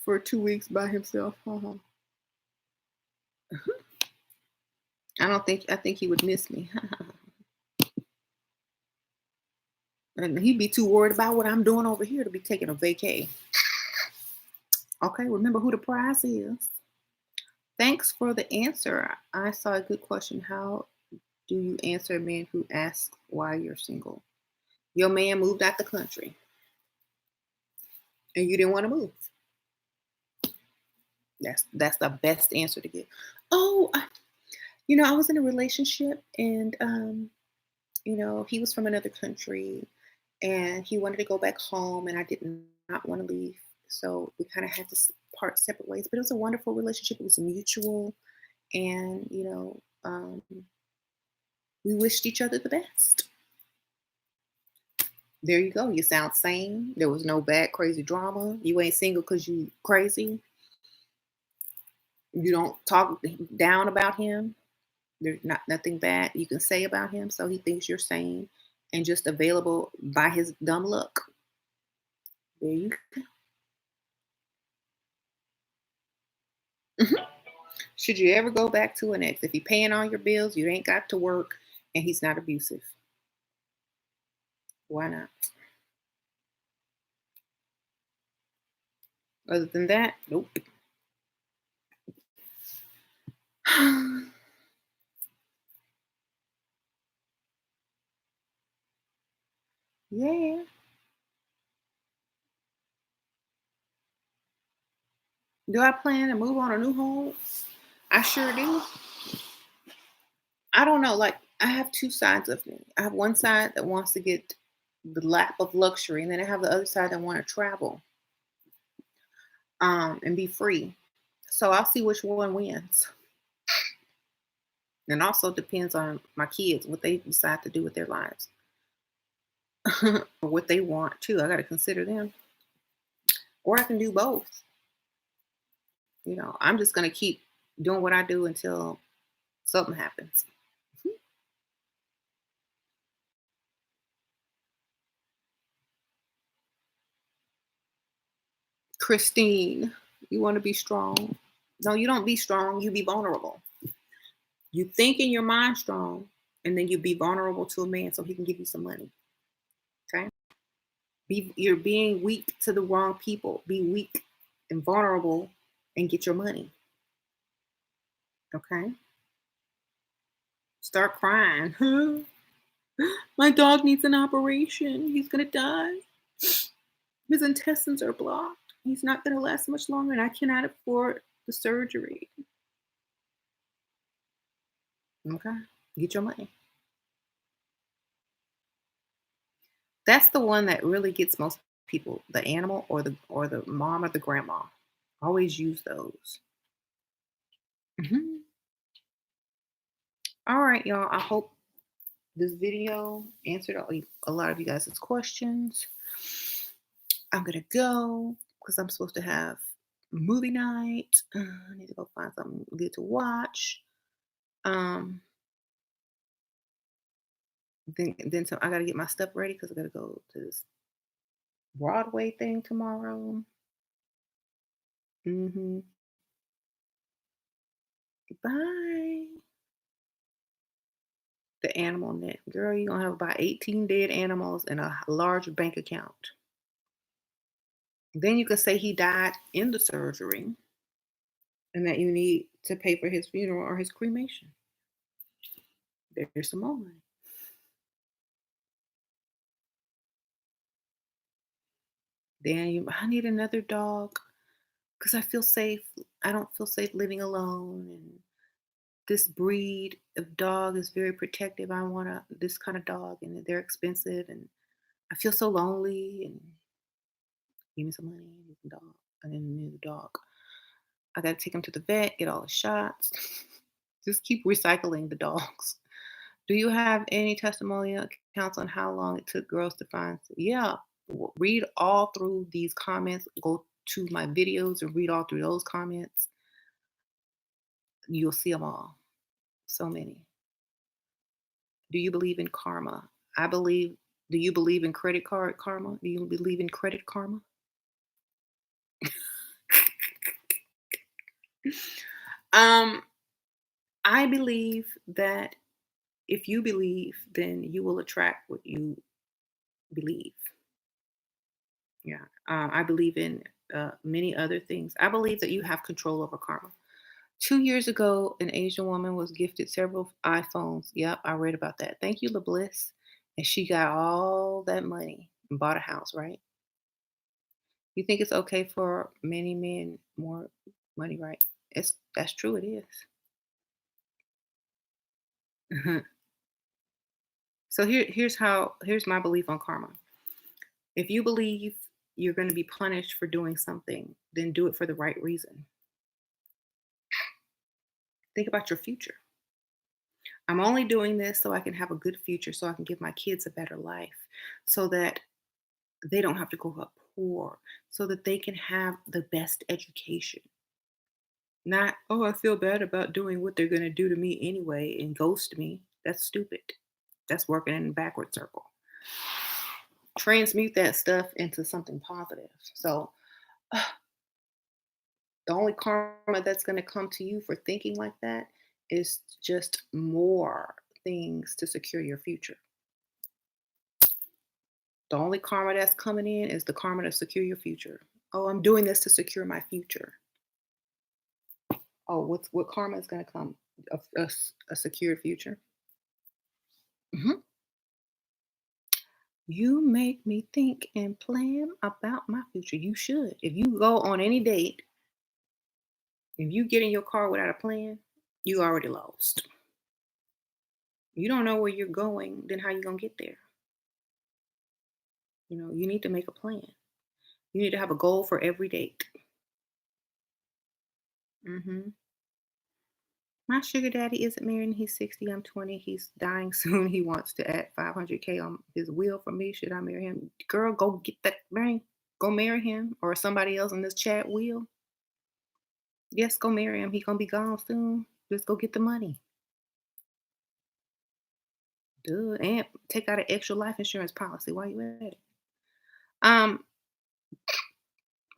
Speaker 1: For 2 weeks by himself. Uh-huh. I think he would miss me. And he'd be too worried about what I'm doing over here to be taking a vacay. Okay, remember who the prize is. Thanks for the answer. I saw a good question. How do you answer a man who asks why you're single? Your man moved out the country and you didn't want to move. That's the best answer to give. Oh, I was in a relationship and he was from another country and he wanted to go back home and I did not want to leave. So we kind of had to part separate ways, but it was a wonderful relationship. It was mutual and, we wished each other the best. There you go. You sound sane. There was no bad, crazy drama. You ain't single because you crazy. You don't talk down about him. There's nothing bad you can say about him. So he thinks you're sane and just available by his dumb luck. There you go. Mhm. Should you ever go back to an ex? If he's paying all your bills, you ain't got to work, and he's not abusive. Why not? Other than that, nope. Yeah. Do I plan to move on a new home? I sure do. I don't know. Like, I have two sides of me. I have one side that wants to get the lap of luxury, and then I have the other side that want to travel and be free. So I'll see which one wins. And also depends on my kids, what they decide to do with their lives. Or what they want too. I got to consider them. Or I can do both. I'm just going to keep doing what I do until something happens. Christine, you want to be strong. No, you don't be strong. You be vulnerable. You think in your mind strong, and then you be vulnerable to a man so he can give you some money. Okay? You're being weak to the wrong people. Be weak and vulnerable and get your money. Okay? Start crying. My dog needs an operation. He's gonna die. His intestines are blocked. He's not gonna last much longer, and I cannot afford the surgery. Okay, get your money. That's the one that really gets most people, the animal or the mom or the grandma. Always use those. Mhm. All right, y'all. I hope this video answered a lot of you guys' questions. I'm gonna go because I'm supposed to have movie night. I need to go find something good to watch. Um, then so I gotta get my stuff ready because I gotta go to this Broadway thing tomorrow. Hmm. Bye. The animal net. Girl, you're gonna have about 18 dead animals and a large bank account. Then you could say he died in the surgery and that you need to pay for his funeral or his cremation. There's some more money. Then I need another dog because I feel safe. I don't feel safe living alone. And this breed of dog is very protective. I want this kind of dog, and they're expensive. And I feel so lonely. And give me some money, give me some dog, and then need a dog. I got to take him to the vet, get all the shots. Just keep recycling the dogs. Do you have any testimonial accounts on how long it took girls to find? Yeah, read all through these comments. Go to my videos and read all through those comments. You'll see them all. So many. Do you believe in karma? I believe. Do you believe in credit card karma? Do you believe in credit karma? Um, I believe that if you believe, then you will attract what you believe. Yeah. I believe in many other things. I believe that you have control over karma. 2 years ago, an Asian woman was gifted several iPhones. Yep, I read about that. Thank you, LaBliss. And she got all that money and bought a house, right? You think it's okay for many men more money, right? That's true, it is. So here's my belief on karma. If you believe you're going to be punished for doing something, then do it for the right reason. Think about your future. I'm only doing this so I can have a good future, so I can give my kids a better life, so that they don't have to grow up poor, so that they can have the best education. Not, oh, I feel bad about doing what they're going to do to me anyway and ghost me. That's stupid. That's working in a backward circle. Transmute that stuff into something positive. So, the only karma that's going to come to you for thinking like that is just more things to secure your future. The only karma that's coming in is the karma to secure your future. Oh, I'm doing this to secure my future. Oh, what karma is going to come? A secured future. Mhm. You make me think and plan about my future. You should. If you go on any date, if you get in your car without a plan, you already lost. You don't know where you're going, then how you gonna get there? You need to make a plan. You need to have a goal for every date. Hmm. My sugar daddy isn't married and he's 60. I'm 20. He's dying soon. He wants to add 500K on his will for me. Should I marry him? Girl, go get that ring. Go marry him or somebody else in this chat will. Yes, go marry him. He gonna be gone soon. Just go get the money. Duh. And take out an extra life insurance policy while you at it. Um,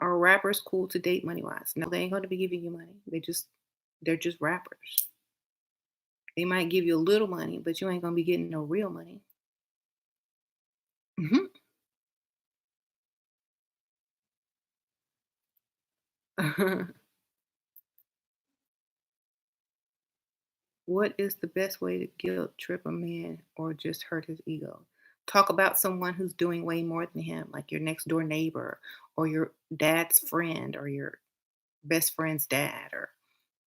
Speaker 1: are rappers cool to date money wise? No, they ain't gonna be giving you money. They're just rappers. They might give you a little money, but you ain't gonna be getting no real money. Mhm. What is the best way to guilt trip a man or just hurt his ego? Talk about someone who's doing way more than him, like your next door neighbor or your dad's friend or your best friend's dad or,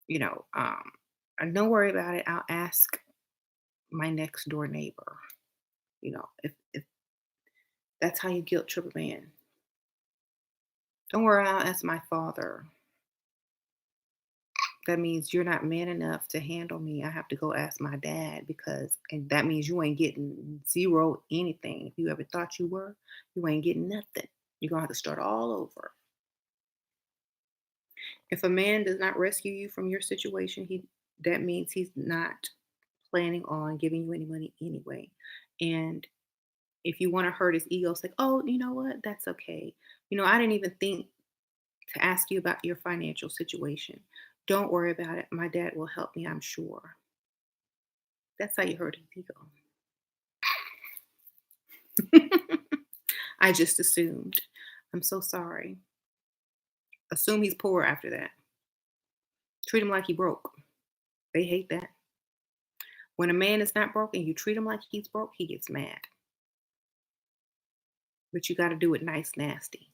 Speaker 1: you know, don't worry about it. I'll ask my next door neighbor, if that's how you guilt trip a man. Don't worry, I'll ask my father. That means you're not man enough to handle me. I have to go ask my dad and that means you ain't getting zero anything. If you ever thought you were, you ain't getting nothing. You're going to have to start all over. If a man does not rescue you from your situation, that means he's not planning on giving you any money anyway. And if you want to hurt his ego, it's like, oh, you know what? That's okay. I didn't even think to ask you about your financial situation. Don't worry about it. My dad will help me, I'm sure. That's how you hurt his ego. I just assumed. I'm so sorry. Assume he's poor after that. Treat him like he broke. They hate that. When a man is not broke and you treat him like he's broke, he gets mad. But you got to do it nice, nasty.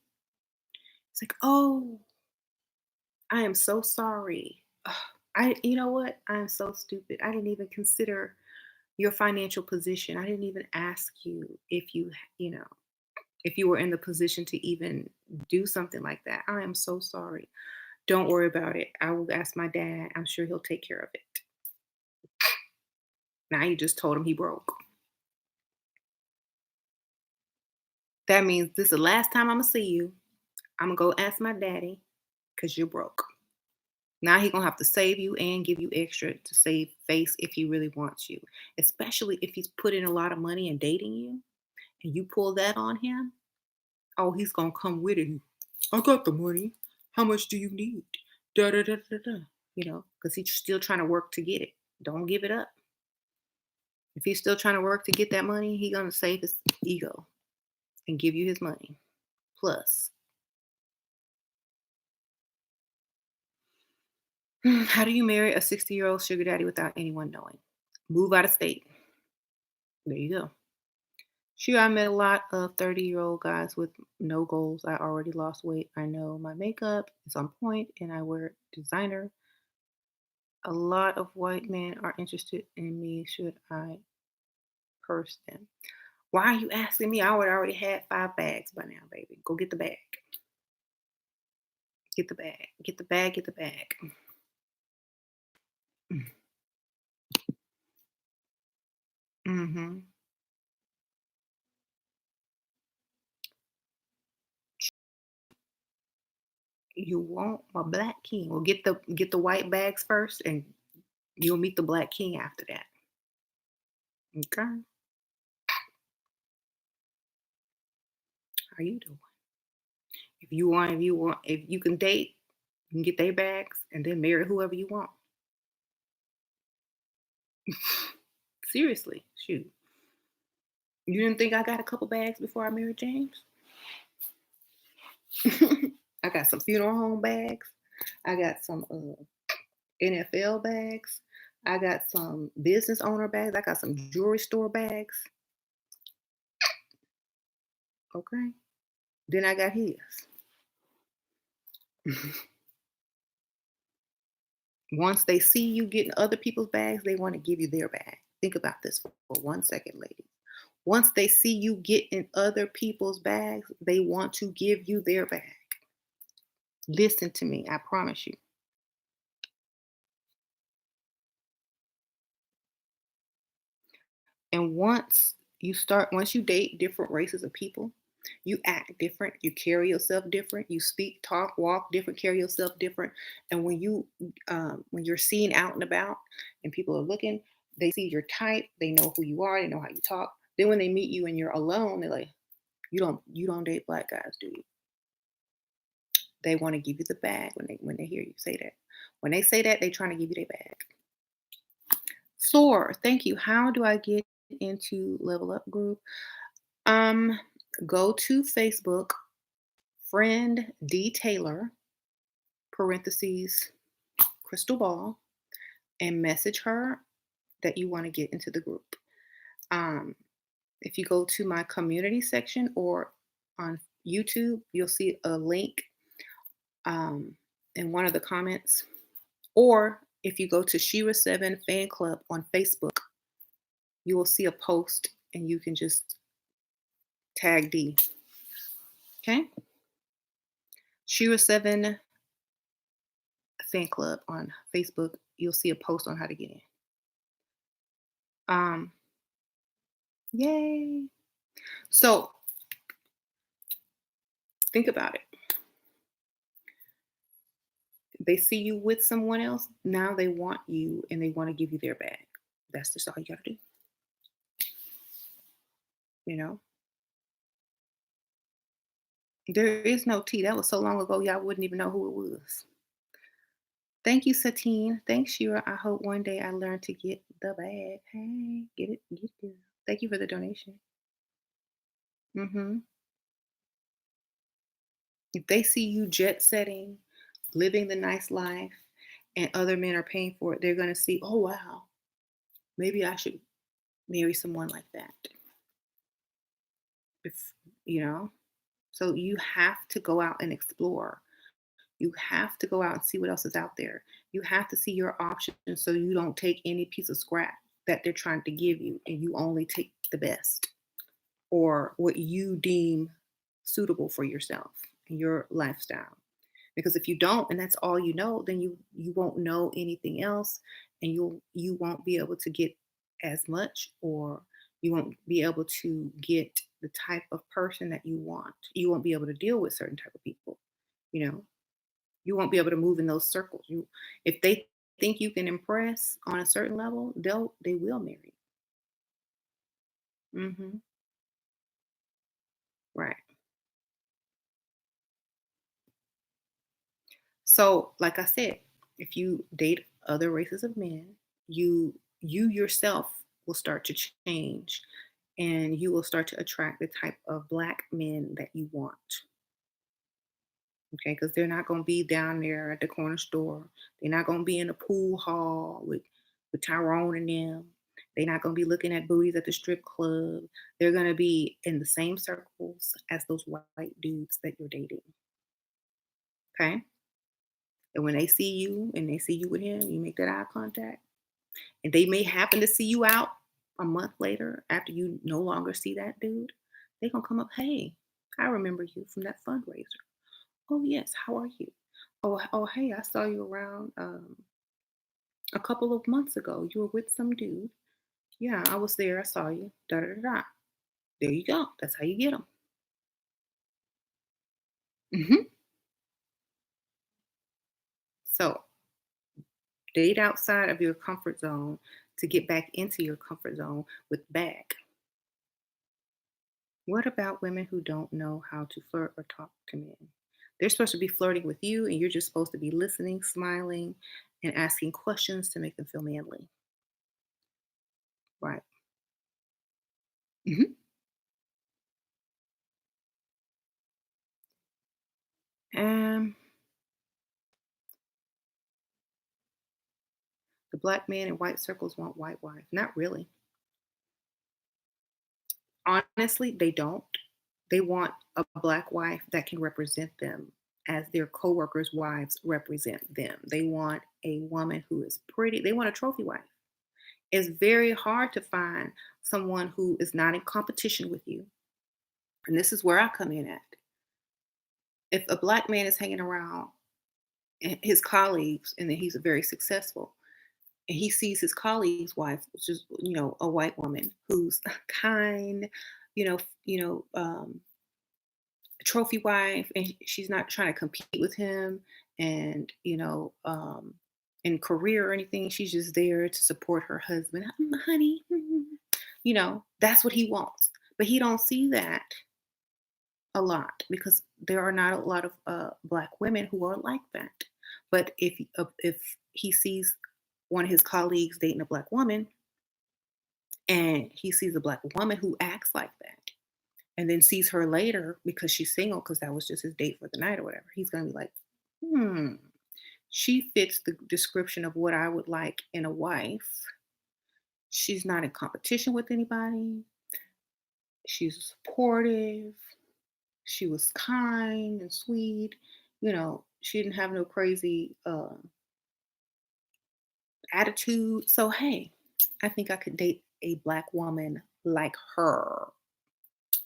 Speaker 1: It's like, oh, I am so sorry. Ugh, you know what? I'm so stupid. I didn't even consider your financial position. I didn't even ask you you know, if you were in the position to even do something like that. I am so sorry. Don't worry about it. I will ask my dad. I'm sure he'll take care of it. Now you just told him he broke. That means this is the last time I'm gonna see you. I'm gonna go ask my daddy because you're broke. Now he gonna have to save you and give you extra to save face if he really wants you. Especially if he's put in a lot of money and dating you and you pull that on him. Oh, he's gonna come with it. I got the money. How much do you need? Da da da da da. Because he's still trying to work to get it. Don't give it up. If he's still trying to work to get that money, he's gonna save his ego and give you his money. Plus, how do you marry a 60-year-old sugar daddy without anyone knowing? Move out of state. There you go. Sure, I met a lot of 30-year-old guys with no goals. I already lost weight. I know my makeup is on point and I wear designer. A lot of white men are interested in me. Should I purse them? Why are you asking me? I would already had 5 bags by now, baby. Go get the bag. Get the bag. Get the bag. Get the bag. Mm-hmm. You want a black king. Well, get the white bags first, and you'll meet the black king after that. Okay. How you doing? If you can date, you can get their bags and then marry whoever you want. Seriously, shoot. You didn't think I got a couple bags before I married James? I got some funeral home bags. I got some NFL bags. I got some business owner bags. I got some jewelry store bags. Okay. Then I got his. Once they see you getting other people's bags, they want to give you their bag. Think about this for 1 second, ladies. Once they see you get in other people's bags, they want to give you their bag. Listen to me, I promise you. And once you date different races of people, you act different, you carry yourself different, you speak, talk, walk different, carry yourself different. And when you're seen out and about and people are looking, they see your type, they know who you are, they know how you talk. Then when they meet you and you're alone, they're like, you don't date black guys, do you? They want to give you the bag when they hear you say that. When they say that, they're trying to give you their bag. Soar, thank you. How do I get into Level Up group? Um, Go to Facebook, friend D Taylor, parentheses, crystal ball, and message her that you want to get into the group. Um, if you go to my community section or on YouTube, you'll see a link in one of the comments. Or if you go to Shira 7 Fan Club on Facebook, you will see a post and you can just tag D. Okay? Shira 7 Fan Club on Facebook, you'll see a post on how to get in. Um, Yay. So think about it. They see you with someone else, now they want you and they want to give you their bag. That's just all you gotta do. You know? There is no tea. That was so long ago, y'all wouldn't even know who it was. Thank you, Satine. Thanks, Shira. I hope one day I learn to get the bag. Hey, get it. Thank you for the donation. Hmm. If they see you jet setting, living the nice life, and other men are paying for it, they're gonna see, oh wow, maybe I should marry someone like that. If you know, so you have to go out and explore. You have to go out and see what else is out there. You have to see your options so you don't take any piece of scrap that they're trying to give you and you only take the best or what you deem suitable for yourself and your lifestyle. Because if you don't and that's all you know, then you won't know anything else and you won't be able to get as much or you won't be able to get the type of person that you want. You won't be able to deal with certain type of people, you know. You won't be able to move in those circles. You, if they think you can impress on a certain level, they will marry you. Right. So, like I said, if you date other races of men, you yourself will start to change, and you will start to attract the type of black men that you want. Okay, because they're not going to be down there at the corner store. They're not going to be in the pool hall with Tyrone and them. They're not going to be looking at booties at the strip club. They're going to be in the same circles as those white dudes that you're dating. Okay, and when they see you and they see you with him, you make that eye contact, and they may happen to see you out a month later after you no longer see that dude. They're gonna come up, hey, I remember you from that fundraiser. Oh yes, how are you? Oh hey, I saw you around a couple of months ago. You were with some dude. Yeah, I was there. I saw you. Da da da da. There you go. That's how you get them. So date outside of your comfort zone to get back into your comfort zone with bag. What about women who don't know how to flirt or talk to men? They're supposed to be flirting with you, and you're just supposed to be listening, smiling, and asking questions to make them feel manly. Right. Hmm. Um, the black man in white circles want white wife. Not really. Honestly, they don't. They want a black wife that can represent them as their coworkers' wives represent them. They want a woman who is pretty. They want a trophy wife. It's very hard to find someone who is not in competition with you. And this is where I come in at. If a black man is hanging around his colleagues and then he's very successful and he sees his colleague's wife, which is, a white woman who's kind, you know, you know, trophy wife, and she's not trying to compete with him and, in career or anything. She's just there to support her husband. Honey, that's what he wants. But he don't see that a lot because there are not a lot of black women who are like that. But if he sees one of his colleagues dating a black woman and he sees a black woman who acts like that and then sees her later because she's single because that was just his date for the night or whatever, he's gonna be like, hmm, she fits the description of what I would like in a wife. She's not in competition with anybody. She's supportive. She was kind and sweet. She didn't have no crazy attitude. So, hey, I think I could date a black woman like her.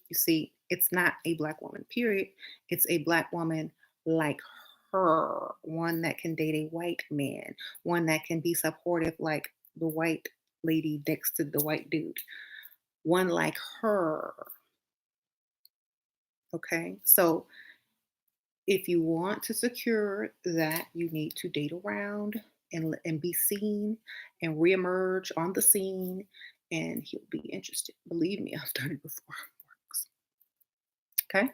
Speaker 1: You see, it's not a black woman, period. It's a black woman like her, one that can date a white man, one that can be supportive like the white lady next to the white dude, one like her. Okay. So, if you want to secure that, you need to date around and be seen and reemerge on the scene, and he'll be interested. Believe me, I've done it before. It works. Okay.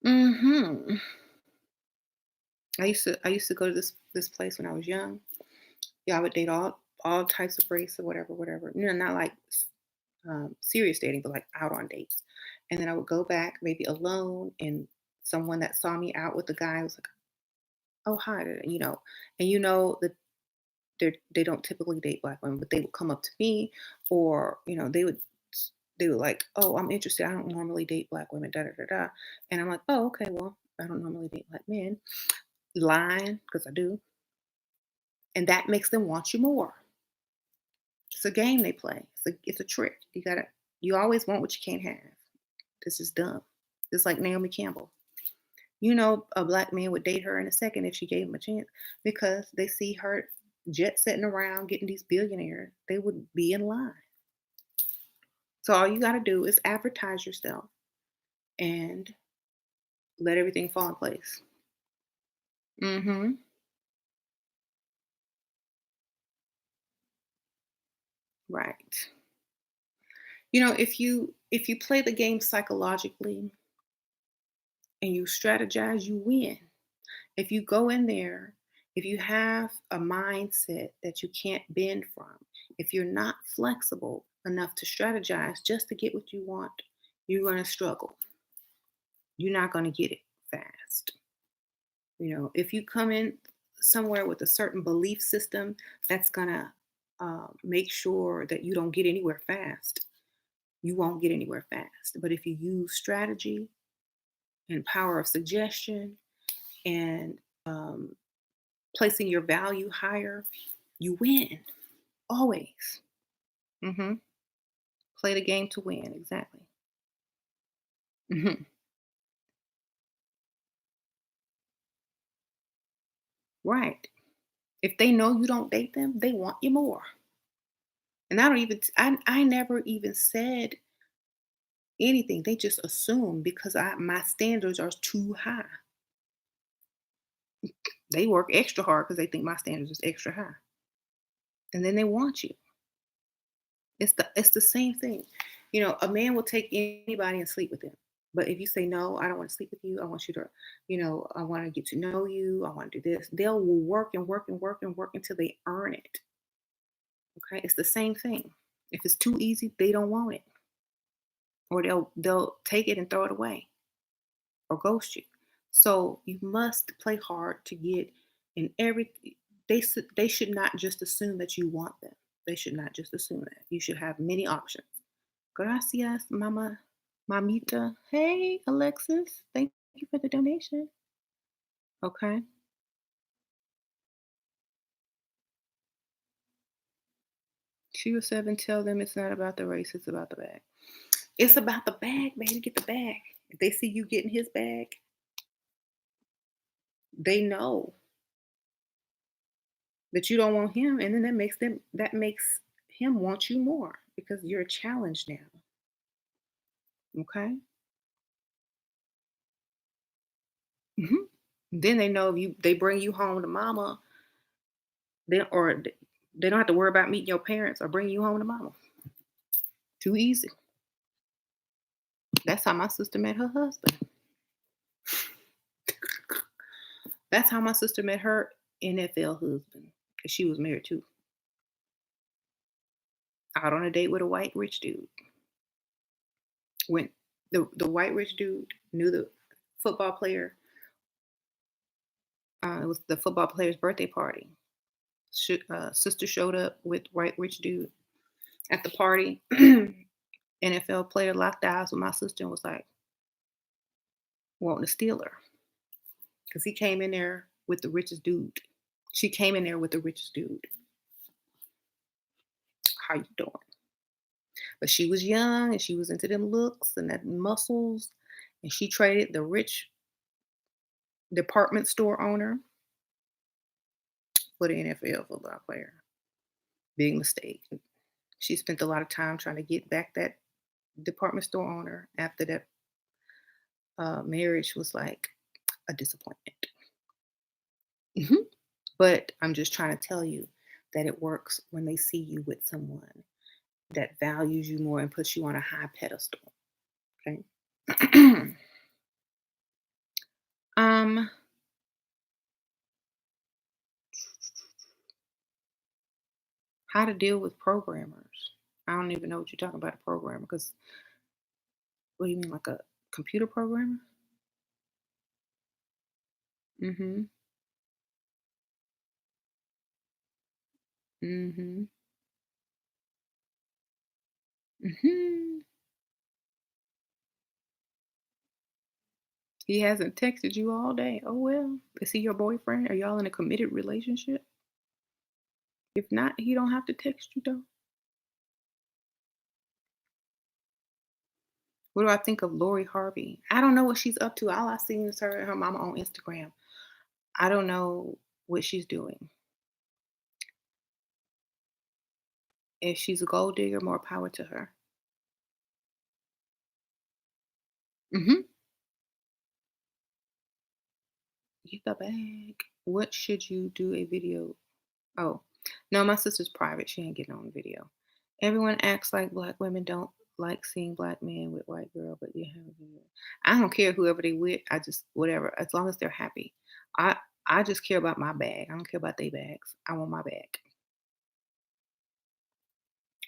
Speaker 1: Hmm. I used to go to this place when I was young. Yeah, I would date all types of race or whatever, whatever. Not like serious dating, but like out on dates. And then I would go back maybe alone, and someone that saw me out with the guy was like, "Oh, hi," and that they don't typically date black women, but they would come up to me, or they would like, "Oh, I'm interested. I don't normally date black women." Da da da da. And I'm like, "Oh, okay. Well, I don't normally date black men." Lying because I do, and that makes them want you more. It's a game they play. It's a trick. You always want what you can't have. This is dumb. It's like Naomi Campbell. A black man would date her in a second if she gave him a chance, because they see her jet setting around getting these billionaires. They would be in line. So all you got to do is advertise yourself and let everything fall in place. Mm-hmm. Right. If you play the game psychologically and you strategize, you win. If you go in there, if you have a mindset that you can't bend from, if you're not flexible enough to strategize just to get what you want, you're going to struggle. You're not going to get it fast. If you come in somewhere with a certain belief system, that's going to make sure that you don't get anywhere fast. You won't get anywhere fast. But if you use strategy and power of suggestion and placing your value higher, you win always. Hmm. Play the game to win. Exactly. Hmm. Right. If they know you don't date them, they want you more. And I never even said anything. They just assume because my standards are too high. They work extra hard because they think my standards is extra high, and then they want you. It's the same thing. A man will take anybody and sleep with them. But if you say no, I don't want to sleep with you. I want you to, I want to get to know you. I want to do this. They'll will work and work and work and work until they earn it. Okay, it's the same thing. If it's too easy, they don't want it, or they'll take it and throw it away or ghost you. So you must play hard to get in every. They should not just assume that you want them. They should not just assume that. You should have many options. Gracias, mamita. Hey, Alexis. Thank you for the donation. Okay. She was 7. Tell them it's not about the race, it's about the bag. It's about the bag, baby. Get the bag. If they see you getting his bag, they know that you don't want him, and then that makes him want you more because you're a challenge now. Okay. Hmm. Then they know if they bring you home to mama, they don't have to worry about meeting your parents or bringing you home to mama. Too easy. That's how my sister met her husband. That's how my sister met her NFL husband. 'Cause she was married too. Out on a date with a white rich dude. When the white rich dude knew the football player It was the football player's birthday party. Sister showed up with white rich dude at the party. NFL player locked eyes with my sister and was like wanting to steal her because he came in there with the richest dude. She came in there with the richest dude. How you doing? But she was young and she was into them looks and that muscles, and she traded the rich department store owner for the NFL football player. Big mistake. She spent a lot of time trying to get back that department store owner after that marriage was like a disappointment. Mhm. But I'm just trying to tell you that it works when they see you with someone that values you more and puts you on a high pedestal. Okay. um, how to deal with programmers. I don't even know what you're talking about, a programmer, because what do you mean, like a computer programmer? Mm-hmm. Mm-hmm. Mm-hmm. He hasn't texted you all day. Oh well. Is he your boyfriend? Are y'all in a committed relationship? If not, he don't have to text you though. What do I think of Lori Harvey? I don't know what she's up to. All I seen is her and her mama on Instagram. I don't know what she's doing. If she's a gold digger, more power to her. Hmm. Get the bag. What should you do a video? Oh, no, my sister's private. She ain't getting on the video. Everyone acts like black women don't like seeing black men with white girl, but you have a video. I don't care whoever they with. I just whatever, as long as they're happy. I I just care about my bag. I don't care about their bags. I want my bag.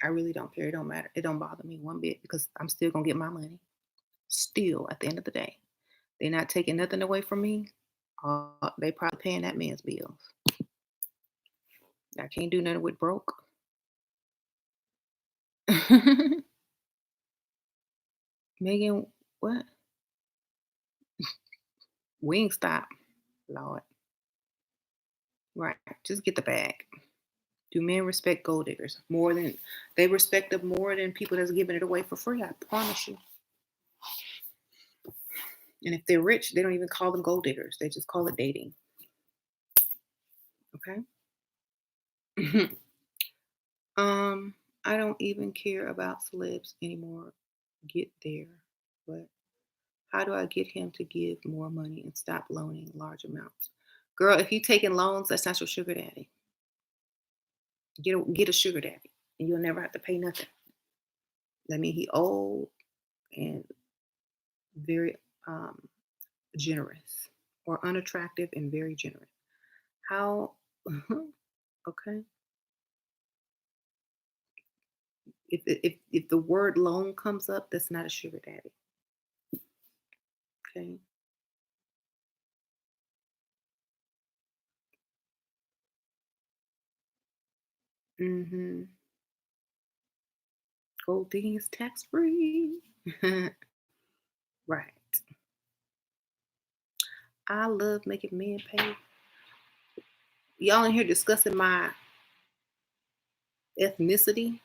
Speaker 1: I really don't care. It don't matter. It don't bother me one bit because I'm still gonna get my money. Still, at the end of the day, they're not taking nothing away from me. They probably paying that man's bills. I can't do nothing with broke. Megan, what? Wingstop. Lord. Right. Just get the bag. Do men respect gold diggers more than they respect them more than people that's giving it away for free? I promise you. And if they're rich, they don't even call them gold diggers. They just call it dating. Okay. um, I don't even care about celebs anymore. Get there. But how do I get him to give more money and stop loaning large amounts? Girl, if you taking loans, that's not your sugar daddy. Get a sugar daddy, and you'll never have to pay nothing. That means he old and very generous, or unattractive and very generous. How? Okay. If the word loan comes up, that's not a sugar daddy. Okay. Mm-hmm. Gold digging is tax free. Right. I love making men pay. Y'all in here discussing my ethnicity.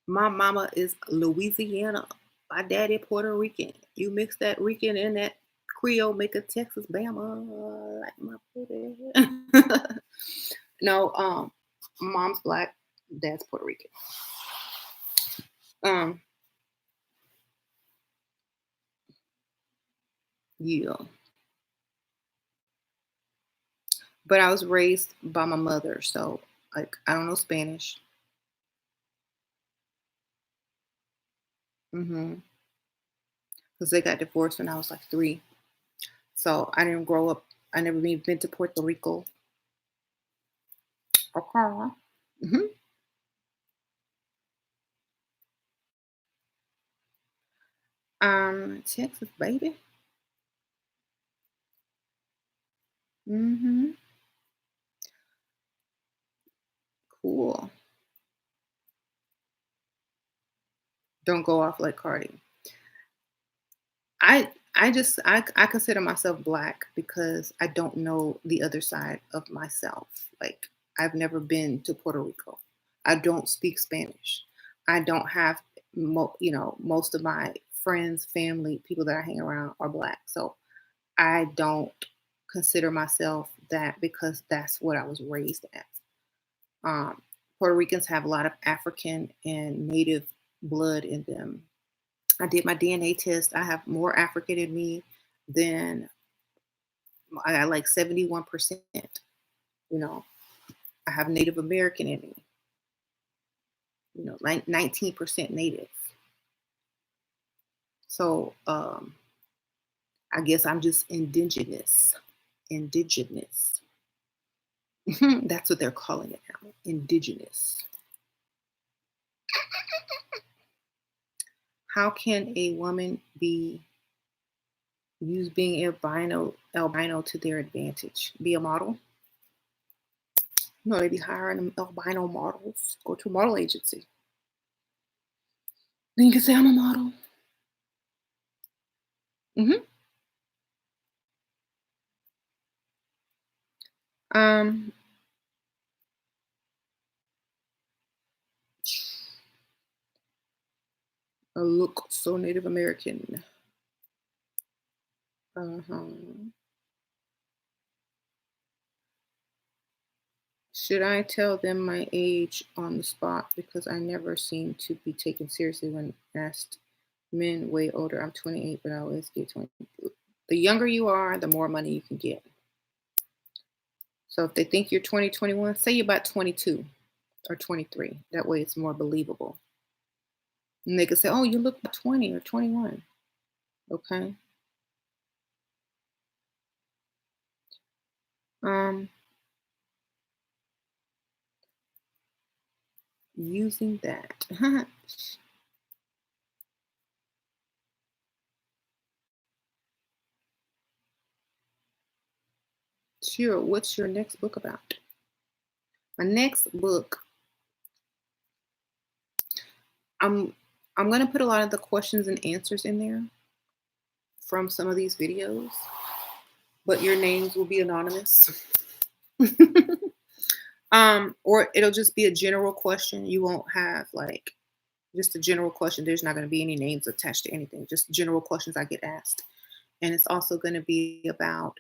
Speaker 1: My mama is Louisiana. My daddy Puerto Rican. You mix that Rican and that Creole, make a Texas Bama like my booty. No, mom's black, dad's Puerto Rican. Um, yeah. But I was raised by my mother, so like I don't know Spanish. Mhm. Because they got divorced when I was like 3. So I didn't grow up. I never even been to Puerto Rico. Okay. Hmm. Texas, baby. Mhm. Cool. Don't go off like Cardi. I consider myself black because I don't know the other side of myself. Like I've never been to Puerto Rico. I don't speak Spanish. I don't have most of my friends, family, people that I hang around are black. So I don't consider myself that because that's what I was raised as. Um, Puerto Ricans have a lot of African and Native blood in them. I did my DNA test. I have more African in me than I got like 71%. You know, I have Native American in me, like 19% Native. So I guess I'm just indigenous. Indigenous. That's what they're calling it now. Indigenous. How can a woman be use being albino to their advantage? Be a model? No, they be hiring them albino models. Go to a model agency. Then you can say I'm a model. Hmm. Um, I look so Native American. Uh-huh. Should I tell them my age on the spot because I never seem to be taken seriously when asked? Men way older. I'm 28, but I always get 20. The younger you are, the more money you can get. So if they think you're 20, 21, say you're about 22 or 23. That way it's more believable. And they could say, oh, you look 20 or 21. Okay. Um, Using that. Sure. What's your next book about? My next book, I'm I'm gonna put a lot of the questions and answers in there from some of these videos, but your names will be anonymous. Or it'll just be a general question. You won't have like just a general question. There's not going to be any names attached to anything. Just general questions I get asked, and it's also going to be about.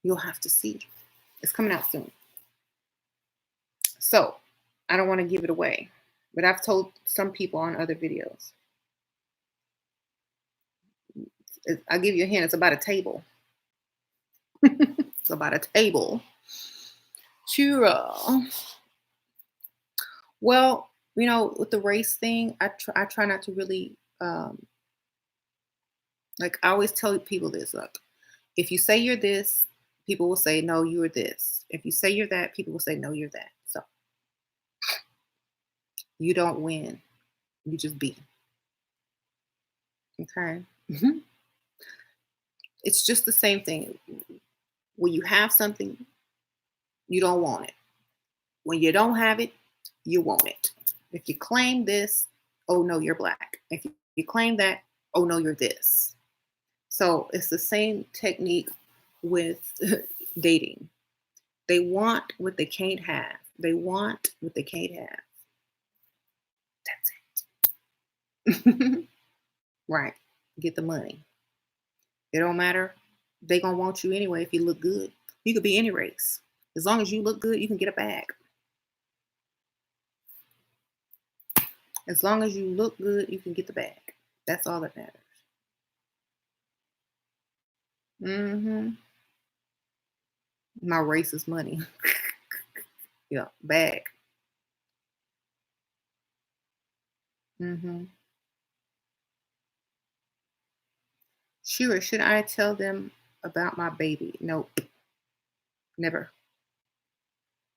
Speaker 1: You'll have to see. It's coming out soon. So I don't want to give it away, but I've told some people on other videos. I'll give you a hint. It's about a table. It's about a table. Shira. Well, with the race thing, I try not to really like I always tell people this. Look, if you say you're this, people will say no, you're this. If you say you're that, people will say no, you're that. So you don't win. You just be. Okay. Mhm. It's just the same thing. When you have something, you don't want it. When you don't have it, you want it. If you claim this, oh no, you're black. If you claim that, oh no, you're this. So it's the same technique with dating. They want what they can't have. They want what they can't have. That's it. Right. Get the money. It don't matter. They gonna want you anyway if you look good. You could be any race. As long as you look good, you can get a bag. As long as you look good, you can get the bag. That's all that matters. Hmm. My race is money. Yeah, bag. Hmm. Sure. Should I tell them about my baby? Nope. Never.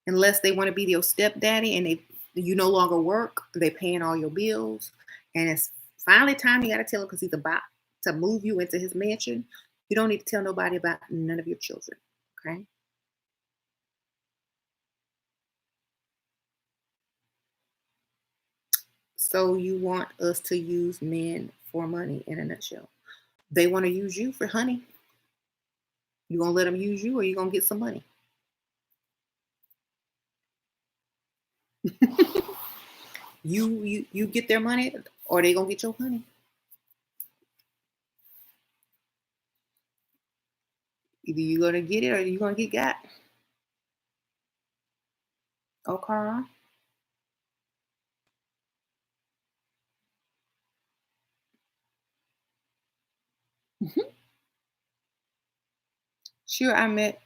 Speaker 1: Unless they want to be your stepdaddy and you no longer work, they paying all your bills, and it's finally time you got to tell him because he's about to move you into his mansion. You don't need to tell nobody about none of your children. Okay. So you want us to use men for money in a nutshell. They want to use you for honey. You gonna let them use you, or you gonna get some money? You get their money, or they gonna get your honey. Either you gonna get it, or you gonna get got. Okay. Sure, I met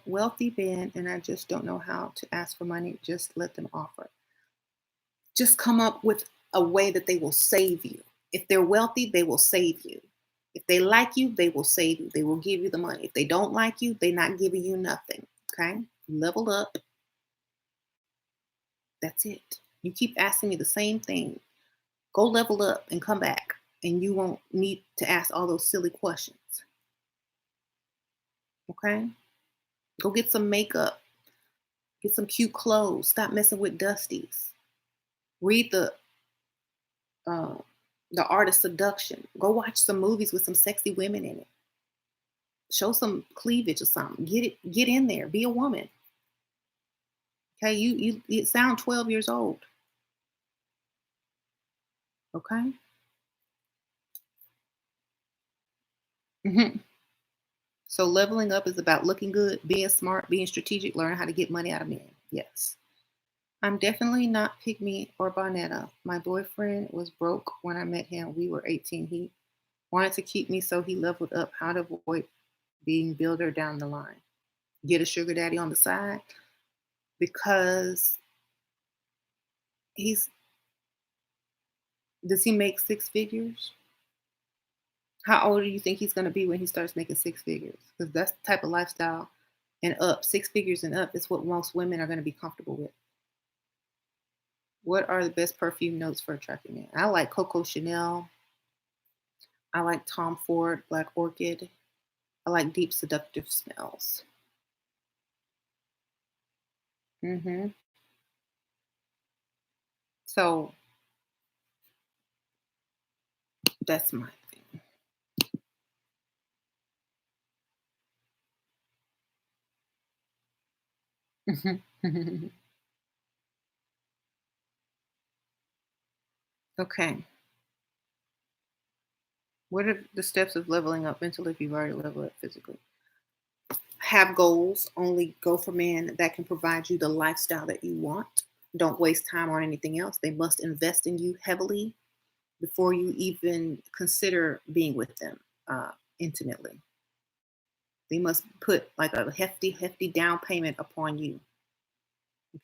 Speaker 1: wealthy men, and I just don't know how to ask for money. Just let them offer. Just come up with a way that they will save you. If they're wealthy, they will save you. If they like you, they will save you. They will give you the money. If they don't like you, they're not giving you nothing. Okay? Level up. That's it. You keep asking me the same thing. Go level up and come back, and you won't need to ask all those silly questions. Okay? Go get some makeup. Get some cute clothes. Stop messing with dusties. Read uh, the art of seduction. Go watch some movies with some sexy women in it. Show some cleavage or something. Get in there. Be a woman. Okay, you sound 12 years old. Okay. hmm So leveling up is about looking good, being smart, being strategic, learning how to get money out of men. Yes. I'm definitely not pick me or Bonetta. My boyfriend was broke when I met him. We were 18. He wanted to keep me, so he leveled up. How to avoid being builder down the line. Get a sugar daddy on the side because he's does he make six figures? How old do you think he's going to be when he starts making six figures? Because that's the type of lifestyle and up, six figures and up is what most women are going to be comfortable with. What are the best perfume notes for attracting men? I like Coco Chanel. I like Tom Ford, Black Orchid. I like deep seductive smells. hmm So that's my thing. Okay. What are the steps of leveling up mentally if you've already leveled up physically? Have goals. Only go for men that can provide you the lifestyle that you want. Don't waste time on anything else. They must invest in you heavily before you even consider being with them intimately. They must put like a hefty, hefty down payment upon you.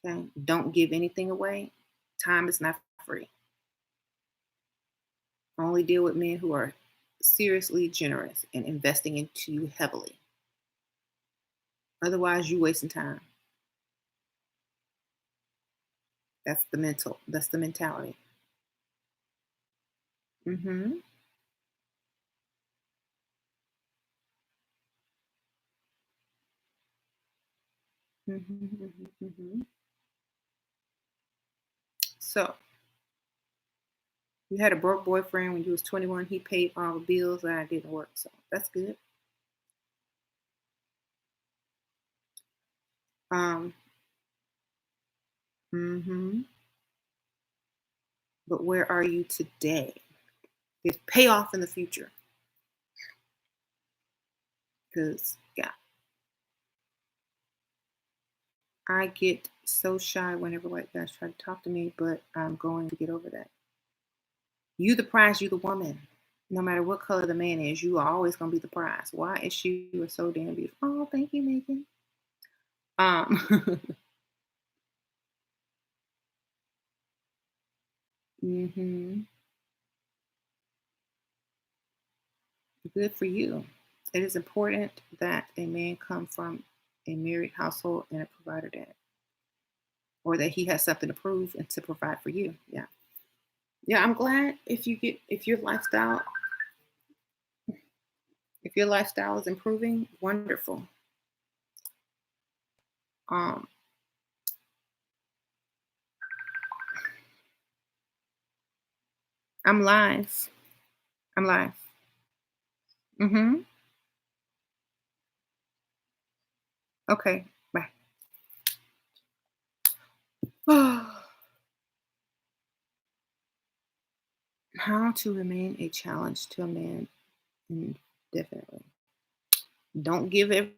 Speaker 1: Okay. Don't give anything away. Time is not free. Only deal with men who are seriously generous and investing into you heavily. Otherwise, you wasting time. That's the mentality. hmm hmm So you had a broke boyfriend when you was 21. He paid all the bills and I didn't work. So that's good. Um, hmm But where are you today? It's pay off in the future. Because yeah, I get so shy whenever white guys try to talk to me, but I'm going to get over that. You the prize, you the woman. No matter what color the man is, you are always gonna be the prize. Why is she you are so damn beautiful? Oh, thank you, Megan. Um hmm Good for you. It is important that a man come from a married household and a provider dad, or that he has something to prove and to provide for you. Yeah, yeah. I'm glad if your lifestyle. If your lifestyle is improving, wonderful. Um, I'm live. I'm live. Mm-hmm. Okay. Bye. How to remain a challenge to a man indefinitely. Don't give in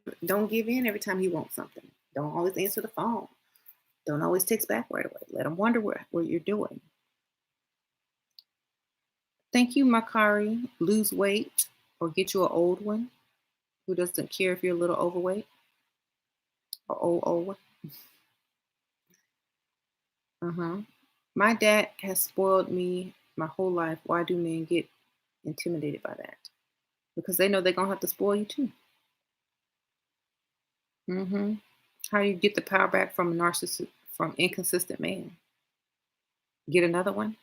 Speaker 1: every time he wants something. Don't always answer the phone. Don't always text back right away. Let him wonder what you're doing. Thank you, Makari. Lose weight or get you an old one who doesn't care if you're a little overweight or old. Uh-huh. My dad has spoiled me my whole life. Why do men get intimidated by that? Because they know they're gonna have to spoil you too. Hmm. How you get the power back from a narcissist, from inconsistent man? Get another one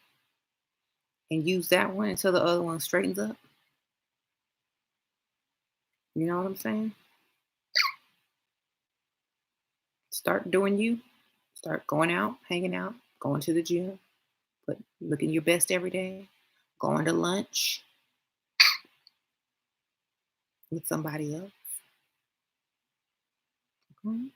Speaker 1: and use that one until the other one straightens up. You know what I'm saying? Start doing you. Start going out, hanging out, going to the gym, looking your best every day, going to lunch with somebody else. Mhm.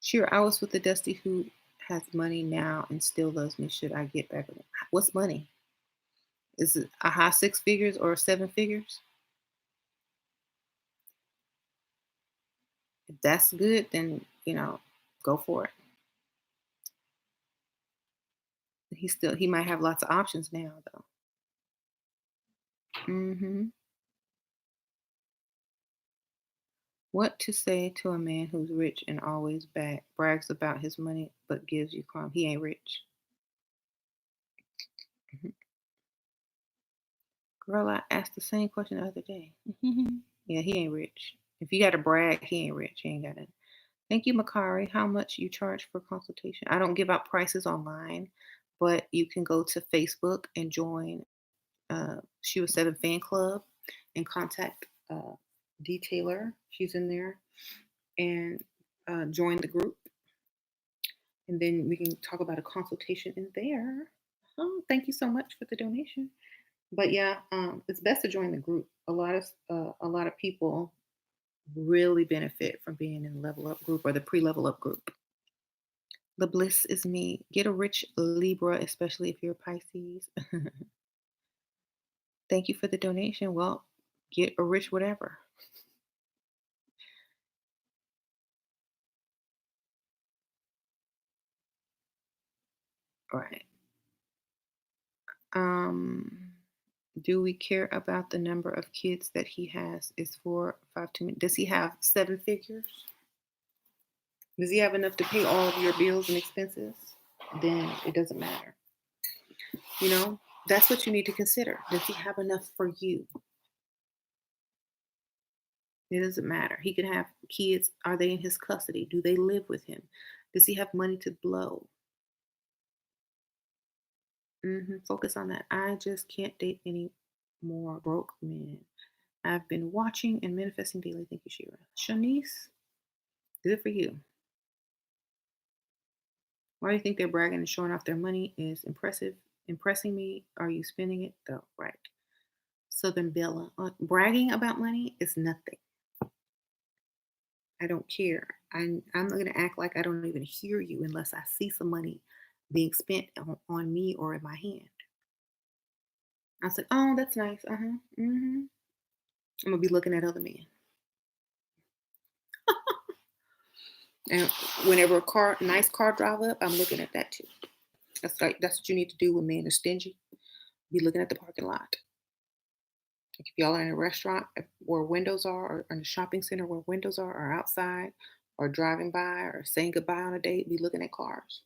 Speaker 1: Sure, I was with the Dusty who has money now and still loves me. Should I get back with him? What's money? Is it a high six figures or seven figures? If that's good, then go for it. He might have lots of options now though. Hmm. What to say to a man who's rich and always brags about his money but gives you crumb? He ain't rich. Mhm. Girl, I asked the same question the other day. Yeah, he ain't rich. If you got to brag, he ain't rich. He ain't got it. Thank you, Makari. How much you charge for consultation? I don't give out prices online, but you can go to Facebook and join She Was Seven fan club and contact Detailer. She's in there and join the group, and then we can talk about a consultation in there. Oh, thank you so much for the donation. But yeah, it's best to join the group. A lot of people really benefit from being in the level up group or the pre-level up group. The bliss is me. Get a rich Libra, especially if you're Pisces. Thank you for the donation. Well, get a rich whatever. All right. Um, do we care about the number of kids that he has? Is 4, 5 too many? Does he have seven figures? Does he have enough to pay all of your bills and expenses? Then it doesn't matter. You know, that's what you need to consider. Does he have enough for you? It doesn't matter. He can have kids. Are they in his custody? Do they live with him? Does he have money to blow? Focus on that. I just can't date any more broke men. I've been watching and manifesting daily. Thank you, Shira. Shanice, good for you. Why do you think they're bragging and showing off their money is impressive? Impressing me? Are you spending it? Though, right. Southern Bella. Bragging about money is nothing. I don't care. I'm not going to act like I don't even hear you unless I see some money being spent on me or in my hand. I was like, oh, that's nice. Uh huh. I'm gonna be looking at other men, and whenever nice car drive up, I'm looking at that too. That's what you need to do when men are stingy. Be looking at the parking lot. Like if y'all are in a restaurant where windows are, or in a shopping center where windows are, or outside, or driving by, or saying goodbye on a date, be looking at cars.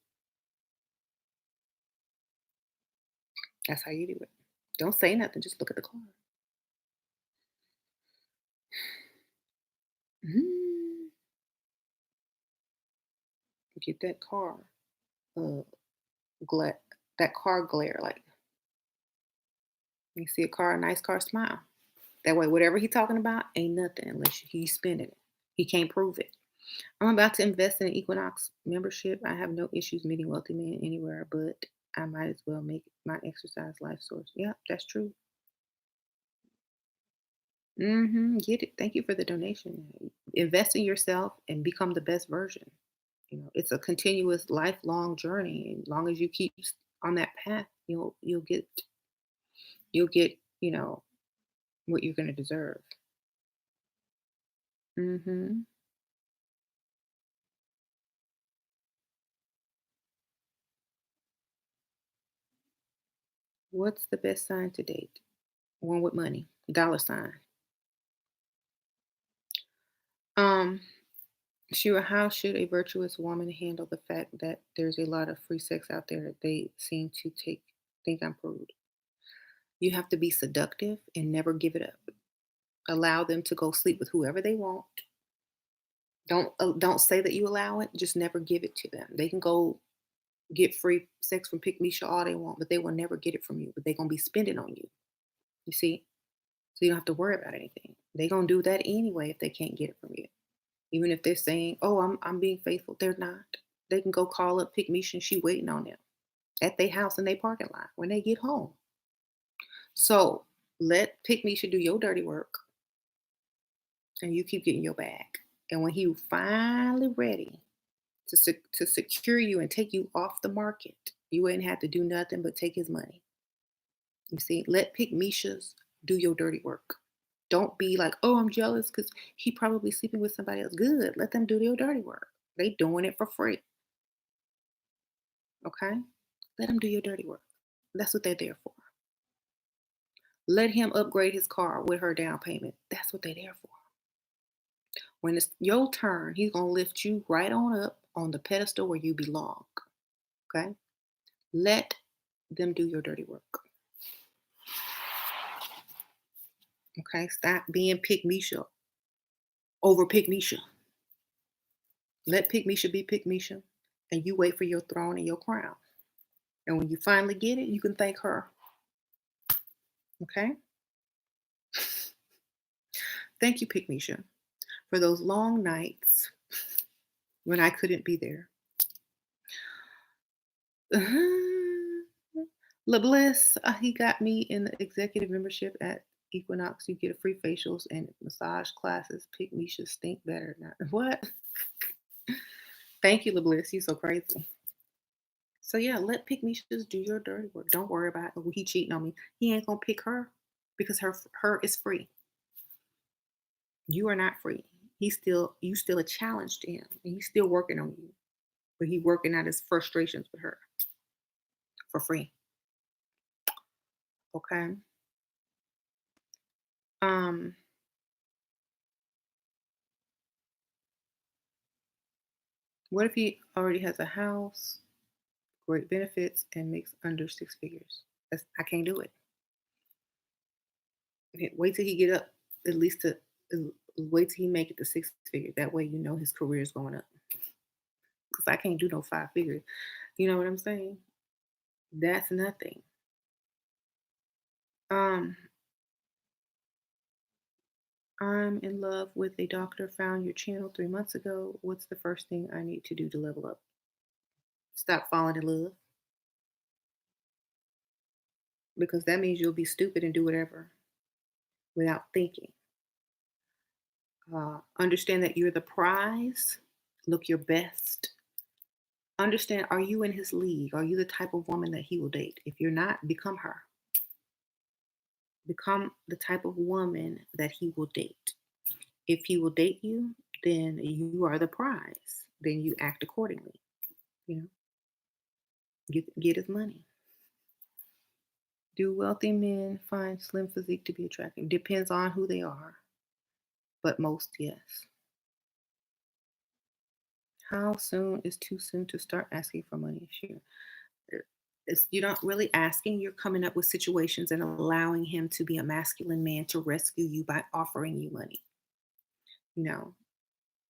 Speaker 1: That's how you do it. Don't say nothing. Just look at the car. Mm, get that car, uh, glare, that car glare. Like you see a nice car, smile. That way, whatever he's talking about ain't nothing unless he's spending it. He can't prove it. I'm about to invest in an Equinox membership. I have no issues meeting wealthy men anywhere, but I might as well make my exercise life source. Yeah, that's true. Get it. Thank you for the donation. Invest in yourself and become the best version. It's a continuous, lifelong journey. As long as you keep on that path, you'll get what you're going to deserve. hmm What's the best sign to date? One with money, dollar sign. Um, Shira, how should a virtuous woman handle the fact that there's a lot of free sex out there that they seem to think I'm prude? You have to be seductive and never give it up. Allow them to go sleep with whoever they want. Don't say that you allow it. Just never give it to them. They can go get free sex from Pick Misha all they want, but they will never get it from you. But they're gonna be spending on you. You see, so you don't have to worry about anything. They're gonna do that anyway if they can't get it from you. Even if they're saying, "Oh, I'm being faithful," they're not. They can go call up Pick Misha and she waiting on them at their house in their parking lot when they get home. So let Pick Misha do your dirty work, and you keep getting your bag. And when he finally ready to secure you and take you off the market, you ain't have to do nothing but take his money. You see, let Pick Misha's do your dirty work. Don't be like, oh, I'm jealous because he probably sleeping with somebody else. Good. Let them do their dirty work. They doing it for free. Okay? Let them do your dirty work. That's what they're there for. Let him upgrade his car with her down payment. That's what they're there for. When it's your turn, he's gonna lift you right on up on the pedestal where you belong. Okay? Let them do your dirty work. Okay? Stop being Pick Misha over Pick Misha. Let Pick Misha be Pick Misha, and you wait for your throne and your crown. And when you finally get it, you can thank her. Okay? Thank you, Pick Misha, for those long nights when I couldn't be there. LeBliss, he got me in the executive membership at Equinox. You get a free facials and massage classes. Pick Misha stink better. What? Thank you, LeBliss. You so crazy. So yeah, let Pick Misha just do your dirty work. Don't worry about oh, he cheating on me. He ain't gonna pick her because her is free. You are not free. You still a challenge to him, and he's still working on you. But he working out his frustrations with her for free. Okay. Um, what if he already has a house, great benefits, and makes under six figures? I can't do it. Okay, wait till he get up at least to wait till he make it to six figures. That way you know his career is going up. Because I can't do no five figures. You know what I'm saying? That's nothing. Um, I'm in love with a doctor. Found your channel 3 months ago. What's the first thing I need to do to level up? Stop falling in love because that means you'll be stupid and do whatever without thinking. Understand that you're the prize. Look your best. Understand, are you in his league? Are you the type of woman that he will date? If you're not, become her. Become the type of woman that he will date. If he will date you, then you are the prize. Then you act accordingly. You know, get his money. Do wealthy men find slim physique to be attractive? Depends on who they are, but most, yes. How soon is too soon to start asking for money? Sure. You're not really asking, you're coming up with situations and allowing him to be a masculine man to rescue you by offering you money. You know,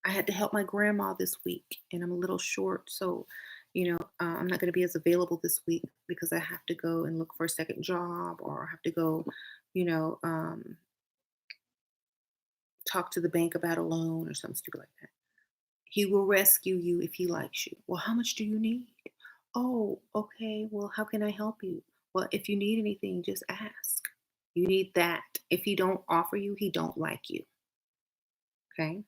Speaker 1: I had to help my grandma this week and I'm a little short. So, I'm not going to be as available this week because I have to go and look for a second job or I have to go, you know, talk to the bank about a loan or something stupid like that. He will rescue you if he likes you. Well, how much do you need? Oh, okay. Well, how can I help you? Well, if you need anything, just ask. You need that. If he don't offer you, he don't like you. Okay?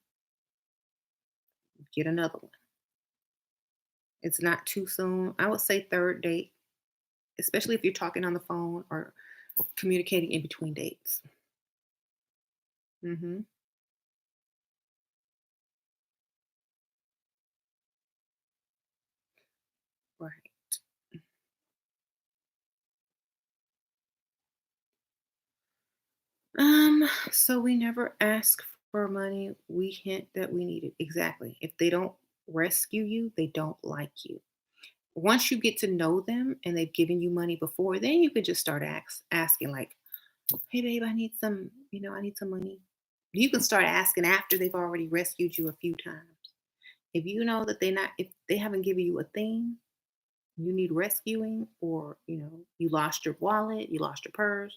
Speaker 1: Get another one. It's not too soon. I would say third date, especially if you're talking on the phone or communicating in between dates. Hmm. Right. So we never ask for money. We hint that we need it. Exactly. If they don't rescue you, they don't like you. Once you get to know them and they've given you money before, then you could just start asking like, "Hey babe, I need some, I need some money." You can start asking after they've already rescued you a few times. If you know that if they haven't given you a thing, you need rescuing, or you lost your wallet, you lost your purse,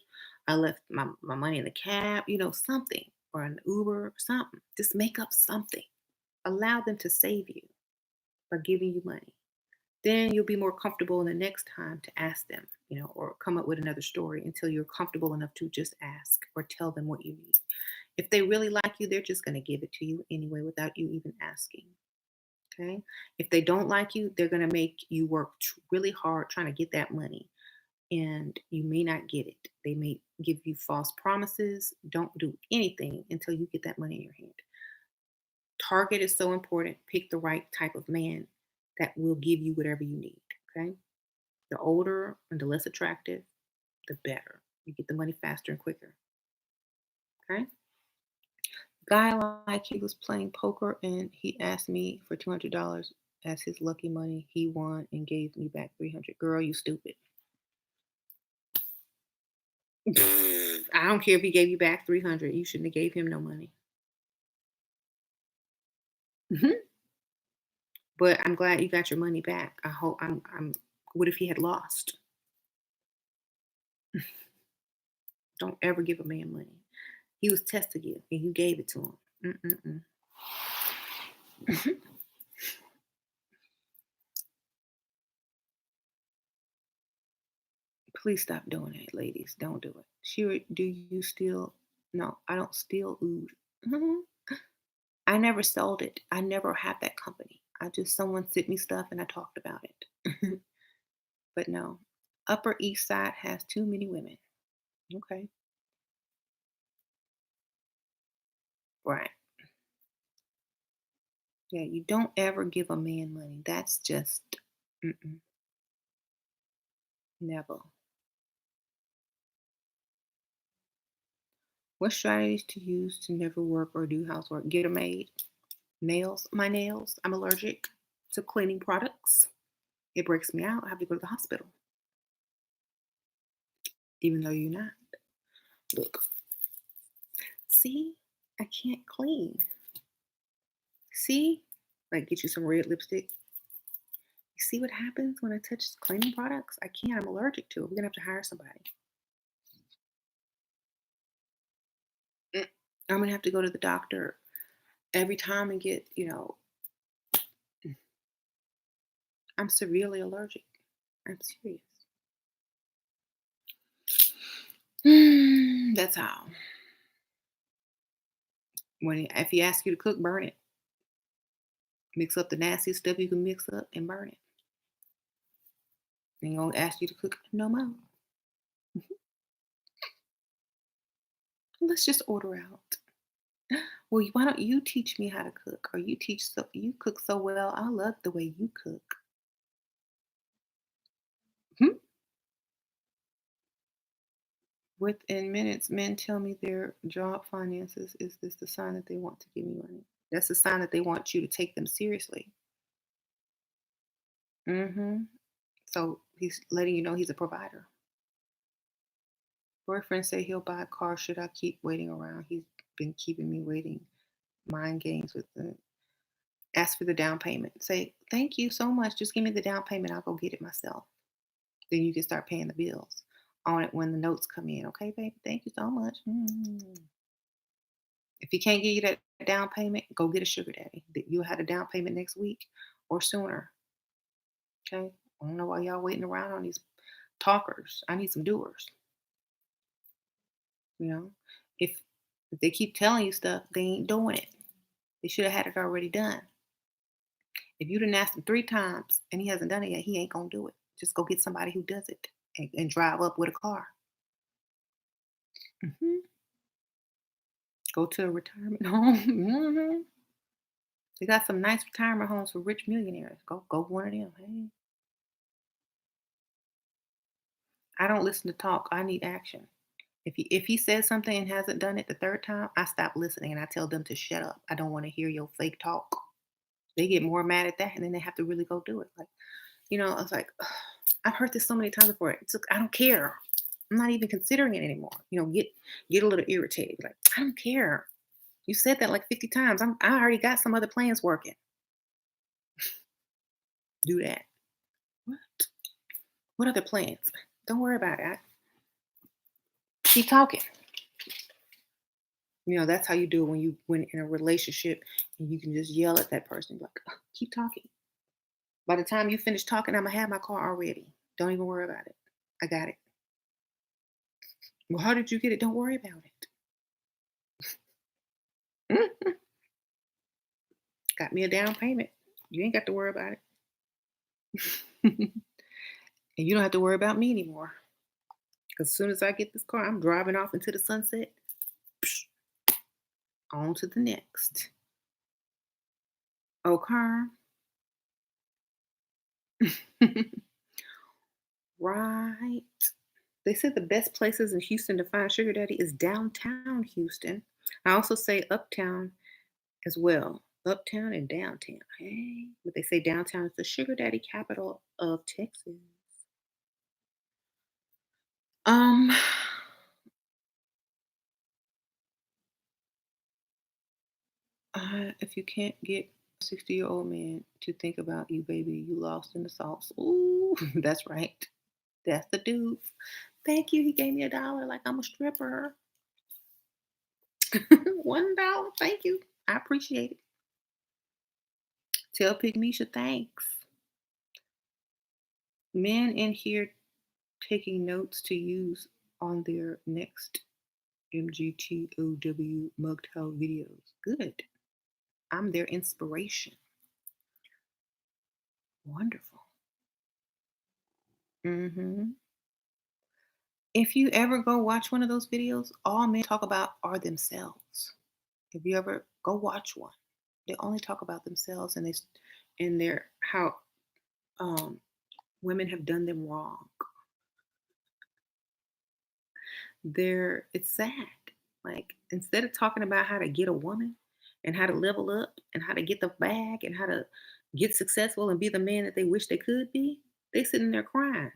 Speaker 1: I left my money in the cab, something, or an Uber, something. Just make up something. Allow them to save you by giving you money. Then you'll be more comfortable in the next time to ask them, or come up with another story until you're comfortable enough to just ask or tell them what you need. If they really like you, they're just going to give it to you anyway without you even asking. Okay. If they don't like you, they're going to make you work really hard trying to get that money, and you may not get it. They may give you false promises. Don't do anything until you get that money in your hand. Target is so important. Pick the right type of man that will give you whatever you need. Okay. The older and the less attractive, the better. You get the money faster and quicker. Okay. Guy, like, he was playing poker and he asked me for $200 as his lucky money. He won and gave me back 300. Girl, you stupid. I don't care if he gave you back 300. You shouldn't have gave him no money. Mhm. But I'm glad you got your money back. I hope I'm what if he had lost? Don't ever give a man money. He was testing you and you gave it to him. Mm-mm-mm. Please stop doing it, ladies. Don't do it. Shira, do you steal? No, I don't steal oud. Mhm. I never sold it. I never had that company. I just someone sent me stuff and I talked about it. But no, Upper East Side has too many women. Okay, right. Yeah, you don't ever give a man money. That's just mm-mm, never. What strategies to use to never work or do housework? Get a maid. Nails. My nails. I'm allergic to cleaning products. It breaks me out. I have to go to the hospital, even though you're not. Look, see, I can't clean. See, like get you some red lipstick. You see what happens when I touch cleaning products? I can't. I'm allergic to it. We're gonna have to hire somebody. Mm. I'm gonna have to go to the doctor every time and get. I'm severely allergic. I'm serious. That's how. If he asks you to cook, burn it. Mix up the nastiest stuff you can mix up and burn it. And he gonna ask you to cook no more. Let's just order out. Well, why don't you teach me how to cook? Or you cook so well. I love the way you cook. Hmm? Within minutes, men tell me their job finances. Is this the sign that they want to give me money? That's a sign that they want you to take them seriously. Hmm. So he's letting you know he's a provider. Boyfriend say he'll buy a car. Should I keep waiting around? He's been keeping me waiting. Mind games with the ask for the down payment. Say, thank you so much. Just give me the down payment. I'll go get it myself. Then you can start paying the bills on it when the notes come in. Okay, baby. Thank you so much. If he can't give you that down payment, go get a sugar daddy. You'll have a down payment next week or sooner. Okay. I don't know why y'all waiting around on these talkers. I need some doers. You know, if they keep telling you stuff, they ain't doing it. They should have had it already done. If you didn't ask him 3 times and he hasn't done it yet, he ain't gonna do it. Just go get somebody who does it and drive up with a car. Hmm. Go to a retirement home. Hmm. They got some nice retirement homes for rich millionaires. Go one of them. Hey, I don't listen to talk. I need action. If he says something and hasn't done it the third time, I stop listening and I tell them to shut up. I don't want to hear your fake talk. They get more mad at that, and then they have to really go do it. Like, I was like, "Ugh, I've heard this so many times before. I don't care. I'm not even considering it anymore. Get a little irritated. Like, I don't care. You said that like 50 times. I already got some other plans working. Do that. What? What other plans? Don't worry about it. Keep talking. That's how you do it when in a relationship and you can just yell at that person. Like, "Ugh, keep talking. By the time you finish talking, I'm gonna have my car already. Don't even worry about it. I got it. Well, how did you get it? Don't worry about it. Got me a down payment. You ain't got to worry about it. And you don't have to worry about me anymore. As soon as I get this car, I'm driving off into the sunset. Psh, on to the next. Okay. Right. They said the best places in Houston to find sugar daddy is downtown Houston. I also say uptown as well. Uptown and downtown. Hey. But they say downtown is the sugar daddy capital of Texas. Um if you can't get a 60-year-old man to think about you, baby, you lost in the sauce. Ooh, that's right. That's the dude. Thank you. He gave me $1 like I'm a stripper. $1. Thank you. I appreciate it. Tell Pygmisha thanks. Men in here taking notes to use on their next MGTOW MGTOW videos. Good. I'm their inspiration. Wonderful. Hmm. If you ever go watch one of those videos, all men talk about are themselves. If you ever go watch one, they only talk about themselves and their how um, women have done them wrong. It's sad. Like, instead of talking about how to get a woman and how to level up and how to get the bag and how to get successful and be the man that they wish they could be, they sitting there crying.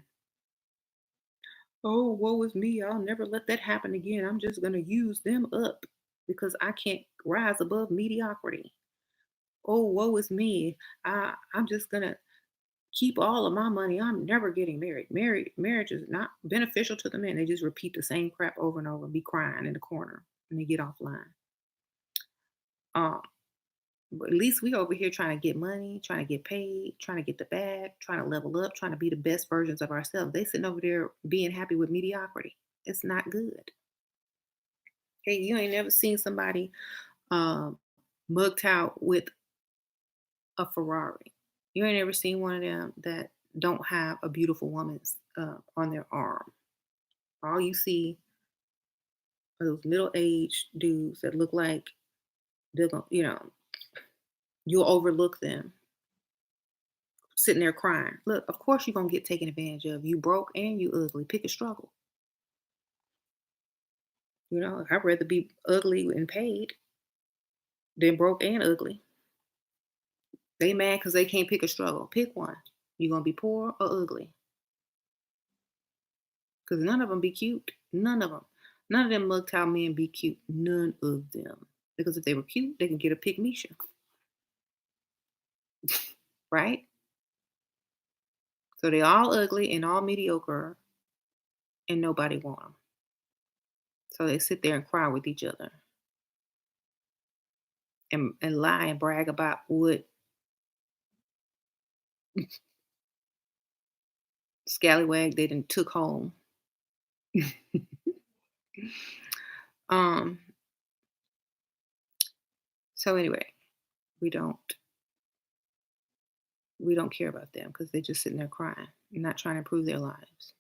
Speaker 1: Oh, woe is me. I'll never let that happen again. I'm just going to use them up because I can't rise above mediocrity. Oh, woe is me. I'm just going to keep all of my money. I'm never getting married. Marriage is not beneficial to the men. They just repeat the same crap over and over and be crying in the corner when they get offline. Um, but at least we over here trying to get money, trying to get paid, trying to get the bag, trying to level up, trying to be the best versions of ourselves. They sitting over there being happy with mediocrity. It's not good. Hey, you ain't never seen somebody um, mugged out with a Ferrari. You ain't ever seen one of them that don't have a beautiful woman's on their arm. All you see are those middle-aged dudes that look like they're going, you'll overlook them sitting there crying. Look, of course you're gonna get taken advantage of. You broke and you ugly. Pick a struggle. I'd rather be ugly and paid than broke and ugly. They mad because they can't pick a struggle. Pick one. You gonna be poor or ugly? Because none of them be cute. None of them. None of them mugtown men be cute. None of them. Because if they were cute, they can get a pick Misha, right? So they all ugly and all mediocre, and nobody want them. So they sit there and cry with each other. and lie and brag about what scallywag they done took home. um. So anyway, we don't we don't care about them because they're just sitting there crying, not trying to improve their lives.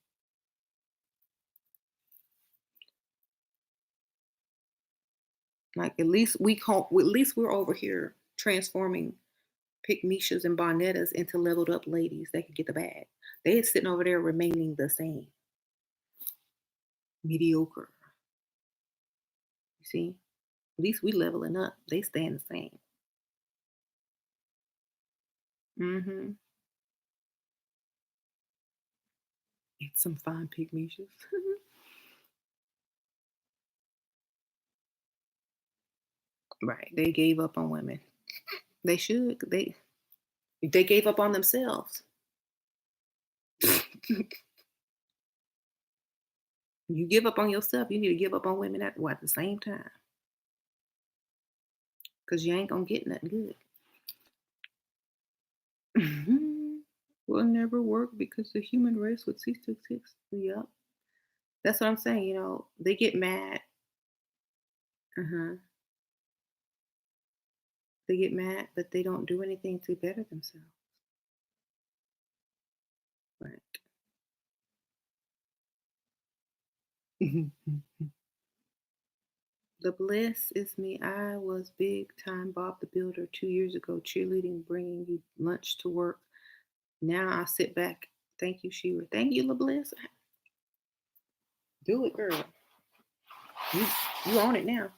Speaker 1: Like at least we're over here transforming Pygmishas and Bonettas into leveled up ladies that can get the bag. They sitting over there remaining the same, mediocre. You see, at least we leveling up. They staying the same. Mm-hmm. It's some fine Pygmishas. Right. They gave up on women. They should. They gave up on themselves. You give up on yourself, you need to give up on women at the same time. Because you ain't gonna get nothing good. Will never work because the human race would cease to exist. Yep. That's what I'm saying. They get mad. Uh-huh. They get mad, but they don't do anything to better themselves. Right. The bliss is me. I was big time Bob the Builder 2 years ago, cheerleading, bringing you lunch to work. Now I sit back. Thank you, Shira. Thank you, La Bliss. Do it, girl. You you own it now.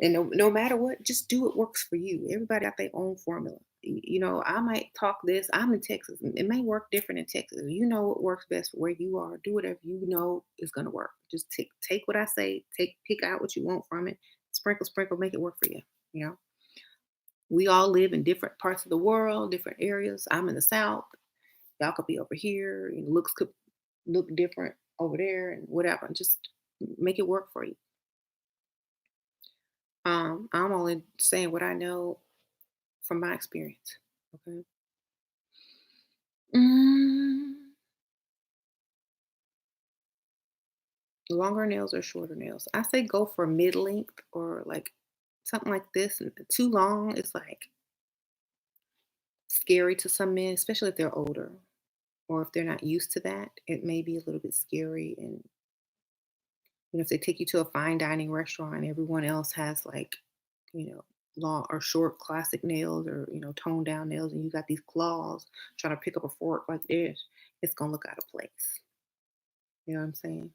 Speaker 1: And no matter what, just do what works for you. Everybody got their own formula. I might talk this. I'm in Texas. It may work different in Texas. You know what works best for where you are. Do whatever you know is gonna work. Just take what I say. Pick out what you want from it. Sprinkle, sprinkle, make it work for you. You know, we all live in different parts of the world, different areas. I'm in the South. Y'all could be over here. Looks could look different over there, and whatever. Just make it work for you. I'm only saying what I know from my experience. Okay. Mm, Longer nails or shorter nails? I say go for mid length or like something like this. And too long is like scary to some men, especially if they're older or if they're not used to that. It may be a little bit scary. And if they take you to a fine dining restaurant, everyone else has like, you know, long or short classic nails or toned down nails, and you got these claws trying to pick up a fork like this, it's gonna look out of place. You know what I'm saying?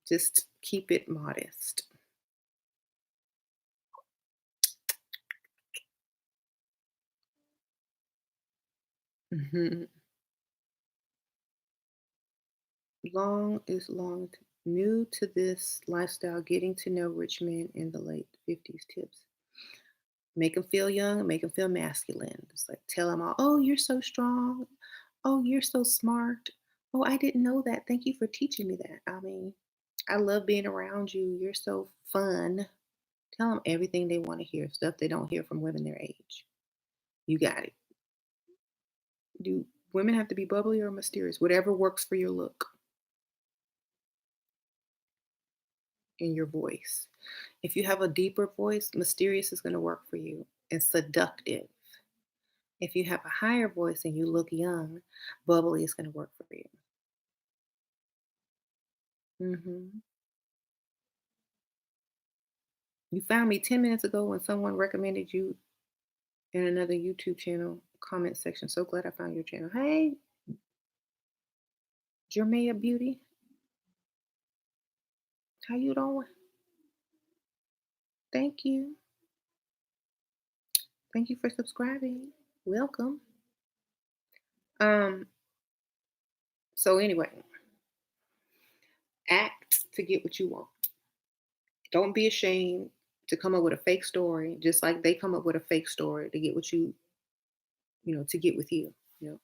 Speaker 1: Just keep it modest. Mhm. Long is long. New to this lifestyle, getting to know rich men in the late 50s tips. Make them feel young and make them feel masculine. It's like tell them all, oh, you're so strong. Oh, you're so smart. Oh, I didn't know that. Thank you for teaching me that. I mean, I love being around you. You're so fun. Tell them everything they want to hear, stuff they don't hear from women their age. You got it. Do women have to be bubbly or mysterious? Whatever works for your look and your voice. If you have a deeper voice, mysterious is going to work for you and seductive. If you have a higher voice and you look young, bubbly is going to work for you. hmm You found me 10 minutes ago when someone recommended you in another YouTube channel comment section. So glad I found your channel. Hey, Jermaya Beauty, how you doing? Thank you. Thank you for subscribing. Welcome. Um, so anyway, act to get what you want. Don't be ashamed to come up with a fake story, just like they come up with a fake story to get what to get with you. You know,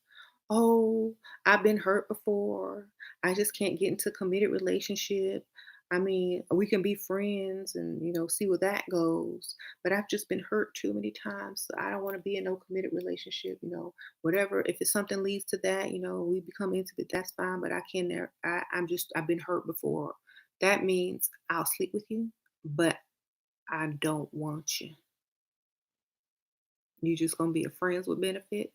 Speaker 1: oh, I've been hurt before. I just can't get into a committed relationship. I mean, we can be friends and, see where that goes. But I've just been hurt too many times. So I don't want to be in no committed relationship. Whatever. If it's something leads to that, we become intimate, that's fine. But I can never, I've been hurt before. That means I'll sleep with you, but I don't want you. You just gonna be a friends with benefits.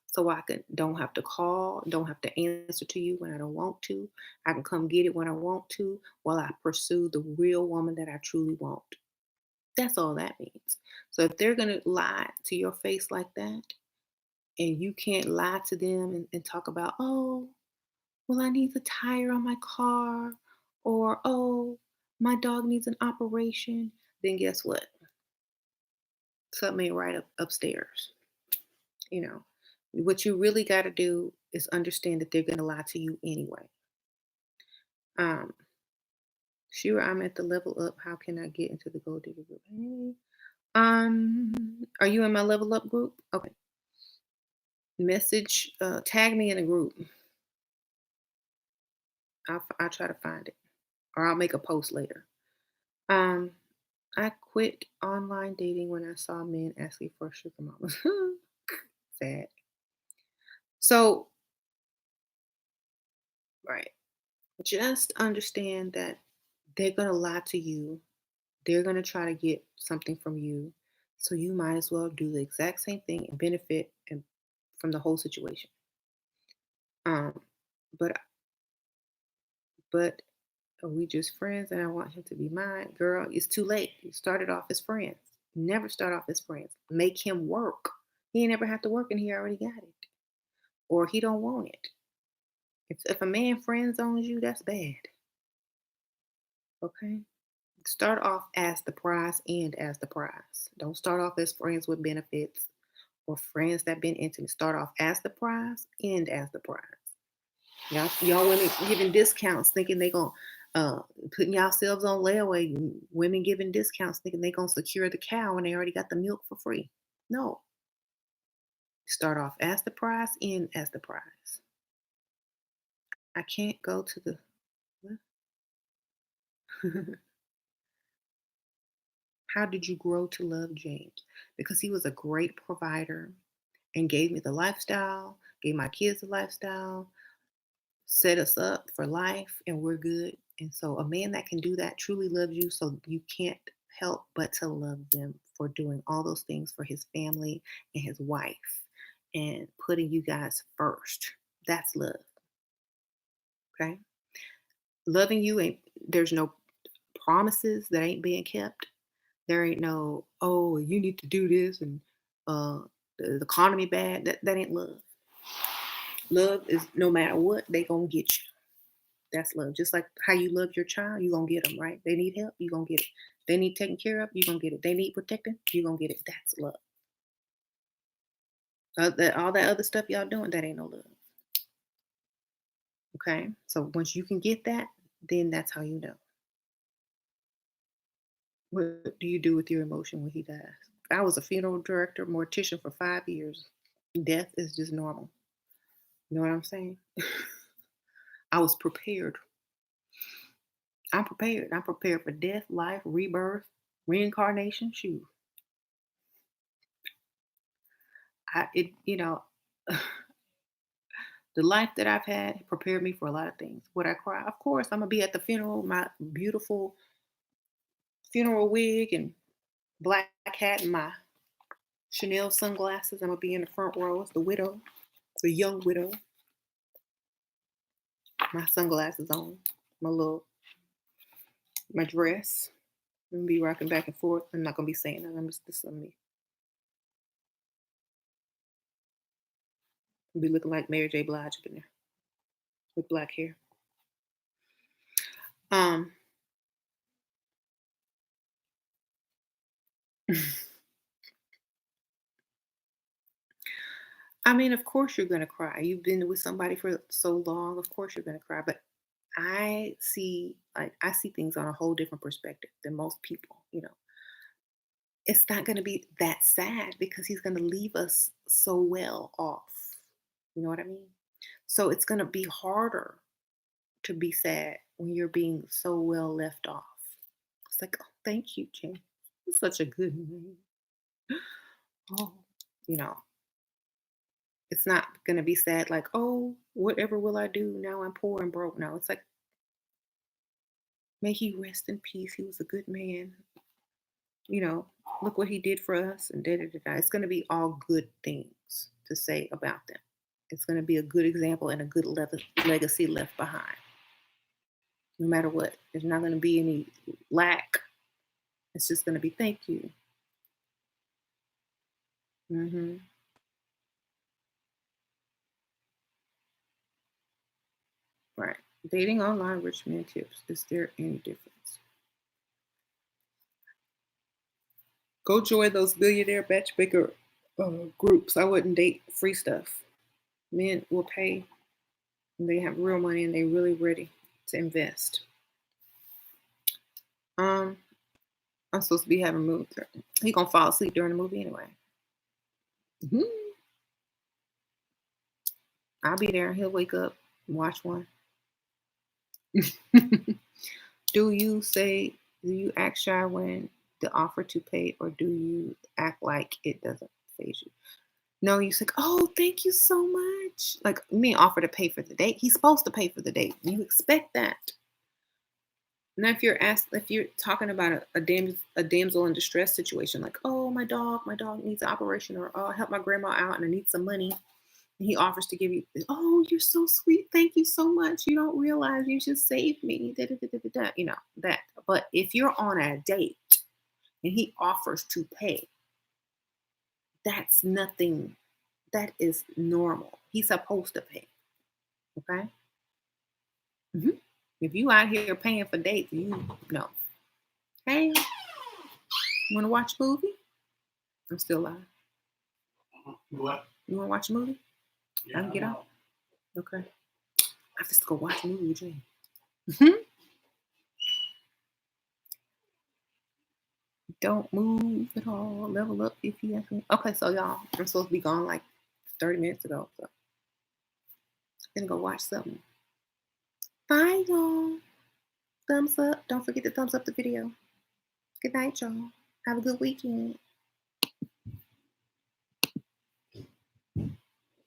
Speaker 1: So I can don't have to call, don't have to answer to you when I don't want to. I can come get it when I want to while I pursue the real woman that I truly want. That's all that means. So if they're gonna lie to your face like that, and you can't lie to them and talk about, oh, well, I need a tire on my car, or oh, my dog needs an operation, then guess what? Something ain't right upstairs. You know, what you really got to do is understand that they're going to lie to you anyway. Um, Shira, I'm at the level up. How can I get into the gold digger group? Hey. Are you in my level up group? Okay. Message, tag me in a group. I'll try to find it, or I'll make a post later. Um, I quit online dating when I saw men asking for sugar mamas. Sad. So, right. Just understand that they're gonna lie to you. They're going to try to get something from you. So you might as well do the exact same thing and benefit from the whole situation. Um, but but are we just friends and I want him to be mine? Girl, it's too late. You started off as friends. Never start off as friends. Make him work. He ain't never have to work and he already got it. Or he don't want it. If a man friend zones you, that's bad. Okay? Start off as the prize and as the prize. Don't start off as friends with benefits or friends that been intimate. Start off as the prize, end as the prize. Y'all women giving discounts, thinking they gonna uh, putting yourselves on layaway. Women giving discounts, thinking they gonna secure the cow when they already got the milk for free. No, start off as the prize, end as the prize. I can't go to the. How did you grow to love James? Because he was a great provider and gave me the lifestyle, gave my kids the lifestyle, set us up for life, and we're good. And so a man that can do that truly loves you, so you can't help but to love them for doing all those things for his family and his wife and putting you guys first. That's love. Okay. Loving you ain't there's no promises that ain't being kept. There ain't no, oh, you need to do this and uh the economy bad. That ain't love. Love is no matter what, they gonna get you. That's love. Just like how you love your child, you gonna get them, right? They need help, you gonna get it. They need taken care of, you gonna get it. They need protecting, you gonna get it. That's love. All that other stuff y'all doing, that ain't no love. Okay. So once you can get that, then that's how you know. What do you do with your emotion when he dies? I was a funeral director, mortician for 5 years. Death is just normal. You know what I'm saying? I was prepared. I'm prepared. I'm prepared for death, life, rebirth, reincarnation. Shoot. The life that I've had prepared me for a lot of things. Would I cry? Of course, I'm gonna be at the funeral, my beautiful funeral wig and black hat and my Chanel sunglasses. I'm gonna be in the front row as the widow, the young widow. My sunglasses on, my dress. I'm gonna be rocking back and forth. I'm not gonna be saying that. I'm just this is me. I'll be looking like Mary J. Blige up in there with black hair. Um, I mean, of course you're gonna cry. You've been with somebody for so long. Of course you're gonna cry. But I see things on a whole different perspective than most people. It's not gonna be that sad because he's gonna leave us so well off. You know what I mean? So it's gonna be harder to be sad when you're being so well left off. It's like, oh, thank you, Jay. You're such a good man. Oh, you know, it's not going to be sad like, oh, whatever will I do? Now I'm poor and broke. No, it's like, may he rest in peace. He was a good man. You know, look what he did for us and da da da da. It's going to be all good things to say about them. It's going to be a good example and a good legacy left behind. No matter what, there's not going to be any lack. It's just going to be thank you. Hmm. Right. Dating online rich man tips. Is there any difference? Go join those billionaire matchmaker groups. I wouldn't date free stuff. Men will pay when they have real money and they're really ready to invest. Um, I'm supposed to be having movie. He gonna fall asleep during the movie anyway. Hmm. I'll be there. He'll wake up and watch one. Do you act shy when the offer to pay, or do you act like it doesn't phase you? No, you say, oh, thank you so much. Like me offer to pay for the date. He's supposed to pay for the date. You expect that. Now, if you're talking about a damsel in distress situation, like, oh, my dog needs an operation, or oh, I help my grandma out and I need some money. And he offers to give you, oh, you're so sweet. Thank you so much. You don't realize you just saved me. Da, da, da, da, da, da. You know, that. But if you're on a date and he offers to pay, that's nothing. That is normal. He's supposed to pay. Okay. Hmm. If you out here paying for dates, you know. Hey, want to watch a movie? I'm still live. What? You want to watch a movie? Yeah, I can get out. Okay. I have to go watch a movie with Jay. Don't move at all. Level up if you have to. Okay, so y'all, I'm supposed to be gone like 30 minutes ago. So I'm gonna go watch something. Bye, y'all. Thumbs up. Don't forget to thumbs up the video. Good night, y'all. Have a good weekend.